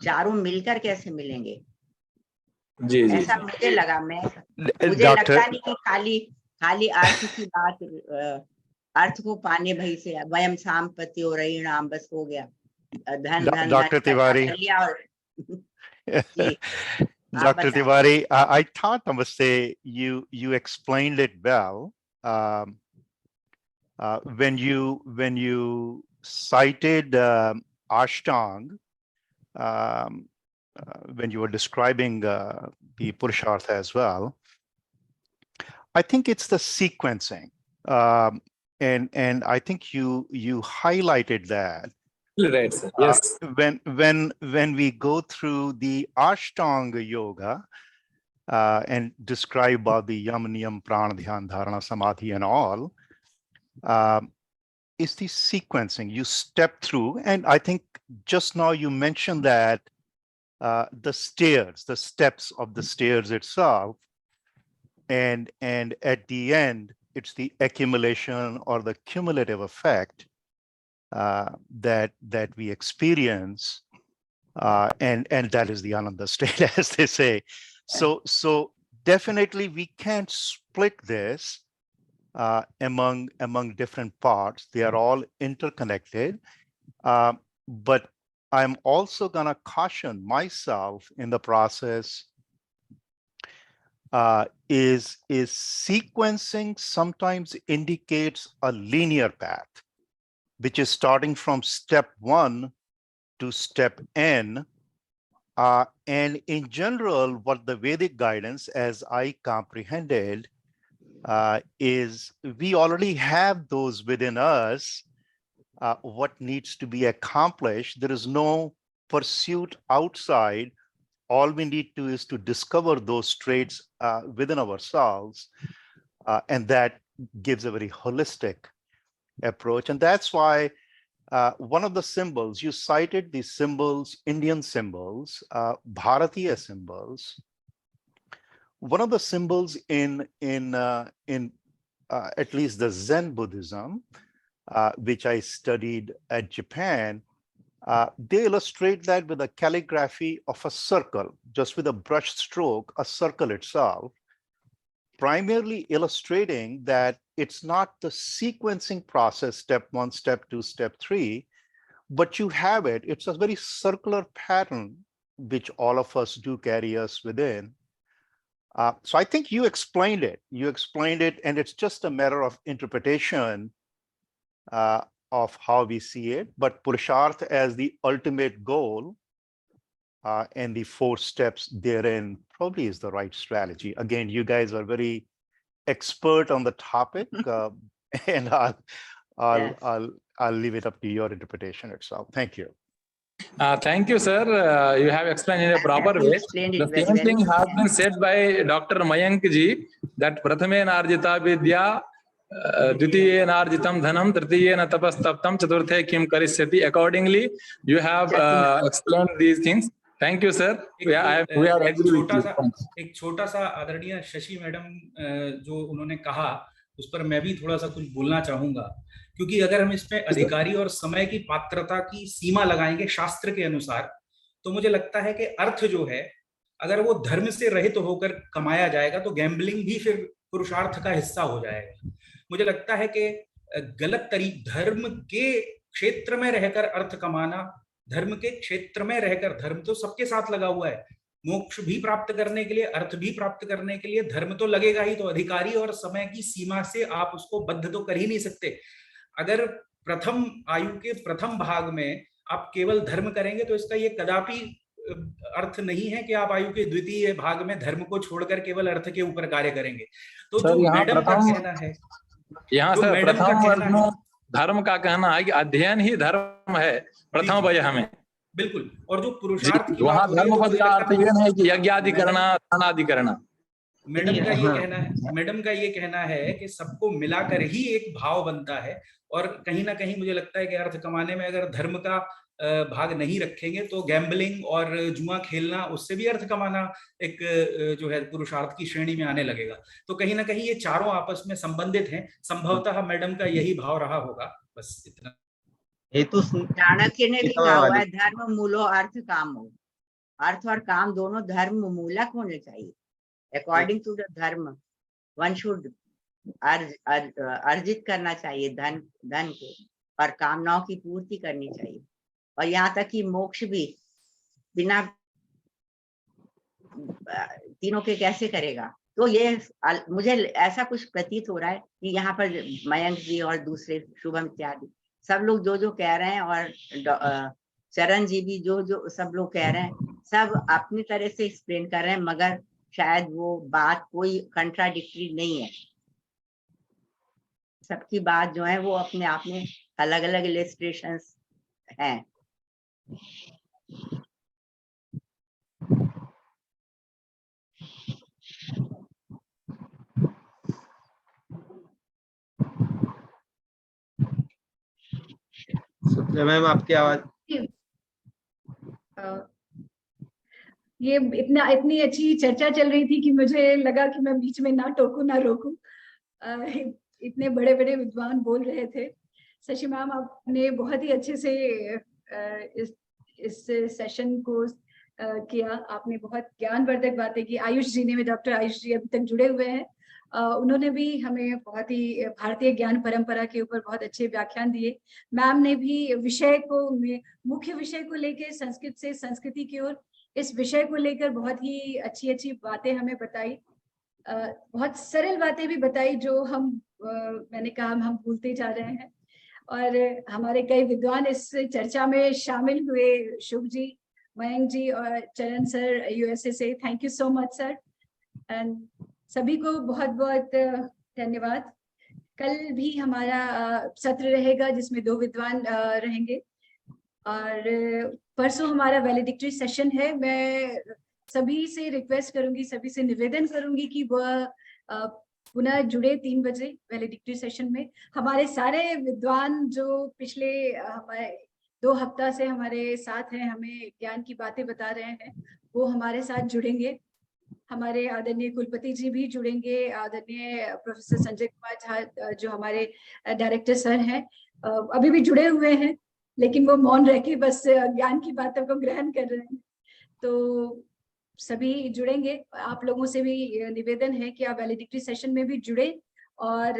चारों मिलकर कैसे मिलेंगे? जी जी ऐसा जी। मुझे लगा। मुझे लगता नहीं कि खाली अर्थ की बात, अर्थ को पाने भई से वयम संपत्ति हो रही नाम, बस हो गया, धन धन Dr. Tiwari. Dr. Tiwari, I thought, Namaste, you explained it well when you cited Ashtang. when you were describing the Purushartha as well. I think it's the sequencing, and I think you highlighted that. Right, sir. Yes. When we go through the Ashtanga Yoga and describe about the Yam Niyam Prana Dhyan Dharana Samadhi and all, is the sequencing you step through. And I think just now you mentioned that the steps of the stairs itself, and at the end, it's the accumulation or the cumulative effect that we experience, and that is the Ananda state, as they say. So definitely we can't split this among different parts. They are all interconnected, but I'm also going to caution myself in the process. Is sequencing sometimes indicates a linear path, which is starting from step 1 to step n. And in general, what the Vedic guidance, as I comprehended, is we already have those within us, what needs to be accomplished. There is no pursuit outside. All we need to is to discover those traits within ourselves, and that gives a very holistic approach. And that's why one of the symbols, you cited the symbols, Indian symbols, Bharatiya symbols. One of the symbols in at least the Zen Buddhism, which I studied at Japan, they illustrate that with a calligraphy of a circle, just with a brush stroke, a circle itself, primarily illustrating that it's not the sequencing process, step 1, step 2, step 3, but you have it. It's a very circular pattern, which all of us do carry us within. So I think you explained it. And it's just a matter of interpretation of how we see it. But Purushartha as the ultimate goal and the 4 steps therein probably is the right strategy. Again, you guys are very expert on the topic, and I'll leave it up to your interpretation itself. Thank you. Thank you, sir. You have explained in a proper way. The same thing has been said by Dr. Mayank ji, that Prathame Narjita Vidya, Dvitiye Narjitam Dhanam, Tritiye na Tapastaptam, Chaturthe Kim Karisyati. Accordingly, you have explained these things. Thank you, sir. We are agree with you. एक छोटा सा आदरणीय Shashi madam जो उन्होंने कहा, उस पर मैं भी थोड़ा सा कुछ बोलना चाहूंगा, क्योंकि अगर हम इसमें अधिकारी और समय की पात्रता की सीमा लगाएंगे शास्त्र के अनुसार, तो मुझे लगता है कि अर्थ जो है, अगर वो धर्म से रहित होकर कमाया जाएगा तो गैम्बलिंग भी फिर पुरुषार्थ का हिस्सा हो जाएगा। मुझे लगता है कि गलत तरीके, धर्म के क्षेत्र में रहकर अर्थ कमाना, धर्म के क्षेत्र में रहकर, धर्म तो सबके साथ लगा हुआ है, मोक्ष भी प्राप्त करने के लिए, अर्थ भी प्राप्त करने के लिए धर्म तो लगेगा ही। तो अधिकारी और समय की सीमा से आप उसको बद्ध तो कर ही नहीं सकते। अगर प्रथम आयु के प्रथम भाग में आप केवल धर्म करेंगे तो इसका ये कदापि अर्थ नहीं है कि आप आयु के द्वितीय भाग में धर्म को छोड़कर केवल अर्थ के ऊपर कार्य करेंगे। तो जो मैडम का कहना है, यहाँ से प्रथम वर्ग में धर्म का कहना है कि अध्ययन ही धर्म है प्रथम वय हमें, बिल्कुल। और जो पुरुषार्थ की वहाँ धर्म पद का अर्थ ये नहीं कि यज्ञ आदि करना, दान आदि करना। मैडम का ये कहना है कि सबको मिलाकर ही एक भाव बनता है। और कहीं ना कहीं मुझे लगता है कि अर्थ कमाने में अगर धर्म का भाग नहीं रखेंगे तो गैम्बलिंग और जुआ खेलना, उससे भी अर्थ कमाना एक जो है पुरुषार्थ की श्रेणी में आने लगेगा। तो कहीं ना कहीं ये चारों आपस में संबंधित हैं। संभवतः मैडम का यही भाव रहा होगा। बस इतना। चाणक्य ने भी कहा हुआ है, धर्म मूलो अर्थ कामो। अर्थ और काम दोनों धर्म मूलक होने चाहिए। अकॉर्डिंग टू द धर्म वन शुड अर्जित करना चाहिए धन को, और कामनाओं की पूर्ति करनी चाहिए। और यहाँ तक कि मोक्ष भी बिना तीनों के कैसे करेगा। तो ये मुझे ऐसा कुछ प्रतीत हो रहा है कि यहाँ पर मयंक जी और दूसरे शुभम इत्यादि सब लोग जो कह रहे हैं, और चरण जी भी जो सब लोग कह रहे हैं, सब अपनी तरह से एक्सप्लेन कर रहे हैं, मगर शायद वो बात कोई कंट्राडिक्टरी नहीं है। सबकी बात जो है वो अपने आप में अलग अलग इलस्ट्रेशंस हैं। सुप्रिया मैम, आपकी आवाज। ये इतनी अच्छी चर्चा चल रही थी कि मुझे लगा कि मैं बीच में ना टोकूं ना रोकूं। इतने बड़े बड़े विद्वान बोल रहे थे। शशि मैम, आपने बहुत ही अच्छे से इस सेशन को किया। आपने बहुत ज्ञानवर्धक बातें की। आयुष जी ने, डॉक्टर आयुष जी अभी तक जुड़े हुए हैं, उन्होंने भी हमें बहुत ही भारतीय ज्ञान परंपरा के ऊपर बहुत अच्छे व्याख्यान दिए। मैम ने भी विषय को, मुख्य विषय को लेकर संस्कृत से संस्कृति की ओर, इस विषय को लेकर बहुत ही अच्छी अच्छी बातें हमें बताई। बहुत सरल बातें भी बताई जो हम मैंने कहा हम भूलते जा रहे हैं। और हमारे कई विद्वान इस चर्चा में शामिल हुए, शुभ जी, मयंक जी और चरण सर यूएसए से। Thank you so much sir, and सभी को बहुत बहुत धन्यवाद। कल भी हमारा सत्र रहेगा जिसमें 2 विद्वान रहेंगे, और परसों हमारा वैलिडिक्टरी सेशन है। मैं सभी से रिक्वेस्ट करूंगी, सभी से निवेदन करूंगी कि वह पुनः जुड़े 3 बजे वैलिडिक्टरी सेशन में। हमारे सारे विद्वान जो पिछले हमारे 2 हफ्ता से हमारे साथ हैं, हमें ज्ञान की बातें बता रहे हैं, वो हमारे साथ जुड़ेंगे। हमारे आदरणीय कुलपति जी भी जुड़ेंगे, आदरणीय प्रोफेसर संजय कुमार झा जो हमारे डायरेक्टर सर हैं, अभी भी जुड़े हुए हैं, लेकिन वो मौन रह के बस ज्ञान की बातों को ग्रहण कर रहे हैं। तो सभी जुड़ेंगे। आप लोगों से भी निवेदन है कि आप वैलिडिक्टरी सेशन में भी जुड़े और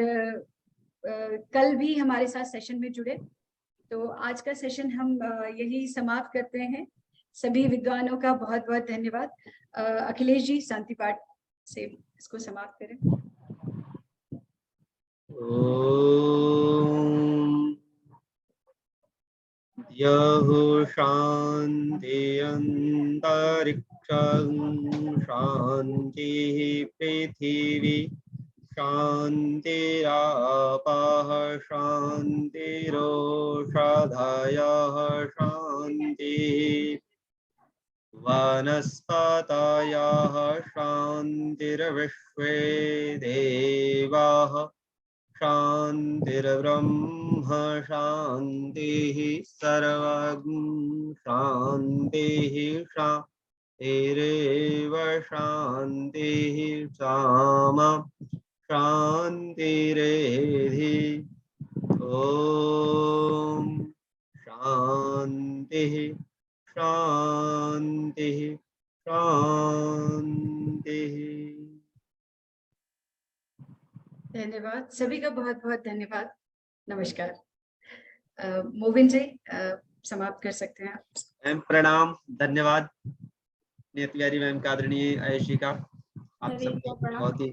कल भी हमारे साथ सेशन में जुड़े। तो आज का सेशन हम यही समाप्त करते हैं। सभी विद्वानों का बहुत बहुत धन्यवाद। अखिलेश जी, शांति पाठ से इसको समाप्त करें। यः शान्ति अन्तरिक्षं शान्तिः पृथिवी शान्तिरापः शान्तिरोषधयः शान्तिः वनस्पतयः शान्तिर्विश्वे देवाः शान्तिर्ब्रह्म शान्तिः सर्वं शान्तिः शान्तिरेव शान्तिः सामा शान्तिरेधि। ॐ शान्तिः शान्तिः शान्तिः। धन्यवाद, सभी का बहुत बहुत धन्यवाद। नमस्कार। मोविन जी, समाप्त कर सकते हैं आप। मैम प्रणाम, धन्यवाद। नियत प्यारी मैम का, आदरणीय आयुषी का, आप सबको बहुत ही